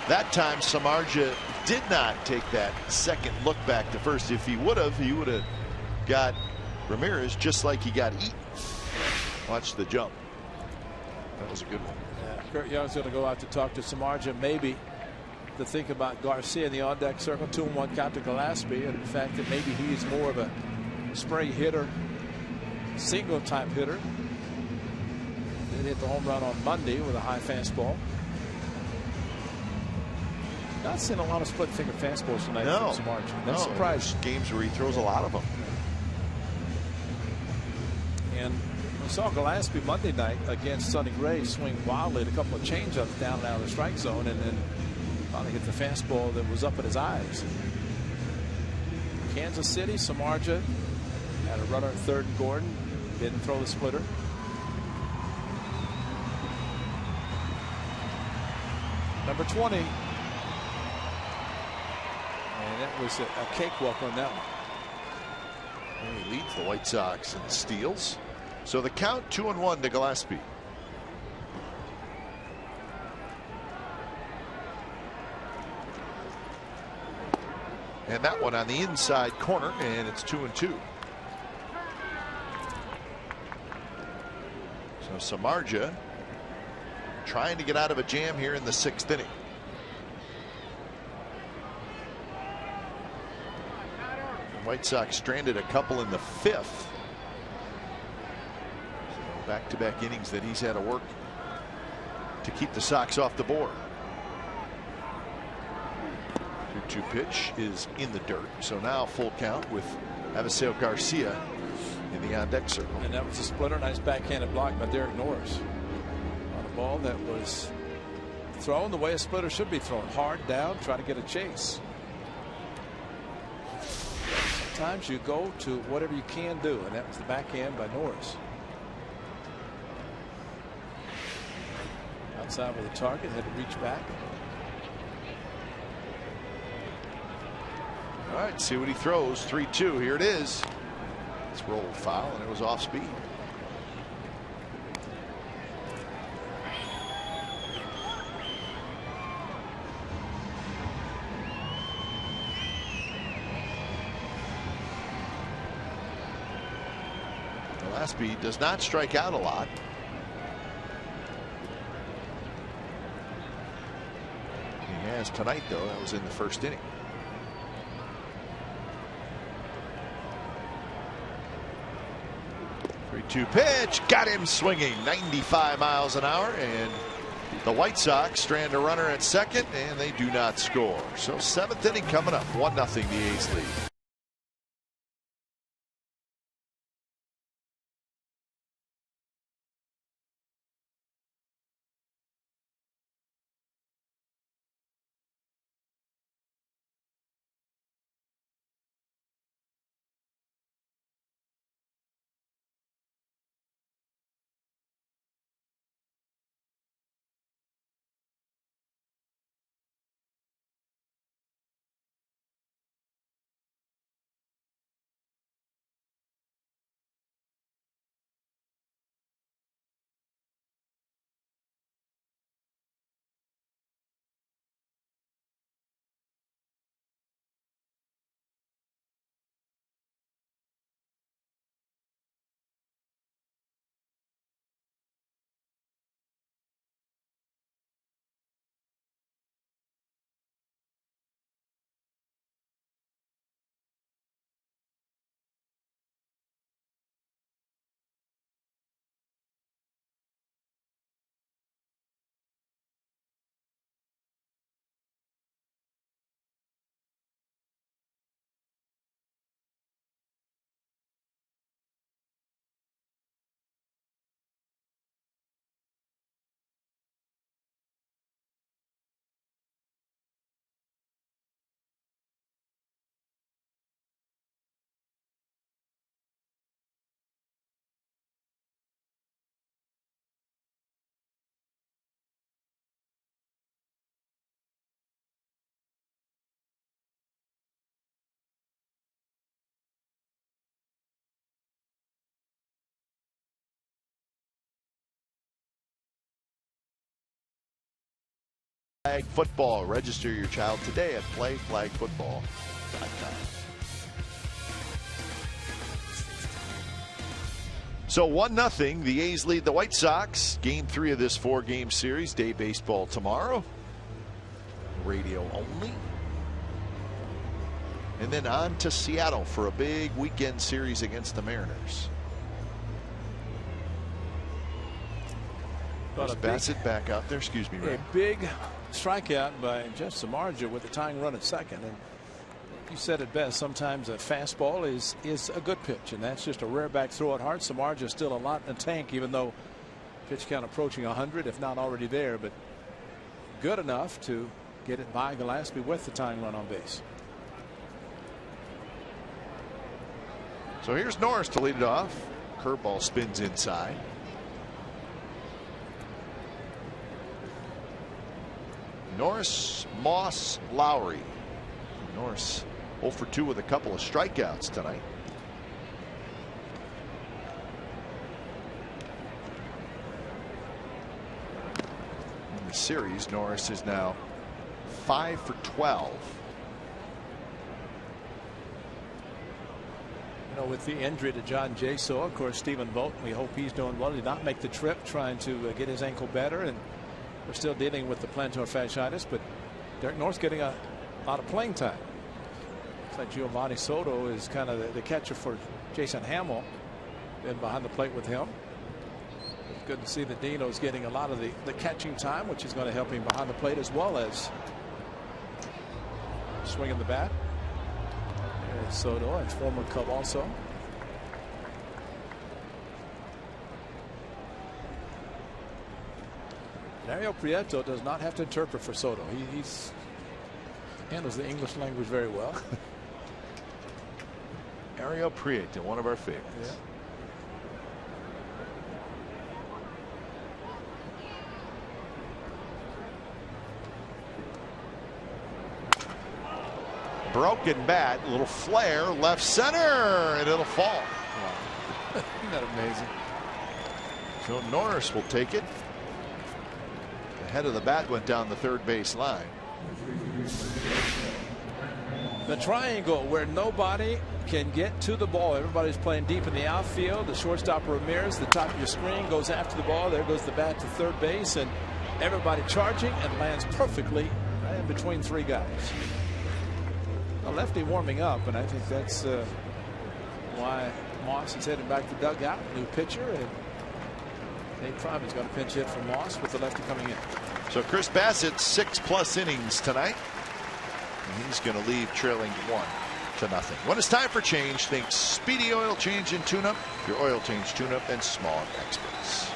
that time Samardzija did not take that second look back to first. If he would have got Ramirez just like he got Eaton. Watch the jump. That was a good one. Yeah, Kurt Young's going to go out to talk to Samardzija, maybe to think about Garcia in the on deck circle. 2-1 count to Gillespie, and the fact that maybe he's more of a spray hitter, single type hitter. Did hit the home run on Monday with a high fastball. Not seeing a lot of split finger fastballs tonight from Samardzija. That's surprising. Games where he throws a lot of them. And we saw Gillespie Monday night against Sonny Gray swing wildly at a couple of changeups down and out of the strike zone, and then finally hit the fastball that was up at his eyes. Kansas City, Samardzija had a runner at third and Gordon. Didn't throw the splitter. Number 20. And that was a cakewalk on that one. He leads the White Sox in steals. So the count 2-1 to Gillespie. And that one on the inside corner, and it's 2-2. So Samardzija trying to get out of a jam here in the 6th inning. The White Sox stranded a couple in the 5th. So back-to-back innings that he's had to work to keep the Sox off the board. 2-2 pitch is in the dirt. So now full count with Avisel Garcia in the on-deck circle. And that was a splitter. Nice backhanded block by Derek Norris on a ball that was thrown the way a splitter should be thrown, hard down, try to get a chase. Sometimes you go to whatever you can do, and that was the backhand by Norris. Outside with the target, had to reach back. All right, see what he throws. 3-2. Here it is. It's rolled foul, and it was off speed. Gillespie does not strike out a lot. He has tonight, though. That was in the 1st inning. 3-2 pitch, got him swinging 95 miles an hour, and the White Sox strand a runner at second, and they do not score. So 7th inning coming up, 1-0 the A's lead. Flag football. Register your child today at playflagfootball.com. So 1-0. The A's lead the White Sox. Game 3 of this 4-game series. Day baseball tomorrow. Radio only. And then on to Seattle for a big weekend series against the Mariners. Bassett back out there. Excuse me, Ray. A big strikeout by Jeff Samardzija with the tying run at second. And you said it best. Sometimes a fastball is a good pitch, and that's just a rare back throw at heart. Samardzija still a lot in the tank, even though pitch count approaching 100, if not already there, but good enough to get it by Gillespie with the tying run on base. So here's Norris to lead it off. Curveball spins inside. Norris, Moss, Lowry. Norris 0 for 2 with a couple of strikeouts tonight. series. Norris is now 5 for 12. With the injury to John Jaso, of course, Stephen Vogt, we hope he's doing well. He did not make the trip, trying to get his ankle better, and we're still dealing with the plantar fasciitis. But Derek Norris getting a lot of playing time. Looks like Giovanni Soto is kind of the catcher for Jason Hamill, been behind the plate with him. It's good to see that Dino's getting a lot of the catching time, which is going to help him behind the plate as well as swinging the bat. Soto, and former Cub also. Dario Prieto does not have to interpret for Soto. He handles the English language very well. Dario Prieto, one of our favorites. Broken bat, little flare, left center, and it'll fall. Wow. Isn't that amazing? So Norris will take it. The head of the bat went down the third base line. The triangle where nobody can get to the ball. Everybody's playing deep in the outfield. The shortstop Ramirez, the top of your screen, goes after the ball. There goes the bat to third base, and everybody charging and lands perfectly right in between three guys. A lefty warming up, and I think that's why Moss is heading back to the dugout. New pitcher, and Nate Prime is going to pinch hit for Moss with the lefty coming in. So Chris Bassett 6+ innings tonight. And he's going to leave trailing 1-0. When it's time for change, think Speedy Oil Change and Tune-Up, your oil change tune-up and small experts.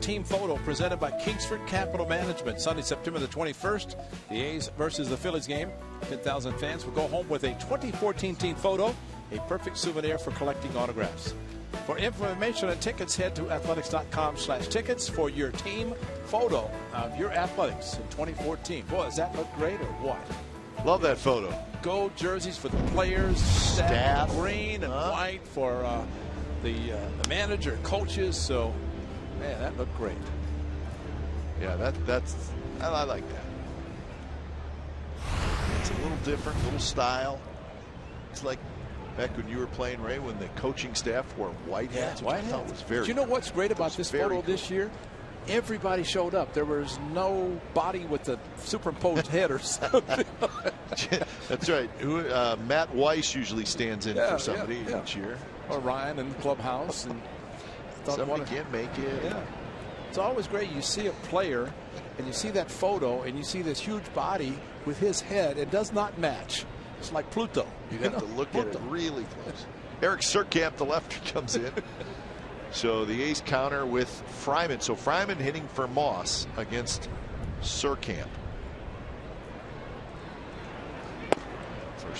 Team photo presented by Kingsford Capital Management. Sunday, September the 21st, the A's versus the Phillies game. 10,000 fans will go home with a 2014 team photo, a perfect souvenir for collecting autographs. For information and tickets, head to athletics.com/tickets for your team photo of your athletics in 2014. Boy, does that look great or what? Love that photo. Gold jerseys for the players, staff, green and white for the manager, coaches. So, man, that looked great. Yeah, that's I like that. It's a little different, little style. It's like back when you were playing, Ray, when the coaching staff wore white hats. White hats. Was very. But you know what's great about this photo cool. this year? Everybody showed up. There was no body with a superimposed head or something. That's right. Matt Weiss usually stands in for somebody each year. Or Ryan in the clubhouse. And somebody can't make it. Yeah. It's always great. You see a player and you see that photo and you see this huge body with his head. It does not match. It's like Pluto. You have to look at it really close. Eric Surkamp, the lefty, comes in. So the A's counter with Fryman. So Fryman hitting for Moss against Surkamp.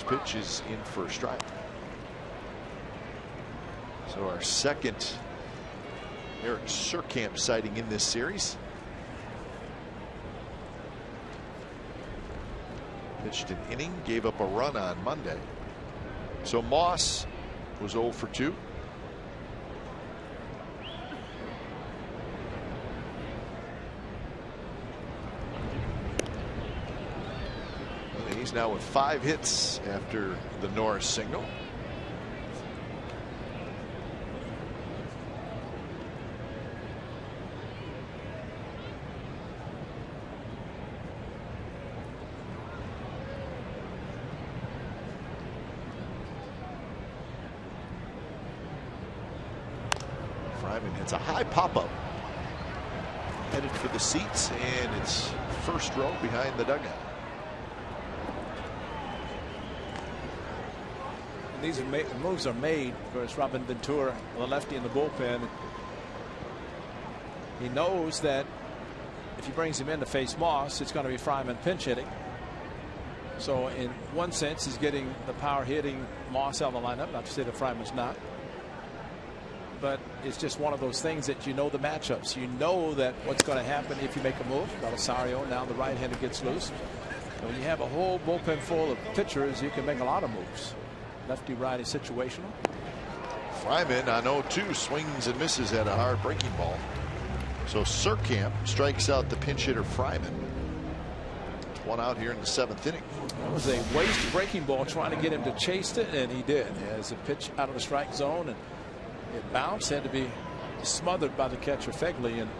First pitch is in for a strike. So our second Eric Surkamp sighting in this series. Pitched an inning, gave up a run on Monday. So Moss was 0 for 2. He's now with 5 hits after the Norris single. Fryman hits a high pop-up. Headed for the seats, and it's first row behind the dugout. These moves are made. Of course, Robin Ventura, the lefty in the bullpen. He knows that if he brings him in to face Moss, it's going to be Fryman pinch hitting. So in one sense, he's getting the power hitting Moss out of the lineup. Not to say that Fryman's not. But it's just one of those things that you know the matchups. You know that what's going to happen if you make a move. Belisario, now the right-hander gets loose. And when you have a whole bullpen full of pitchers, you can make a lot of moves. Lefty righty situational. Fryman on 0-2 swings and misses at a hard breaking ball. So Surkamp strikes out the pinch hitter Fryman. It's 1 out here in the 7th inning. That was a waste breaking ball trying to get him to chase it, and he did. He has a pitch out of the strike zone, and it bounced, had to be smothered by the catcher Fegley. And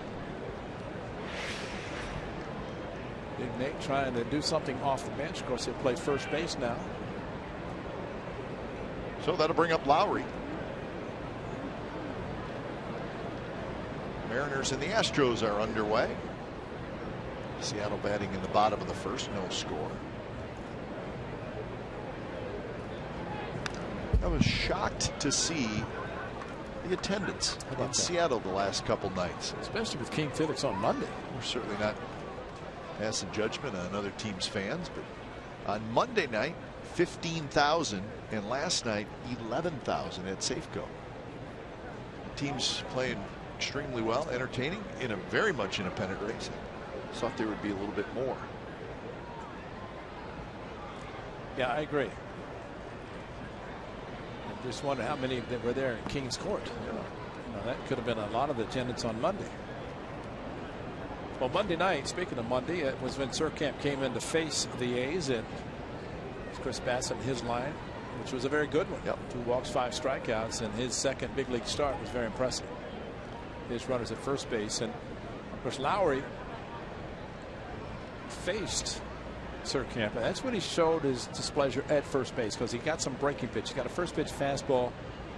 Big Nate trying to do something off the bench. Of course, he'll play first base now. So that'll bring up Lowry. Mariners and the Astros are underway. Seattle batting in the bottom of the first, no score. I was shocked to see the attendance in Seattle the last couple nights. Especially with King Felix on Monday. We're certainly not passing judgment on other teams' fans, but on Monday night, 15,000, and last night 11,000 at Safeco. Teams playing extremely well, entertaining, in a very much in a pennant race. Thought there would be a little bit more. Yeah, I agree. I just wonder how many that were there in King's Court. You know, that could have been a lot of the attendance on Monday. Well, Monday night, speaking of Monday, it was when Surkamp came in to face the A's, and Chris Bassett in his line, which was a very good one. 2 walks, 5 strikeouts, and his second big league start was very impressive. His runners at first base, and of course Lowry faced Surkamp, and that's when he showed his displeasure at first base, because he got some breaking pitch. He got a first pitch fastball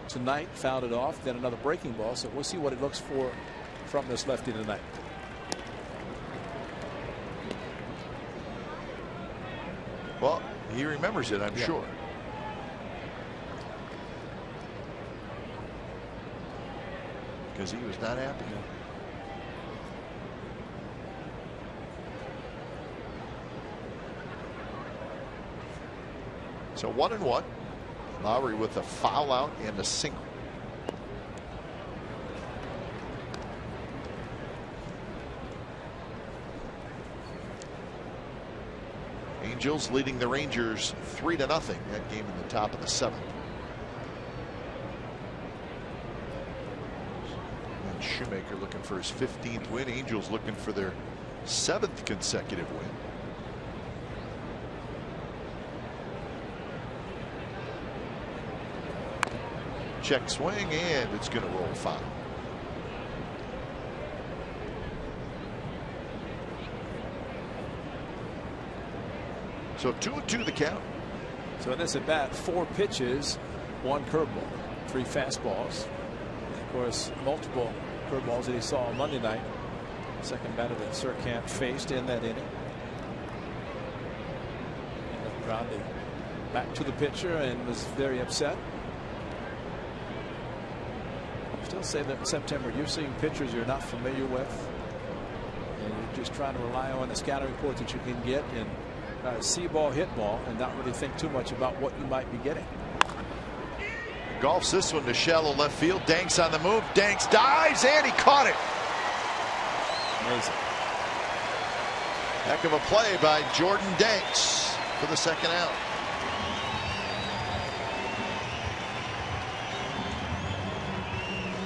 tonight, fouled it off, then another breaking ball. So we'll see what it looks for from this lefty tonight. Well, he remembers it, I'm sure. Because he was not happy. So 1-1. Lowry with a foul out and a single. Angels leading the Rangers 3-0. That game in the top of the 7th. And Shoemaker looking for his 15th win. Angels looking for their 7th consecutive win. Check swing, and it's going to roll foul. So 2-2 the count. So in this at bat, 4 pitches, 1 curveball, 3 fastballs. And of course, multiple curveballs that he saw on Monday night. Second batter that Surkamp faced in that inning. And grounded back to the pitcher and was very upset. Still say that in September you're seeing pitchers you're not familiar with, and you're just trying to rely on the scouting reports that you can get, and see ball, hit ball, and not really think too much about what you might be getting. Golfs this one to shallow left field. Danks on the move. Danks dives, and he caught it. Amazing. Heck of a play by Jordan Danks for the second out.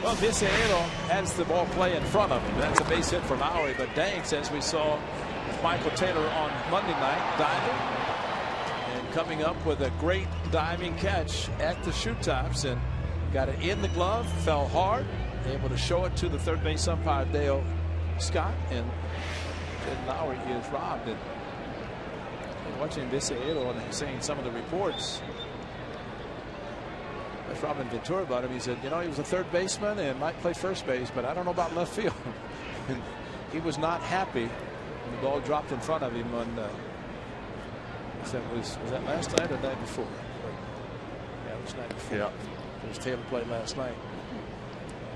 Well, Viciedo has the ball play in front of him. That's a base hit for Maury, but Danks, as we saw with Michael Taylor on Monday night, diving and coming up with a great diving catch at the shoot tops and got it in the glove, fell hard, able to show it to the third base umpire Dale Scott, and Lowry is robbed. And watching Viciedo and seeing some of the reports, that's Robin Ventura about him. He said, you know, he was a third baseman and might play first base, but I don't know about left field. And he was not happy when the ball dropped in front of him on he said, was that last night or the night before? Yeah, it was the night before. Yeah. It was Taylor played last night.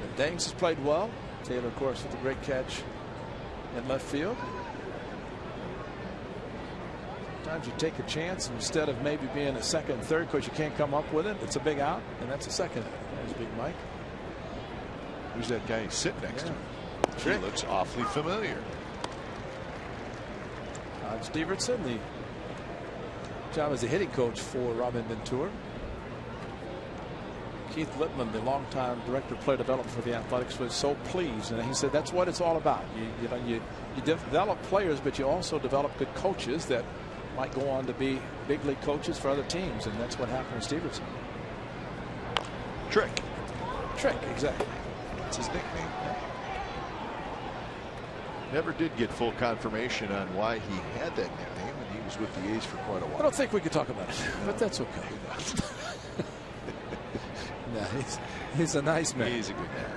And Danks has played well. Taylor, of course, with a great catch in left field. Sometimes you take a chance instead of maybe being a second and third because you can't come up with it. It's a big out, and that's a second. There's Big Mike. Who's that guy sitting next to him? He looks awfully familiar. Stevenson, the job as a hitting coach for Robin Ventura. Keith Lippman, the longtime director of player development for the Athletics, was so pleased, and he said that's what it's all about. You develop players, but you also develop good coaches that might go on to be big league coaches for other teams, and that's what happened with Stevenson. Trick, exactly. that's his nickname. Never did get full confirmation on why he had that nickname, and he was with the A's for quite a while. I don't think we could talk about it, but that's okay. No, he's a nice man. He's a good man.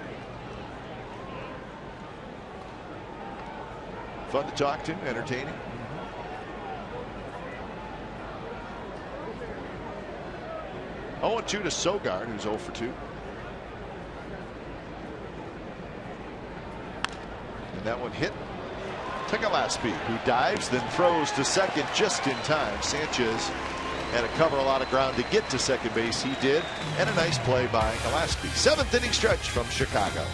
Fun to talk to, entertaining. 0-2 to Sogard, who's 0 for 2. And that one hit to Gillespie, who dives, then throws to second just in time. Sanchez had to cover a lot of ground to get to second base. He did, and a nice play by Gillespie. 7th inning stretch from Chicago.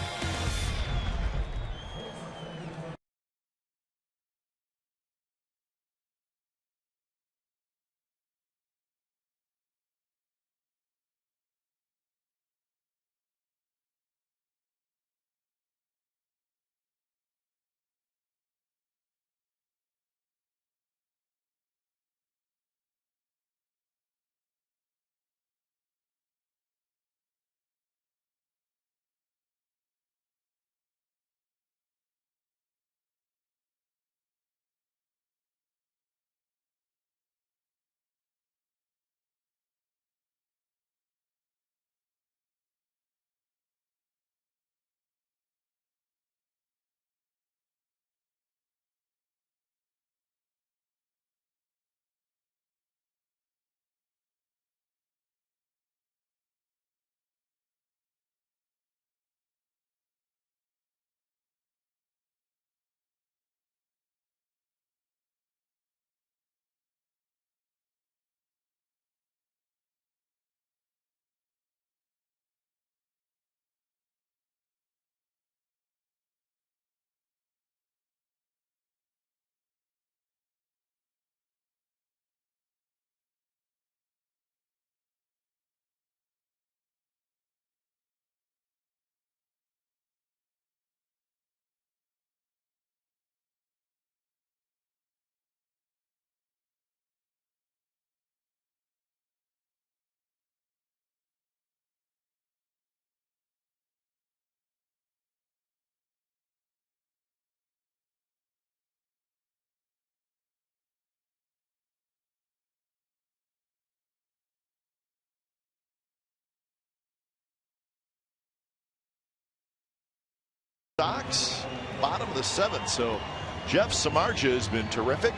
Sox, bottom of the 7th, so Jeff Samardzija has been terrific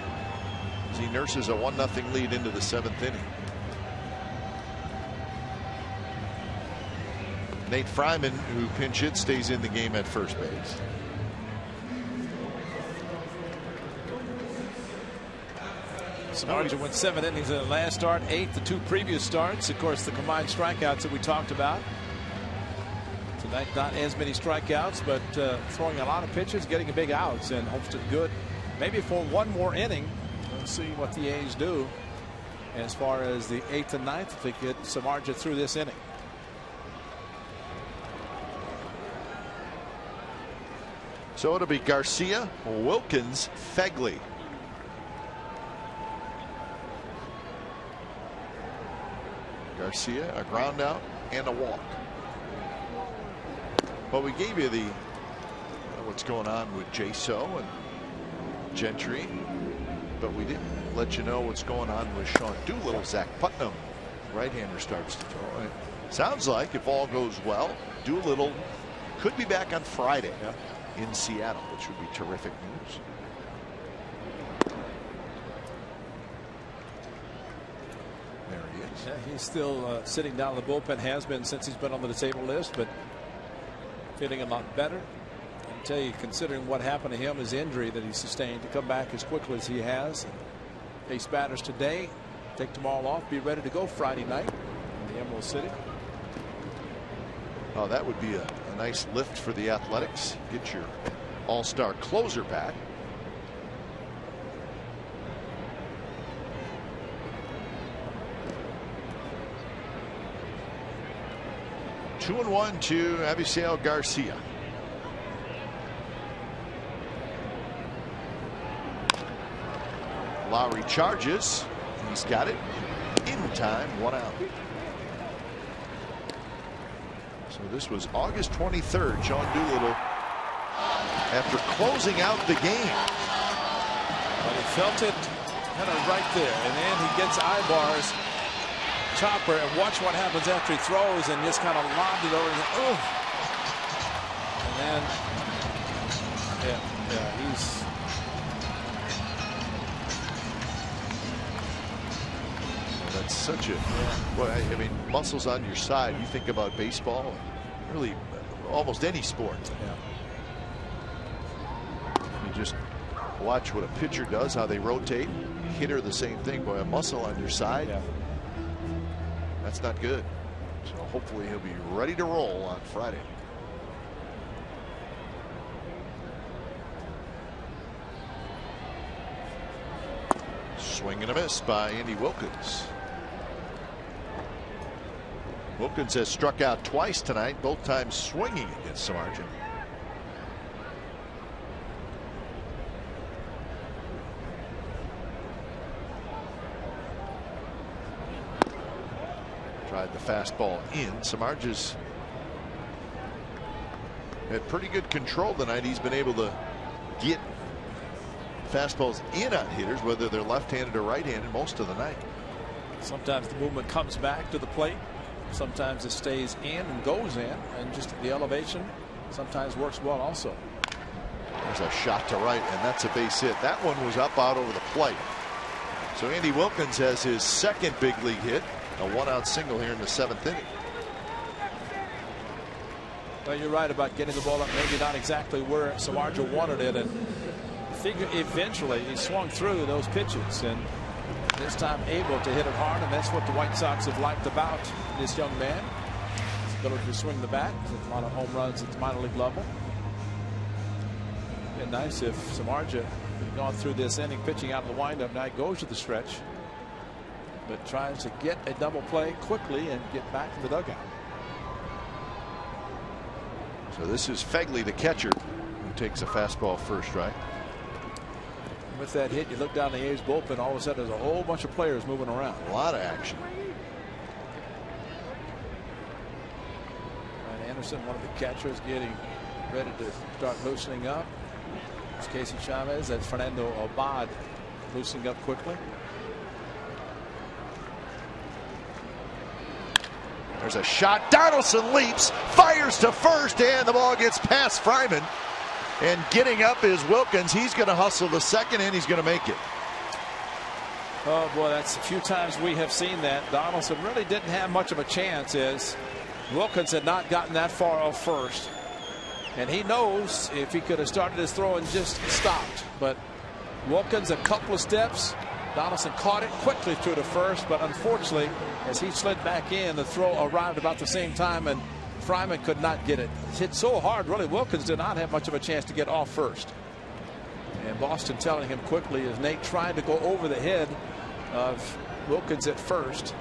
as he nurses a 1-0 lead into the 7th inning. Nate Fryman, who pinch hit, stays in the game at first base. Samardzija went 7 innings in the last start, 8 the 2 previous starts. Of course, the combined strikeouts that we talked about. Tonight, not as many strikeouts, but throwing a lot of pitches, getting a big outs, and hopes to good. Maybe for one more inning. We'll see what the A's do as far as the 8th and 9th if they get Samardzija through this inning. So it'll be Garcia, Wilkins, Phegley. Garcia, a ground out and a walk. Well, we gave you the what's going on with J-So and Gentry, but we didn't let you know what's going on with Sean Doolittle. Zach Putnam, right-hander, starts to throw. And it sounds like if all goes well, Doolittle could be back on Friday in Seattle, which would be terrific news. There he is. Yeah, he's still sitting down in the bullpen, has been since he's been on the disabled list, but feeling a lot better. I tell you, considering what happened to him, his injury that he sustained, to come back as quickly as he has. Face batters today, take tomorrow off, be ready to go Friday night in the Emerald City. Oh, that would be a nice lift for the Athletics. Get your all-star closer back. Two and 1 to Avisail Garcia. Lowry charges. He's got it in time. 1 out. So this was August 23rd. Sean Doolittle, after closing out the game. But he felt it kind of right there, and then he gets Ibar's chopper, and watch what happens after he throws, and just kind of lobbed it over. And then, he's. That's such a. Well, I mean, muscles on your side. You think about baseball, really, almost any sport. You just watch what a pitcher does, how they rotate. Hitter, the same thing. Boy, a muscle on your side. That's not good. So hopefully he'll be ready to roll on Friday. Swing and a miss by Andy Wilkins. Wilkins has struck out twice tonight, both times swinging against Samardzija. Tried the fastball in. Samardzija's had pretty good control tonight. He's been able to get fastballs in on hitters, whether they're left-handed or right-handed, most of the night. Sometimes the movement comes back to the plate. Sometimes it stays in and goes in, and just the elevation sometimes works well also. There's a shot to right, and that's a base hit. That one was up out over the plate. So Andy Wilkins has his second big league hit, a 1-out single here in the 7th inning. Well, you're right about getting the ball up, maybe not exactly where Samardzija wanted it, and figure eventually he swung through those pitches, and this time able to hit it hard, and that's what the White Sox have liked about this young man. His ability to swing the bat. A lot of home runs at the minor league level. It'd be nice if Samardzija had gone through this inning pitching out of the windup. Now he goes to the stretch, but tries to get a double play quickly and get back to the dugout. So this is Phegley, the catcher, who takes a fastball first strike. With that hit, you look down the A's bullpen, all of a sudden there's a whole bunch of players moving around. A lot of action. And Anderson, one of the catchers, getting ready to start loosening up. It's Casey Chavez. That's Fernando Abad loosening up quickly. There's a shot. Donaldson leaps, fires to first, and the ball gets past Fryman. And getting up is Wilkins. He's going to hustle the second, and he's going to make it. Oh, boy, that's a few times we have seen that. Donaldson really didn't have much of a chance, as Wilkins had not gotten that far off first. And he knows if he could have started his throw and just stopped. But Wilkins, a couple of steps, Donaldson caught it quickly through to first, but unfortunately, as he slid back in, the throw arrived about the same time, and Fryman could not get it. It hit so hard, really, Wilkins did not have much of a chance to get off first. And Boston telling him quickly as Nate tried to go over the head of Wilkins at first.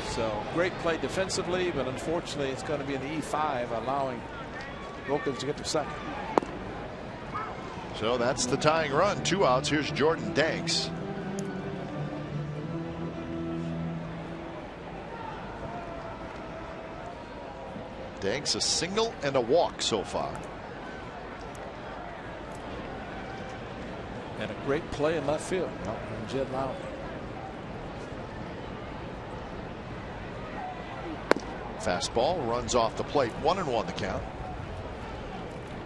So great play defensively, but unfortunately it's going to be an E5, allowing Wilkins to get to second. So that's the tying run. 2 outs. Here's Jordan Danks. Danks a single and a walk so far. And a great play in left field from Jed Lowry. Fastball runs off the plate. 1-1 the count.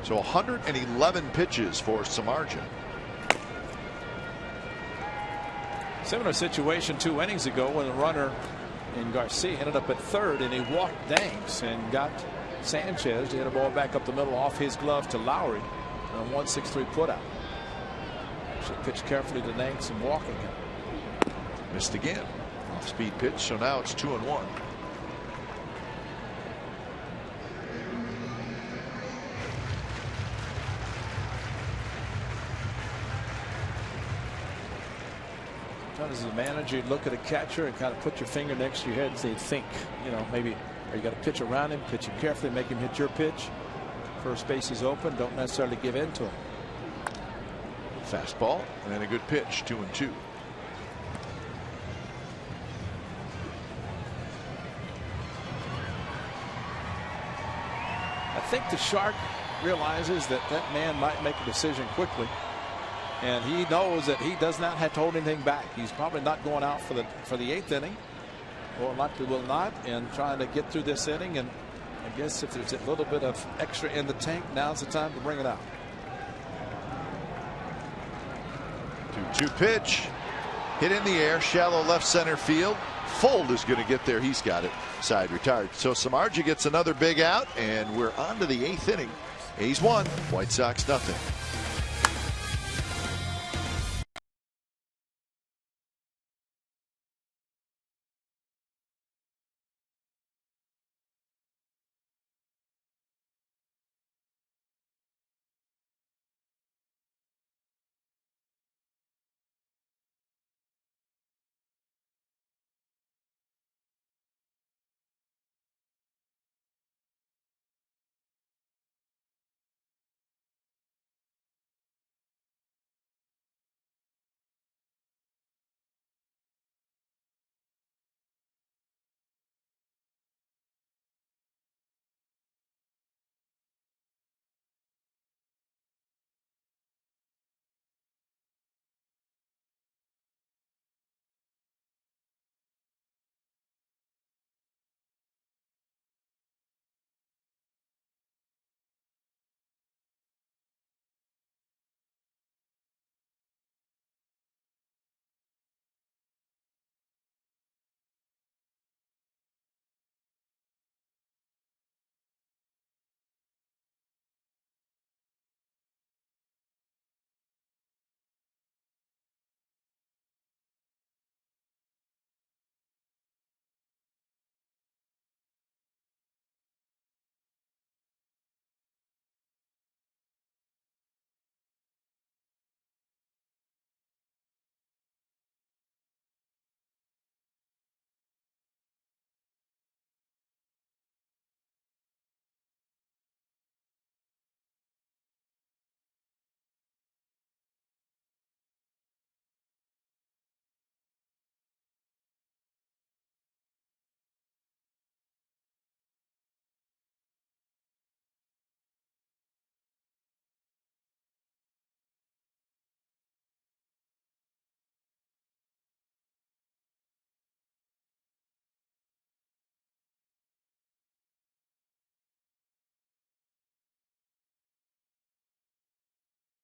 So 111 pitches for Samardzija. Similar situation 2 innings ago when the runner in Garcia ended up at third, and he walked Danks and got Sanchez to hit a ball back up the middle off his glove to Lowry on 1-6-3 putout. Actually pitched carefully to Danks and walking him. Missed again. Off speed pitch. So now it's 2-1. As a manager, you'd look at a catcher and kind of put your finger next to your head and say, think, you know, maybe you got to pitch around him, pitch him carefully, make him hit your pitch. First base is open, don't necessarily give in to him. Fastball and then a good pitch. 2-2. I think the Shark realizes that that man might make a decision quickly. And he knows that he does not have to hold anything back. He's probably not going out for the 8th inning, or likely will not, and trying to get through this inning. And I guess if there's a little bit of extra in the tank, now's the time to bring it out. 2-2 pitch. Hit in the air, shallow left center field. Fold is going to get there. He's got it. Side retired. So Samardzija gets another big out, and we're on to the 8th inning. A's 1, White Sox nothing.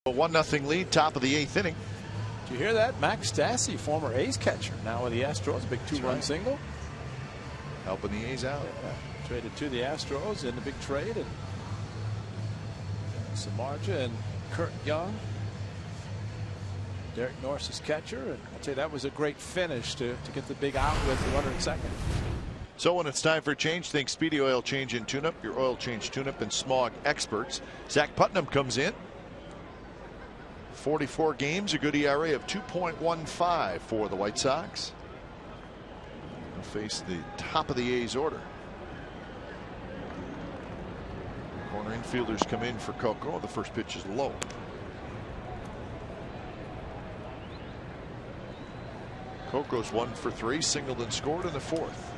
A 1-0 lead, top of the 8th inning. Did you hear that? Max Stassi, former A's catcher, now with the Astros, big 2-run single. Helping the A's out. Yeah. Traded to the Astros in the big trade. And Samardzija and Kurt Young Derek Norris is catcher, and I'll tell you that was a great finish to get the big out with the runner at second. So when it's time for a change, think Speedy Oil Change and Tune-Up, your oil change tune-up and smog experts. Zach Putnam comes in. 44 games, a good ERA of 2.15 for the White Sox. They'll face the top of the A's order. Corner infielders come in for Coco. The first pitch is low. Coco's 1 for 3, singled and scored in the fourth.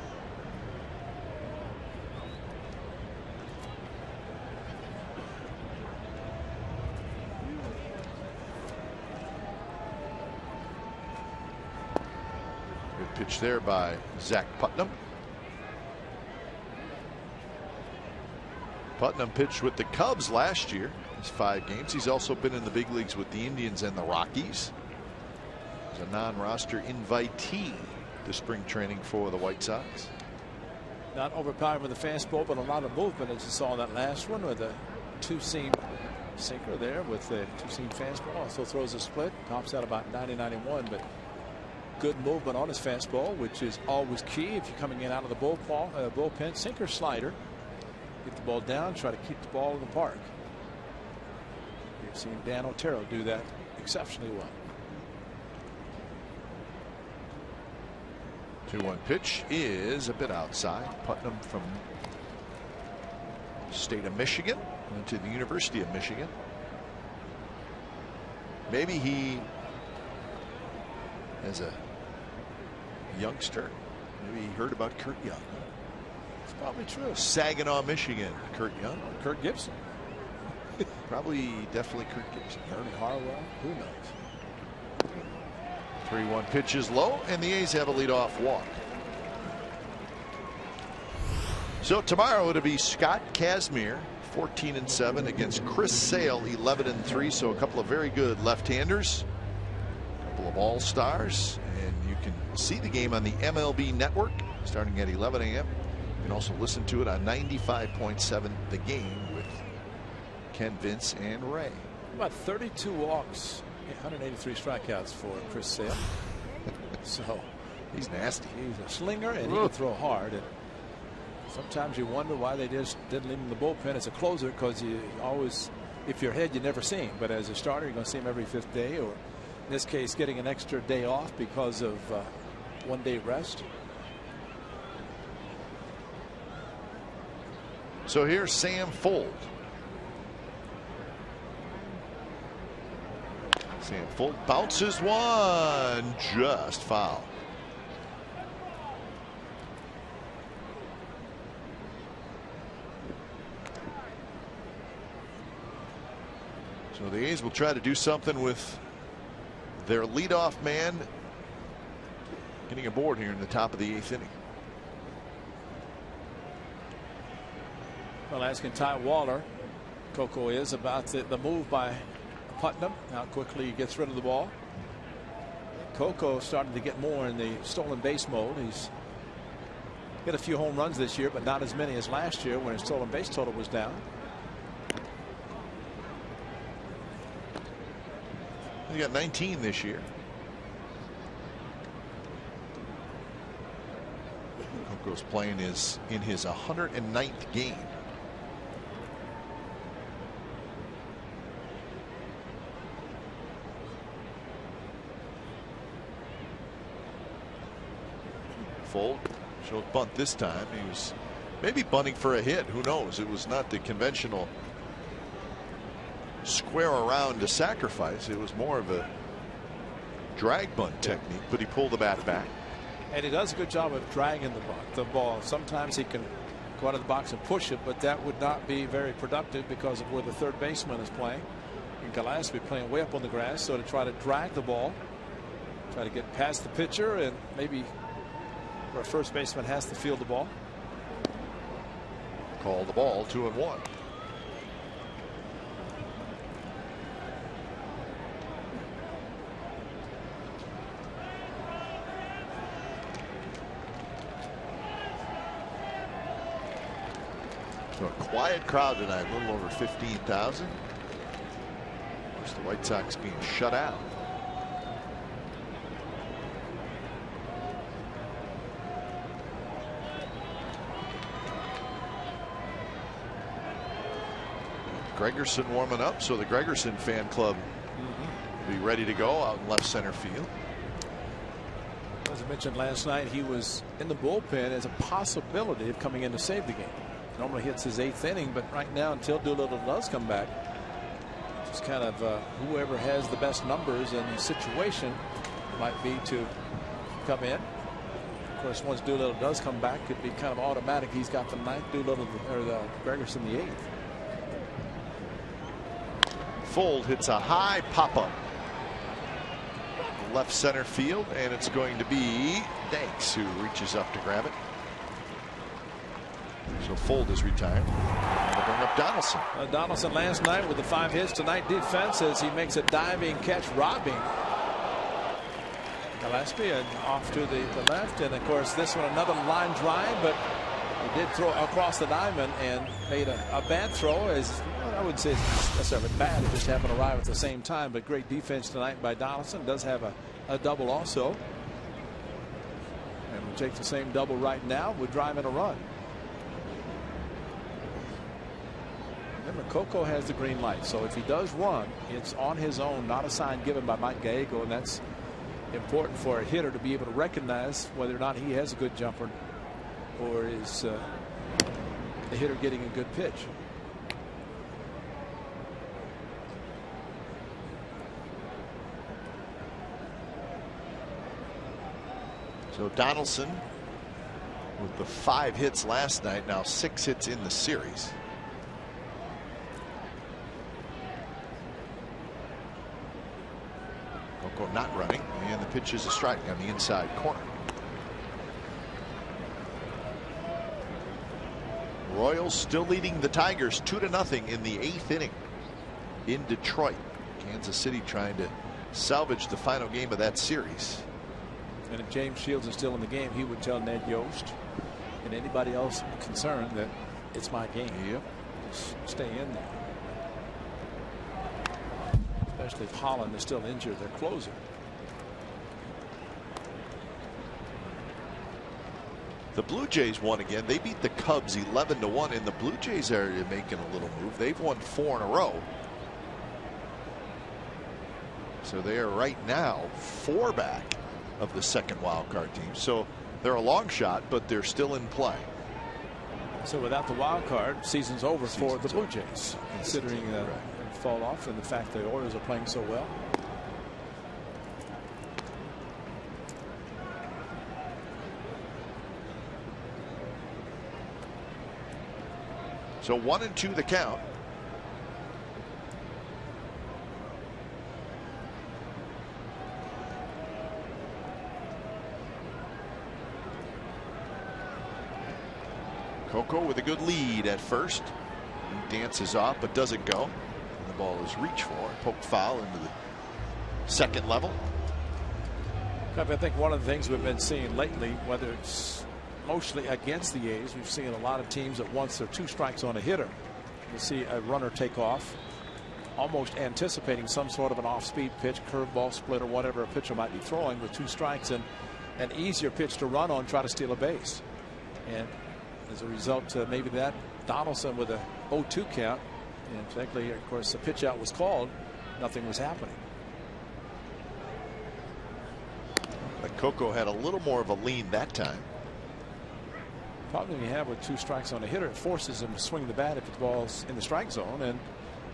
Good pitch there by Zach Putnam. Putnam pitched with the Cubs last year. His 5 games. He's also been in the big leagues with the Indians and the Rockies. He's a non-roster invitee to spring training for the White Sox. Not overpowering with the fastball, but a lot of movement, as you saw in that last one with a 2-seam sinker there with the 2-seam fastball. Also throws a split, tops out about 90-91, but good movement on his fastball, which is always key if you're coming in out of the bullpen. Sinker, slider. Get the ball down, try to keep the ball in the park. You've seen Dan Otero do that exceptionally well. 2-1 pitch is a bit outside. Putnam from state of Michigan, went to the University of Michigan. Maybe he, as a youngster, maybe he heard about Kurt Young. It's probably true. Saginaw, Michigan. Kurt Young. Kurt Gibson. Probably, definitely Kurt Gibson. Ernie Harwell. Who knows? 3-1 pitch is low, and the A's have a leadoff walk. So tomorrow it'll be Scott Kazmir, 14-7, against Chris Sale, 11-3. So a couple of very good left-handers, a couple of all-stars, and you can see the game on the MLB Network starting at 11 a.m. You can also listen to it on 95.7 The Game with Ken Vince and Ray. About 32 walks, 183 strikeouts for Chris Sale. So he's nasty. He's a slinger, and he can throw hard. And sometimes you wonder why they just didn't leave him in the bullpen as a closer, because you always, if you're ahead, you never see him. But as a starter, you're going to see him every 5th day, or in this case, getting an extra day off because of 1-day rest. So here's Sam Fuld. Sam Fuld bounces one, just foul. So the A's will try to do something with their leadoff man getting aboard here in the top of the 8th inning. Well, asking Ty Waller, Coco is, about the move by Putnam, how quickly he gets rid of the ball. Coco started to get more in the stolen base mode. He's hit a few home runs this year, but not as many as last year when his stolen base total was down. He got 19 this year. Coco's playing in his 109th game. Fuld showed bunt this time. He was maybe bunting for a hit. Who knows? It was not the conventional square around to sacrifice. It was more of a drag bunt technique, but he pulled the bat back. And he does a good job of dragging the ball. Sometimes he can go out of the box and push it, but that would not be very productive because of where the third baseman is playing. And Gillespie playing way up on the grass, so to try to drag the ball, try to get past the pitcher, and maybe where a first baseman has to field the ball. Call the ball, 2-1. So a quiet crowd tonight, a little over 15,000. Of course, the White Sox being shut out. Gregerson warming up, so the Gregerson fan club will be ready to go out in left center field. As I mentioned last night, he was in the bullpen as a possibility of coming in to save the game. Normally hits his 8th inning, but right now, until Doolittle does come back, just kind of whoever has the best numbers in the situation might be to come in. Of course, once Doolittle does come back, it'd be kind of automatic. He's got the 9th, Doolittle or the Gregerson the 8th. Fold hits a high pop-up left center field, and it's going to be Danks who reaches up to grab it. So Fold is retired. They'll bring up Donaldson. Donaldson last night with the 5 hits. Tonight defense as he makes a diving catch, robbing Gillespie, and off to the left. And of course this one another line drive, but he did throw across the diamond and made a bad throw. As well, I wouldn't say it's necessarily bad, it just happened to arrive at the same time. But great defense tonight by Donaldson. Does have a double also, and we'll take the same double right now. We're driving a run. Remember, Coco has the green light, so if he does run, it's on his own, not a sign given by Mike Gallego, and that's important for a hitter to be able to recognize whether or not he has a good jumper or is the hitter getting a good pitch. So Donaldson with the 5 hits last night, now 6 hits in the series. Coco not running, and the pitch is a strike on the inside corner. Royals still leading the Tigers 2-0 in the 8th inning in Detroit. Kansas City trying to salvage the final game of that series. And if James Shields is still in the game, he would tell Ned Yost and anybody else concerned that it's my game. Yep. Just stay in there. Especially if Holland is still injured, their closer. The Blue Jays won again. They beat the Cubs 11-1, and the Blue Jays are making a little move. They've won 4 in a row. So they are right now 4 back of the second wild card team. So they're a long shot, but they're still in play. So without the wild card, season's over for the Blue Jays, considering fall off and the fact the Orioles are playing so well. So 1-2 the count. Coco with a good lead at first. He dances off but doesn't go. And the ball is reached for. Poked foul into the second level. I think one of the things we've been seeing lately, whether it's mostly against the A's, we've seen a lot of teams that once there are 2 strikes on a hitter, you see a runner take off, almost anticipating some sort of an off-speed pitch, curveball, split, or whatever a pitcher might be throwing with 2 strikes, and an easier pitch to run on, try to steal a base. And as a result, maybe that Donaldson with a 0-2 count, and particularly, of course, the pitch out was called, nothing was happening. But Coco had a little more of a lean that time. Problem you have with 2 strikes on a hitter, it forces him to swing the bat if the ball's in the strike zone, and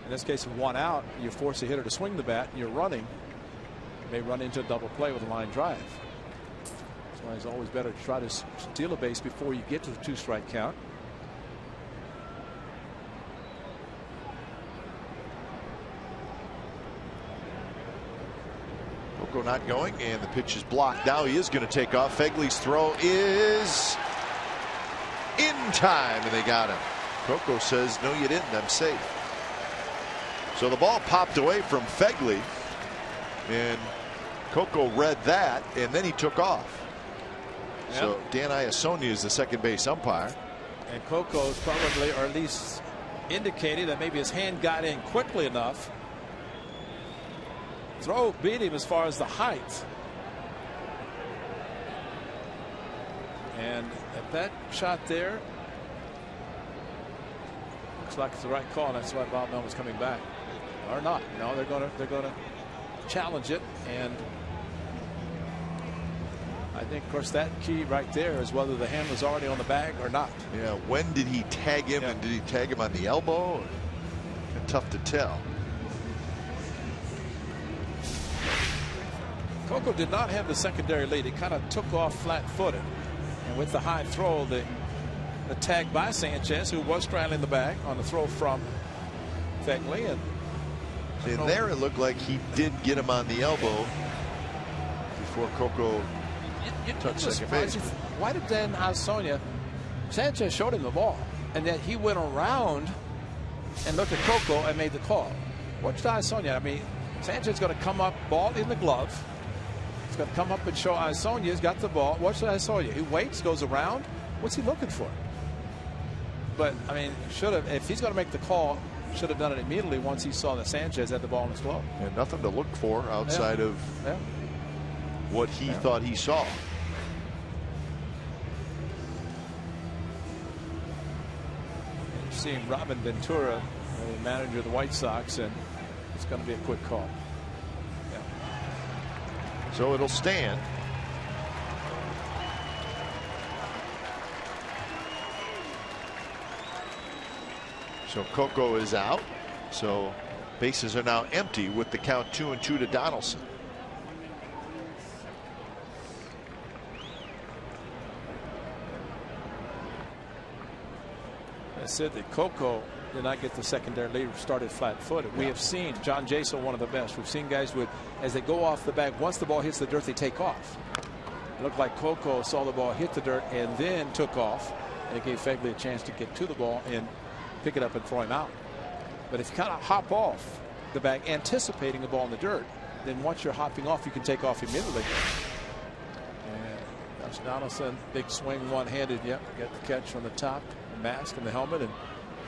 in this case of 1 out, you force a hitter to swing the bat and you're running, you may run into a double play with a line drive. That's why it's always better to try to steal a base before you get to the 2-strike count. Coco not going, and the pitch is blocked. Now he is going to take off. Fegley's throw is in time, and they got him. Coco says, no, you didn't. I'm safe. So the ball popped away from Fegley, and Coco read that, and then he took off. Yep. So Dan Iasonia is the second base umpire. And Coco's probably, or at least indicated that maybe his hand got in quickly enough. Throw beat him as far as the height. And at that shot there, Looks like it's the right call. That's why Bob Melvin's coming back, or not. No, they're going to challenge it, and I think, of course, that key right there is whether the hand was already on the bag or not. Yeah. When did he tag him, and did he tag him on the elbow? Tough to tell. Coco did not have the secondary lead. He kind of took off flat-footed, and with the high throw, the tag by Sanchez, who was straddling the bag on the throw from Fegley, and there it looked like he did get him on the elbow before Coco took second base. Why did then Alsonia? Sanchez showed him the ball, and then he went around and looked at Coco and made the call. Watch Alsonia. I mean, Sanchez is going to come up, ball in the glove. He's going to come up and show Alsonia's got the ball. Watch Alsonia. He waits, goes around. What's he looking for? But I mean, should have, if he's going to make the call, should have done it immediately once he saw that Sanchez had the ball in his glove. And nothing to look for outside of what he thought he saw. You're seeing Robin Ventura, the manager of the White Sox, and it's going to be a quick call. So it'll stand. So Coco is out. So bases are now empty with the count 2-2 to Donaldson. I said that Coco did not get the secondary lead, started flat-footed. We have seen John Jason, one of the best. We've seen guys with, as they go off the bag, once the ball hits the dirt, they take off. It looked like Coco saw the ball hit the dirt and then took off, and it gave Fegley a chance to get to the ball and pick it up and throw him out. But if you kind of hop off the bag, anticipating the ball in the dirt, then once you're hopping off, you can take off immediately. And Josh Donaldson, big swing, one-handed. Yep, get the catch from the top, the mask and the helmet, and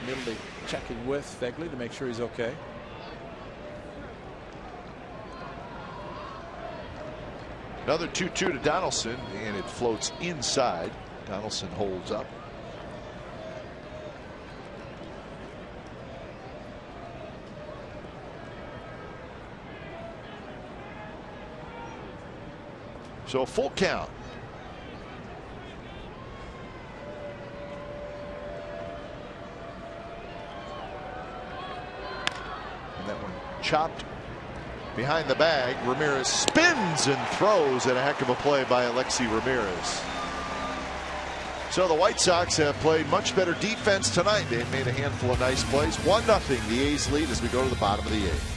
immediately checking with Fegley to make sure he's okay. Another 2-2 to Donaldson, and it floats inside. Donaldson holds up. So a full count. And that one chopped behind the bag. Ramirez spins and throws, and a heck of a play by Alexi Ramirez. So the White Sox have played much better defense tonight. They've made a handful of nice plays. 1-0 the A's lead as we go to the bottom of the eighth.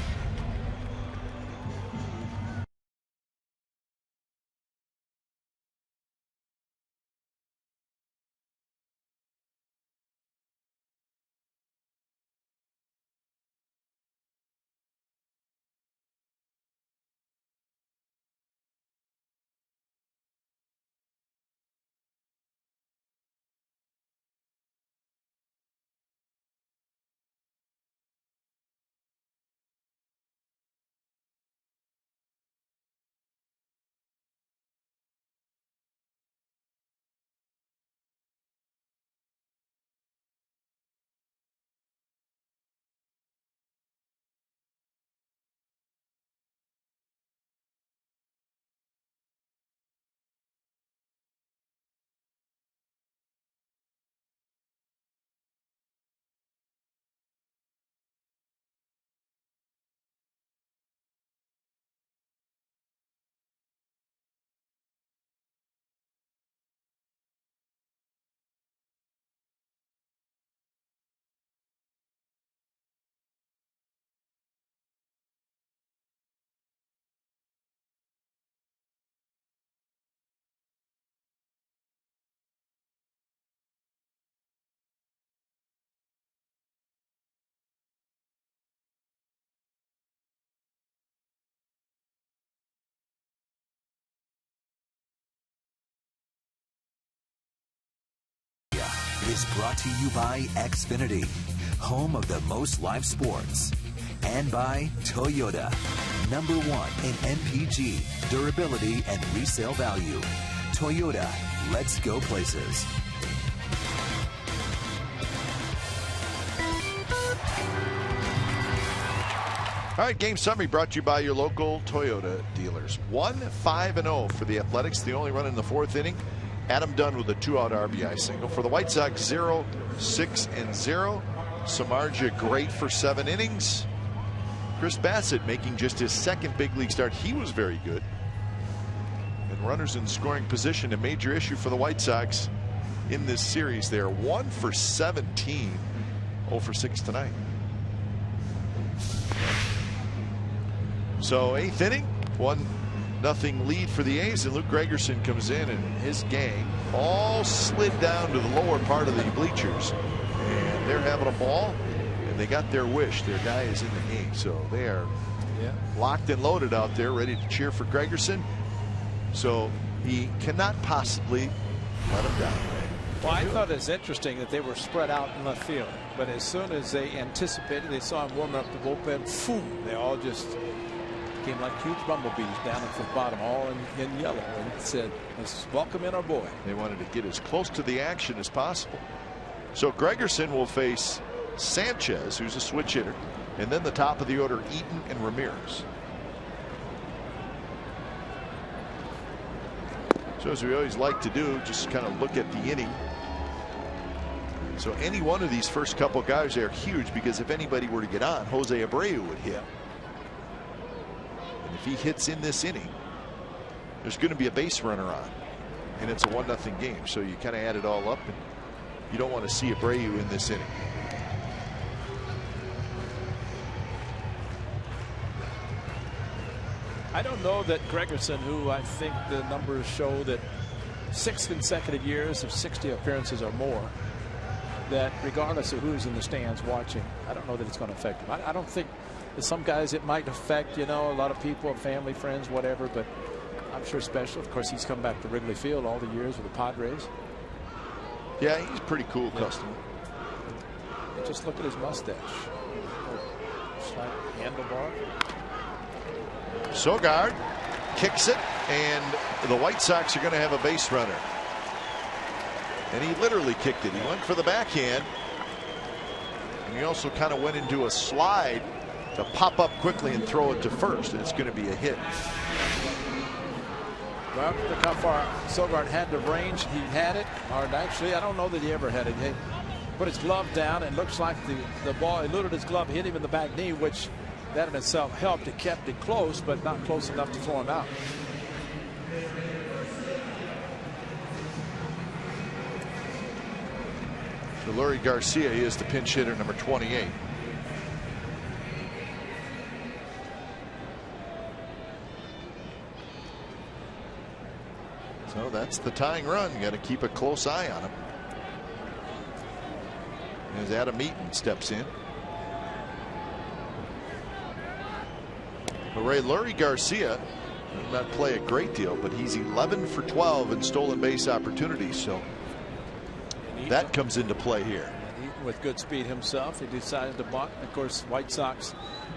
Is brought to you by Xfinity, home of the most live sports, and by Toyota, #1 in MPG, durability, and resale value. Toyota, let's go places. All right, game summary brought to you by your local Toyota dealers. 1-5-0 for the Athletics. The only run in the 4th inning. Adam Dunn with a 2-out RBI single. For the White Sox, 0-6-0. Samardzija great for 7 innings. Chris Bassett making just his 2nd big league start. He was very good. And runners in scoring position, a major issue for the White Sox in this series. They're 1 for 17. 0 for 6 tonight. So 8th inning, 1-0 lead for the A's, and Luke Gregerson comes in, and his gang all slid down to the lower part of the bleachers, and they're having a ball, and they got their wish. Their guy is in the game, so they are locked and loaded out there, ready to cheer for Gregerson. So he cannot possibly let him down. Well, I thought it's interesting that they were spread out in left field, but as soon as they anticipated, they saw him warming up the bullpen, boom, they all just came like huge bumblebees down at the bottom, all in yellow, and said, let's welcome in our boy. They wanted to get as close to the action as possible. So Gregerson will face Sanchez, who's a switch hitter, and then the top of the order, Eaton and Ramirez. So as we always like to do, just kind of look at the inning. So any one of these first couple guys are huge, because if anybody were to get on, Jose Abreu would hit. And if he hits in this inning, there's going to be a base runner on, and it's a 1-0 game. So you kind of add it all up, and you don't want to see Abreu in this inning. I don't know that Gregerson, who I think the numbers show that 6 consecutive years of 60 appearances or more, that regardless of who's in the stands watching, I don't know that it's going to affect him. I don't think that some guys it might affect, a lot of people, family, friends, whatever, but I'm sure special. Of course, he's come back to Wrigley Field all the years with the Padres. Yeah, he's a pretty cool customer. And just look at his mustache. Slight handlebar. Sogard kicks it, and the White Sox are going to have a base runner. And he literally kicked it. He went for the backhand, and he also kind of went into a slide to pop up quickly and throw it to first, and it's going to be a hit. Well, look how far Sogard had the range. He had it, or actually, I don't know that he ever had it. He put his glove down, and looks like the ball eluded his glove, hit him in the back knee, which that in itself helped. It kept it close, but not close enough to throw him out. So Leury Garcia is the pinch hitter, number 28. So that's the tying run. Got to keep a close eye on him. As Adam Eaton steps in. Leury Garcia did not play a great deal, but he's 11 for 12 in stolen base opportunities. So that comes into play here. Eaton with good speed himself. He decided to bunt. Of course, White Sox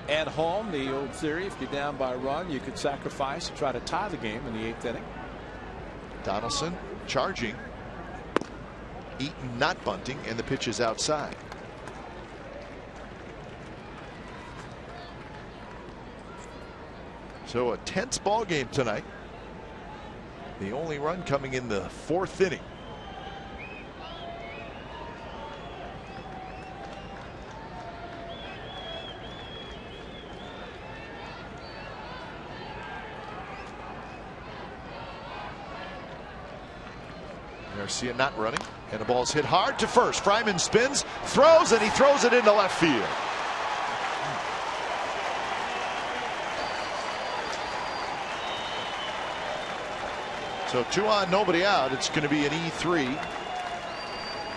at home. The old theory: if you're down by a run, you could sacrifice to try to tie the game in the 8th inning. Donaldson charging. Eaton not bunting, and the pitch is outside. So a tense ball game tonight. The only run coming in the 4th inning. Garcia not running, and the ball's hit hard to first. Fryman spins, throws, and he throws it into left field. So 2 on, nobody out. It's going to be an E3.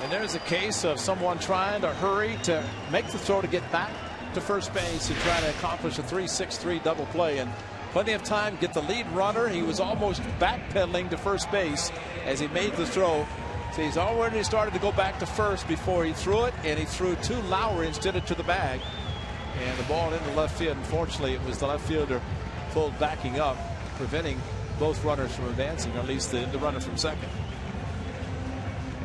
And there's a case of someone trying to hurry to make the throw to get back to first base and try to accomplish a 3-6-3 double play, and plenty of time to get the lead runner. He was almost backpedaling to first base as he made the throw. So he's already started to go back to first before he threw it, and he threw to Lowry instead of to the bag, and the ball into left field. Unfortunately, it was the left fielder pulled backing up, preventing both runners from advancing, or at least the runner from second.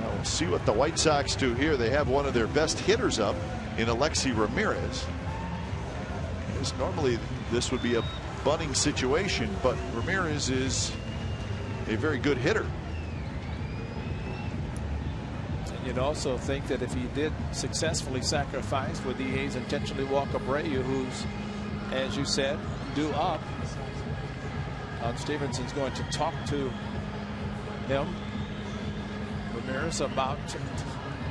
Now we'll see what the White Sox do here. They have one of their best hitters up in Alexi Ramirez. Ramirez. Normally this would be a bunting situation, but Ramirez is a very good hitter. And you'd also think that if he did successfully sacrifice, would the A's intentionally walk Abreu, who's, as you said, due up? Stevenson's going to talk to him, Ramirez, about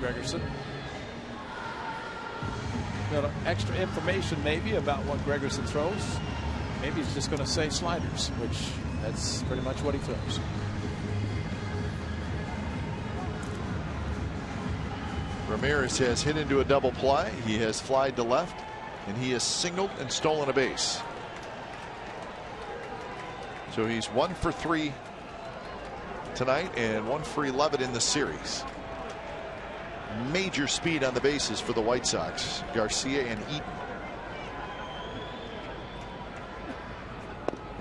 Gregerson. A little extra information maybe about what Gregerson throws. Maybe he's just going to say sliders, which that's pretty much what he throws. Ramirez has hit into a double play. He has flied to left, and he has singled and stolen a base. So he's 1 for 3 tonight and 1 for 11 in the series. Major speed on the bases for the White Sox. Garcia and Eaton.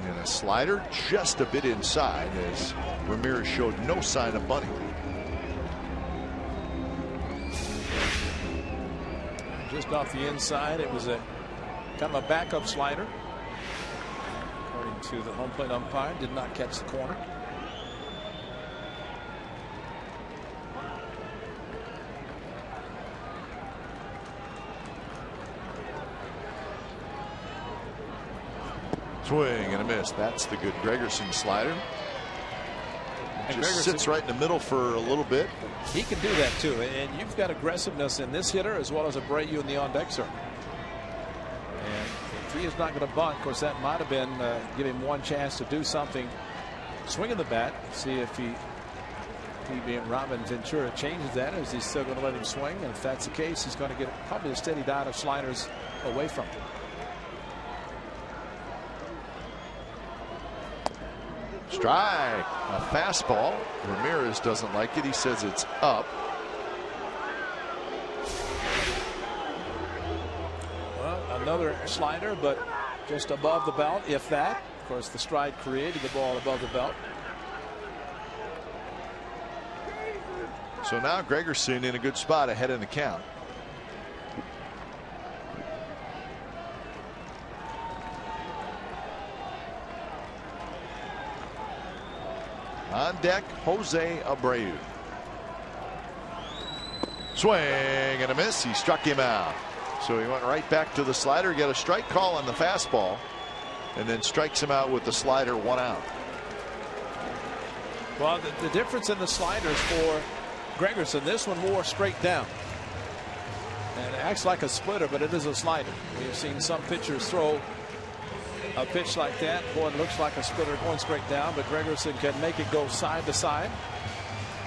And a slider just a bit inside as Ramirez showed no sign of bunting. Just off the inside. It was a kind of a backup slider. According to the home plate umpire, did not catch the corner. Swing and a miss. That's the good Gregerson slider. And Just Gregerson sits right in the middle for a little bit. He can do that too, and you've got aggressiveness in this hitter as well as Abreu in the on-deck circle. And if he is not going to bunt, of course, that might have been give him one chance to do something. Swinging the bat, see if he being Robin Ventura changes that, or is he still going to let him swing? And if that's the case, he's going to get probably a steady diet of sliders away from him. Strike. A fastball. Ramirez doesn't like it. He says it's up. Well, another slider, but just above the belt, if that. Of course, the stride created the ball above the belt. So now Gregerson in a good spot ahead in the count. On deck, Jose Abreu. Swing and a miss. He struck him out. So he went right back to the slider. Got a strike call on the fastball, and then strikes him out with the slider. 1 out. Well, the difference in the sliders for Gregerson, this one more straight down. And it acts like a splitter, but it is a slider. We've seen some pitchers throw a pitch like that. Boy, it looks like a splitter going straight down, but Gregerson can make it go side to side,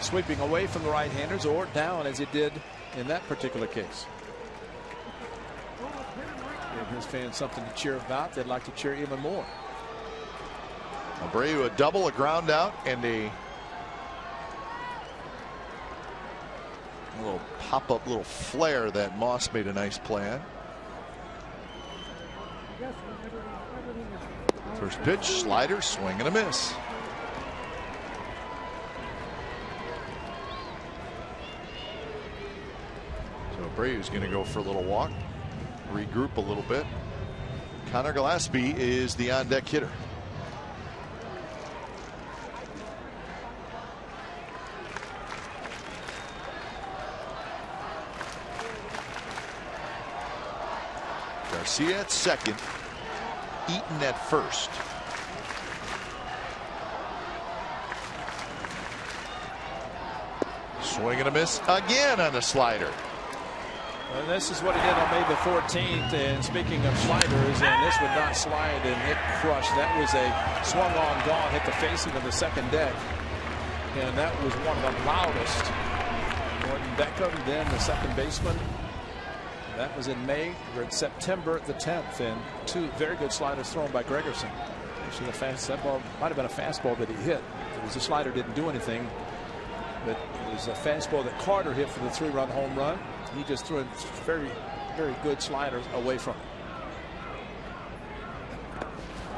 sweeping away from the right-handers or down as it did in that particular case. Give his fans something to cheer about. They'd like to cheer even more. Abreu a double, a ground out, and a little pop-up, little flare that Moss made a nice play on. First pitch, slider, swing and a miss. So Abreu's going to go for a little walk, regroup a little bit. Connor Gillespie is the on-deck hitter. Garcia at second. Eaton at first. Swing and a miss again on the slider. And this is what he did on May the 14th. And speaking of sliders, and this would not slide and hit crush. That was a swung on gone, hit the facing of the second deck. And that was one of the loudest. Gordon Beckham, then the second baseman. That was in May. We're at September the 10th, and 2 very good sliders thrown by Gregerson. Actually, that ball might have been a fastball that he hit. It was a slider, didn't do anything, but it was a fastball that Carter hit for the 3-run home run. He just threw a very, very good sliders away from him.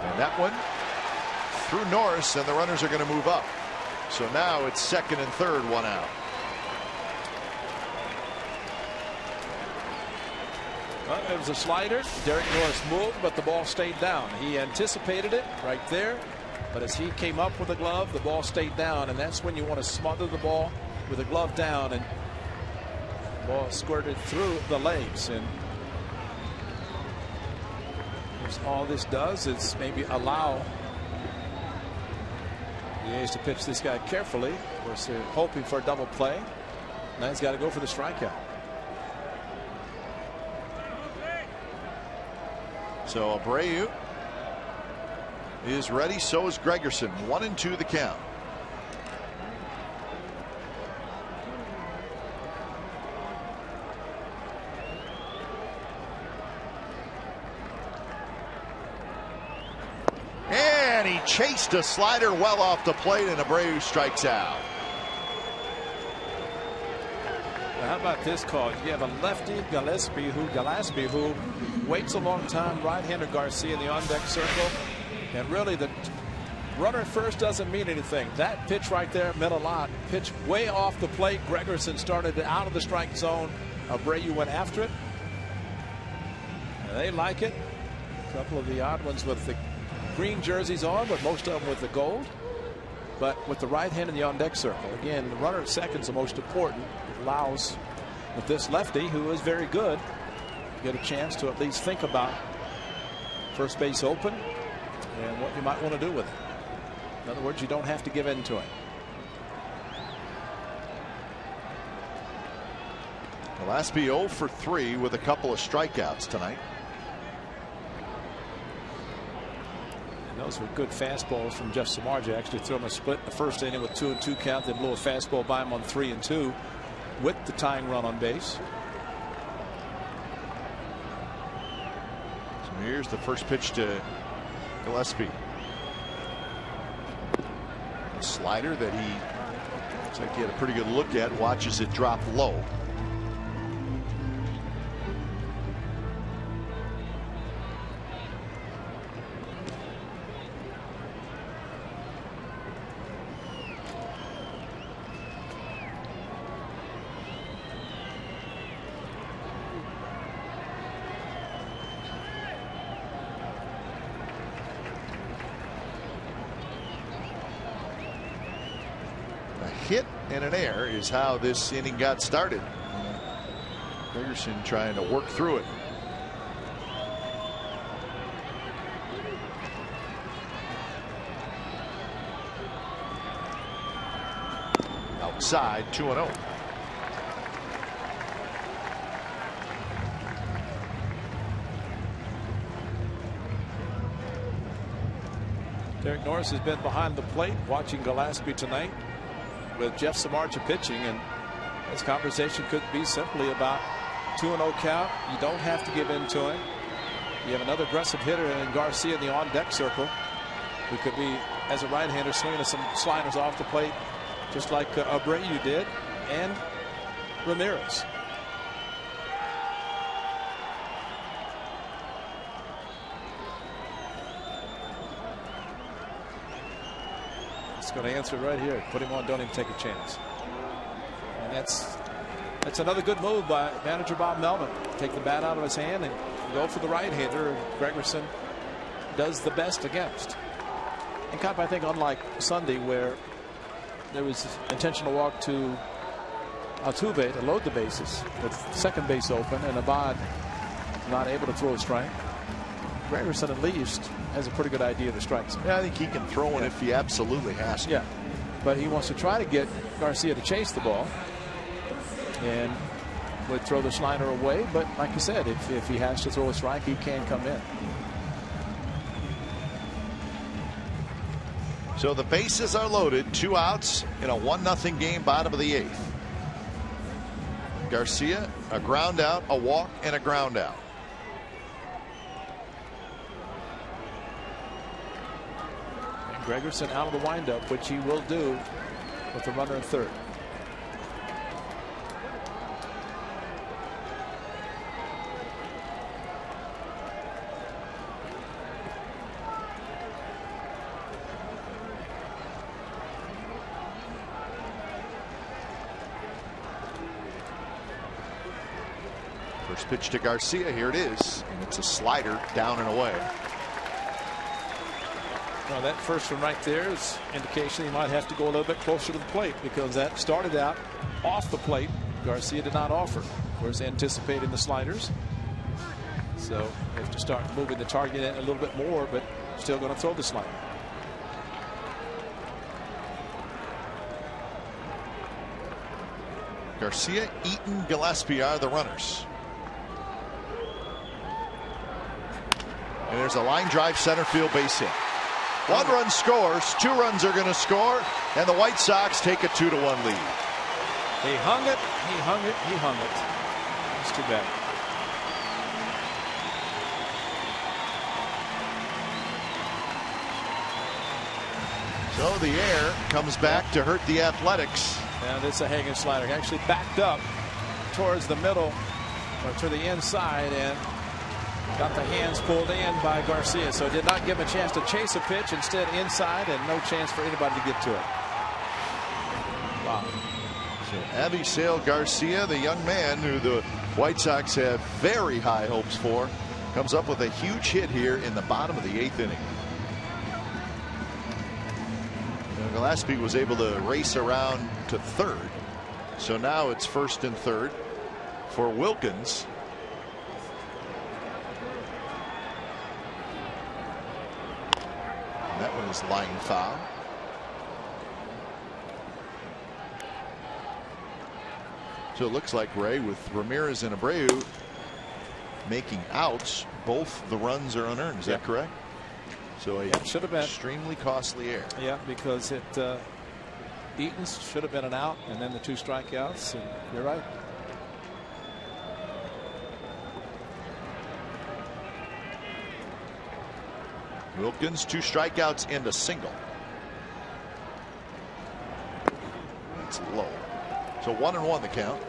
And that one through Norris, and the runners are going to move up. So now it's second and third, 1 out. Well, it was a slider. Derek Norris moved, but the ball stayed down. He anticipated it right there, but as he came up with the glove, the ball stayed down, and that's when you want to smother the ball with the glove down, and the ball squirted through the legs. And all this does is maybe allow the A's to pitch this guy carefully. Of course, they're hoping for a double play. Now he's got to go for the strikeout. So Abreu is ready. So is Gregerson. 1-2 the count. And he chased a slider well off the plate, and Abreu strikes out. How about this call? You have a lefty, Gillespie, who waits a long time. Right-hander Garcia in the on-deck circle. And really, the runner at first doesn't mean anything. That pitch right there meant a lot. Pitch way off the plate. Gregerson started it out of the strike zone. Abreu went after it. And they like it. A couple of the odd ones with the green jerseys on, but most of them with the gold. But with the right hand in the on-deck circle. Again, the runner at second is the most important. It allows, with this lefty, who is very good, get a chance to at least think about first base open and what you might want to do with it. In other words, you don't have to give in to it. Gillespie 0 for 3 with a couple of strikeouts tonight. Those were good fastballs from Jeff Samardzija. Actually threw him a split in the first inning with 2-2 count. Then blew a fastball by him on 3-2 with the tying run on base. So here's the first pitch to Gillespie. A slider that he looks like he had a pretty good look at. Watches it drop low. Hit and an error is how this inning got started. Gregerson trying to work through it. Outside, 2-0. Derek Norris has been behind the plate watching Gillespie tonight with Jeff Samardzija pitching, and this conversation could be simply about 2-0 count. You don't have to give in to him. You have another aggressive hitter in Garcia in the on-deck circle, who could be, as a right-hander, swinging some sliders off the plate, just like Abreu did, and Ramirez. Going to answer right here. Put him on, don't even take a chance. And that's another good move by manager Bob Melvin. Take the bat out of his hand and go for the right-hander. Gregerson does the best against. And Cop, I think, unlike Sunday, where there was intentional walk to Altuve to load the bases with second base open and Abad not able to throw a strike, Gregerson at least has a pretty good idea of the strikes. Yeah, I think he can throw it if he absolutely has to. Yeah, but he wants to try to get Garcia to chase the ball and would throw the slider away. But like you said, if he has to throw a strike, he can come in. So the bases are loaded. 2 outs in a 1-0 game, bottom of the 8th. Garcia, a ground out, a walk, and a ground out. Gregerson out of the windup, which he will do with the runner at third. First pitch to Garcia. Here it is. And it's a slider down and away. Well, that first one right there is indication he might have to go a little bit closer to the plate, because that started out off the plate. Garcia did not offer. Whereas anticipating the sliders. So they have to start moving the target in a little bit more, but still going to throw the slider. Garcia, Eaton, Gillespie are the runners. And there's a line drive center field base hit. 1 run scores, 2 runs are going to score, and the White Sox take a 2-1 lead. He hung it, he hung it, he hung it. It's too bad. So the air comes back to hurt the Athletics. And it's a hanging slider. He actually backed up towards the middle, or to the inside, and got the hands pulled in by Garcia. So did not give him a chance to chase a pitch. Instead, inside, and no chance for anybody to get to it. Wow. So Avisail Garcia, the young man who the White Sox have very high hopes for, comes up with a huge hit here in the bottom of the 8th inning. Gillespie was able to race around to third. So now it's first and third for Wilkins. And that one is line foul. So it looks like, Ray, with Ramirez and Abreu making outs, both the runs are unearned. Is that correct? So a should have been extremely costly error. Yeah, because it Eaton's should have been an out, and then the 2 strikeouts. And you're right. Wilkins, 2 strikeouts and a single. That's low. So 1-1 the count.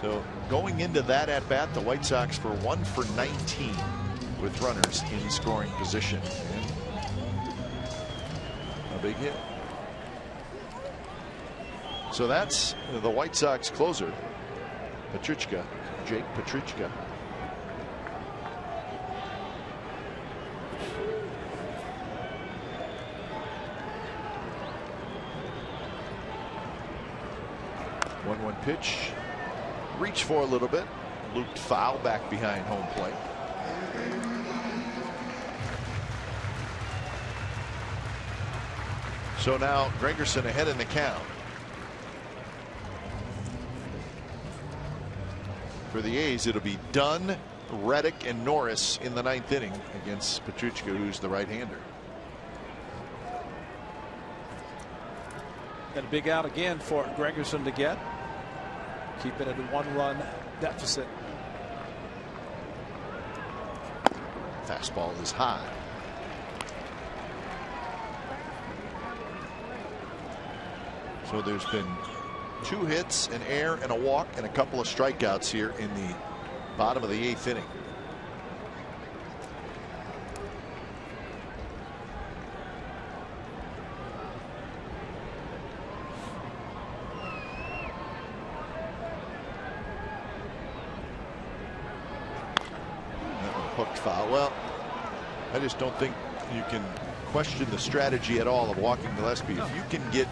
So going into that at bat, the White Sox for 1 for 19 with runners in scoring position. A big hit. So that's the White Sox closer, Petrichka, Jake Petrichka. One pitch. Reach for a little bit. Looped foul back behind home plate. So now Gregerson ahead in the count. For the A's, it'll be Dunn, Reddick, and Norris in the 9th inning against Petrichka, who's the right-hander. Got a big out again for Gregerson to get. Keep it at a 1-run deficit. Fastball is high. So there's been 2 hits, an error, and a walk, and a couple of strikeouts here in the bottom of the 8th inning. Hooked foul. Well, I just don't think you can question the strategy at all of walking Gillespie. If you can get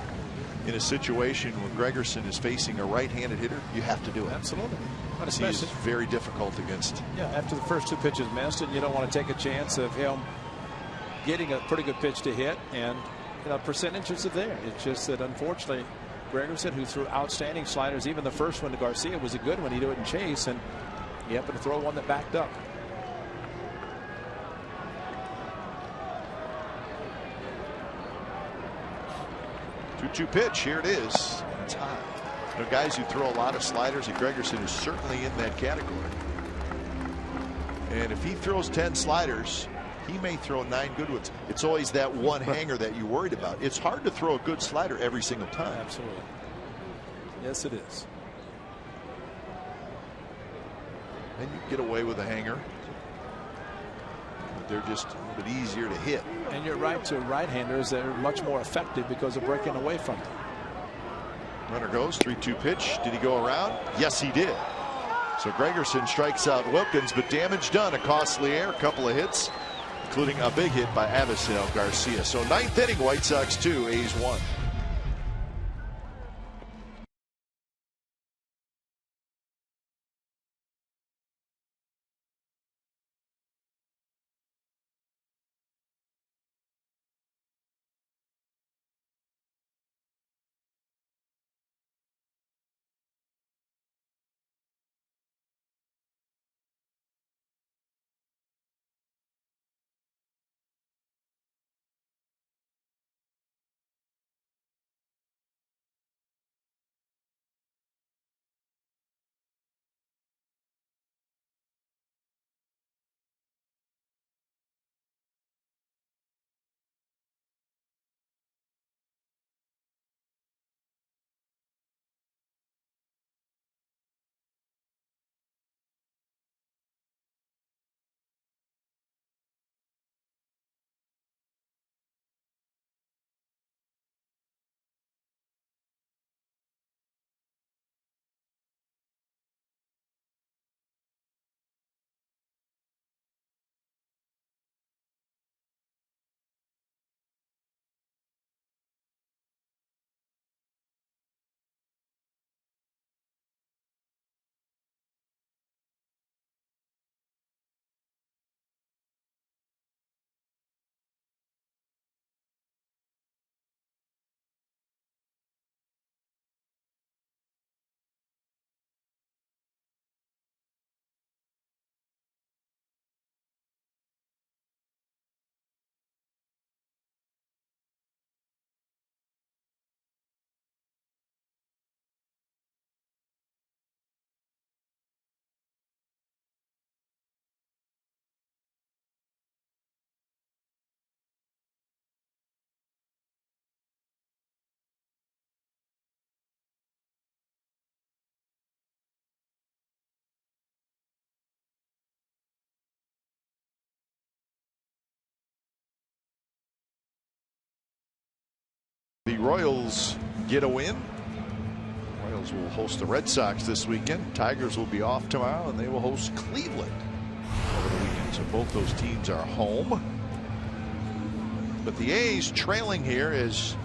in a situation where Gregerson is facing a right-handed hitter, you have to do it. Absolutely. He is very difficult against. Yeah, after the first 2 pitches missed, and you don't want to take a chance of him getting a pretty good pitch to hit, and percentages are there. It's just that unfortunately Gregerson, who threw outstanding sliders, even the first one to Garcia was a good one. He didn't chase, and he happened to throw one that backed up. Two pitch. Here it is. It's high. Guys who throw a lot of sliders, and Gregerson is certainly in that category. And if he throws 10 sliders, he may throw 9 good ones. It's always that one hanger that you're worried about. It's hard to throw a good slider every single time. Absolutely. Yes, it is. And you get away with a hanger. But they're just a little bit easier to hit. And you're right, to right-handers, they're much more effective because of breaking away from them. Runner goes, 3-2 pitch. Did he go around? Yes, he did. So Gregerson strikes out Wilkins, but damage done. A costly error, a couple of hits, including a big hit by Avisail Garcia. So ninth inning, White Sox 2, A's 1. The Royals get a win. Royals will host the Red Sox this weekend. Tigers will be off tomorrow, and they will host Cleveland over the weekend. So both those teams are home. But the A's trailing here as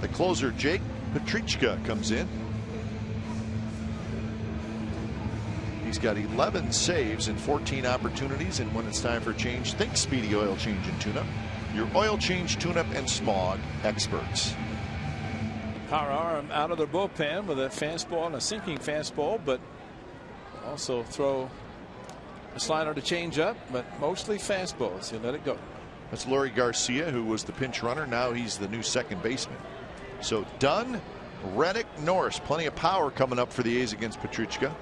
the closer Jake Petrichka comes in. He's got 11 saves in 14 opportunities, and when it's time for change, think Speedy Oil Change and Tune-Up. Your oil change, tune-up, and smog experts. Power arm out of their bullpen with a fastball and a sinking fastball, but also throw a slider to change up, but mostly fastballs. He'll let it go. That's Leury Garcia, who was the pinch runner. Now he's the new second baseman. So Dunn, Reddick, Norris. Plenty of power coming up for the A's against Petrichka.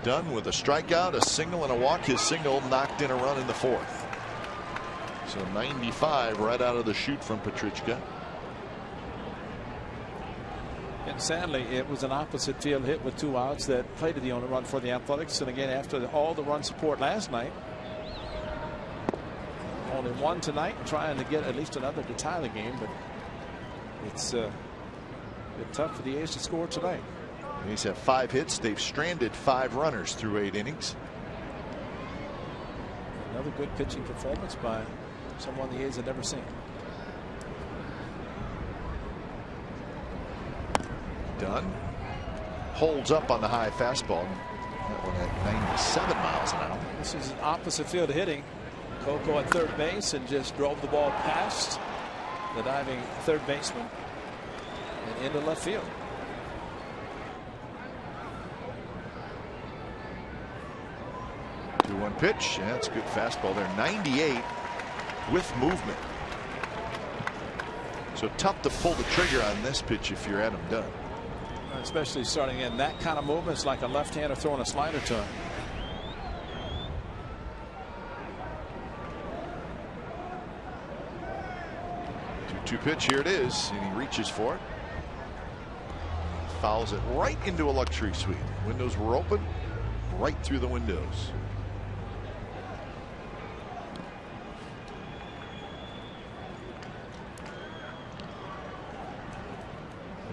Dunn with a strikeout, a single, and a walk. His single knocked in a run in the fourth. So 95 right out of the chute from Petrichka. And sadly, it was an opposite field hit with 2 outs that played to the only run for the Athletics. And again, after all the run support last night, only one tonight, trying to get at least another to tie the game. But it's been tough for the A's to score tonight. He's had 5 hits. They've stranded 5 runners through 8 innings. Another good pitching performance by someone the A's had never seen. Dunn holds up on the high fastball. That one at 97 miles an hour. This is an opposite field hitting. Coco at third base and just drove the ball past the diving third baseman and into left field. 2-1 pitch. Yeah, that's a good fastball there. 98 with movement. So tough to pull the trigger on this pitch if you're Adam Dunn. Especially starting in that kind of movement. It's like a left-hander throwing a slider to him. Two pitch. Here it is, and he reaches for it. Fouls it right into a luxury suite. Windows were open, right through the windows.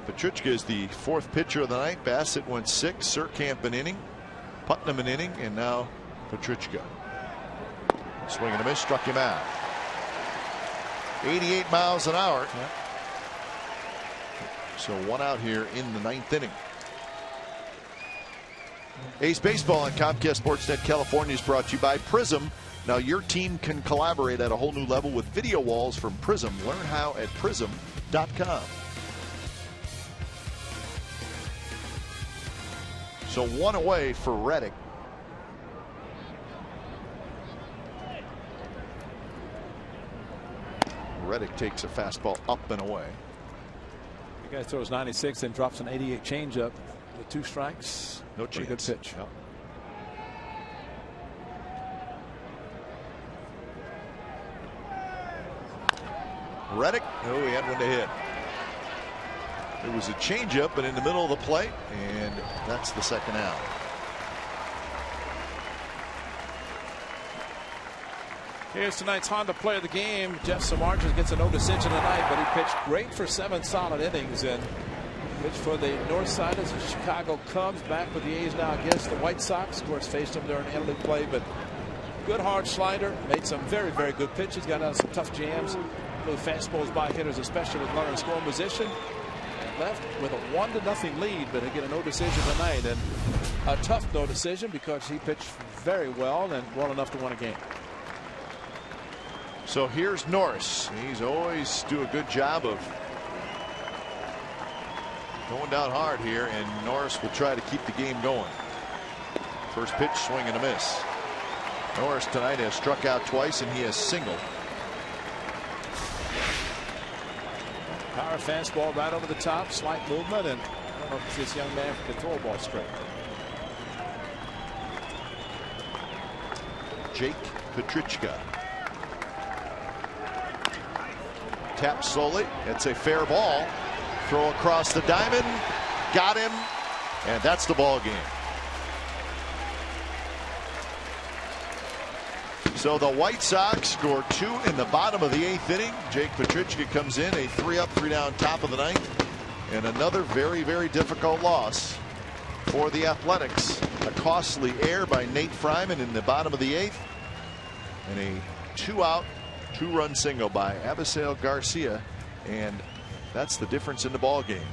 Petruchka is the 4th pitcher of the night. Bassett went 6, Surkamp an inning, Putnam an inning, and now Petruchka. Swing and a miss, struck him out. 88 miles an hour. Yep. So 1 out here in the 9th inning. Ace Baseball on Comcast Sportsnet California is brought to you by Prism. Now your team can collaborate at a whole new level with video walls from Prism. Learn how at prism.com. So 1 away for Reddick. Reddick takes a fastball up and away. The guy throws 96 and drops an 88 changeup with 2 strikes. No Pretty chance. good pitch. Yep. Reddick, oh, he had one to hit. It was a changeup, but in the middle of the plate, and that's the 2nd out. Here's tonight's Honda Player of the Game. Jeff Samardzija gets a no decision tonight, but he pitched great for 7 solid innings and pitched for the Northsiders of Chicago Cubs. Back with the A's now against the White Sox. Of course, faced them during interleague play, but good hard slider. Made some very, very good pitches. Got out of some tough jams. Little fastballs by hitters, especially with runner in scoring position. Left with a 1-0 lead, but again a no decision tonight, and a tough no decision because he pitched very well and well enough to win a game. So here's Norris. He's always do a good job of going down hard here, and Norris will try to keep the game going. First pitch, swing and a miss. Norris tonight has struck out twice, and he has singled. Power fastball right over the top, slight movement, and I don't know if this young man can throw a ball straight. Jake Petruchka. Tap slowly. It's a fair ball. Throw across the diamond. Got him. And that's the ball game. So the White Sox score 2 in the bottom of the 8th inning. Jake Petruchka comes in, a 3-up, 3-down top of the 9th. And another very, very difficult loss for the Athletics. A costly error by Nate Fryman in the bottom of the 8th. And a 2-out, 2-run single by Abisail Garcia. And that's the difference in the ball game.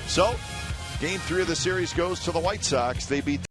So game 3 of the series goes to the White Sox. They beat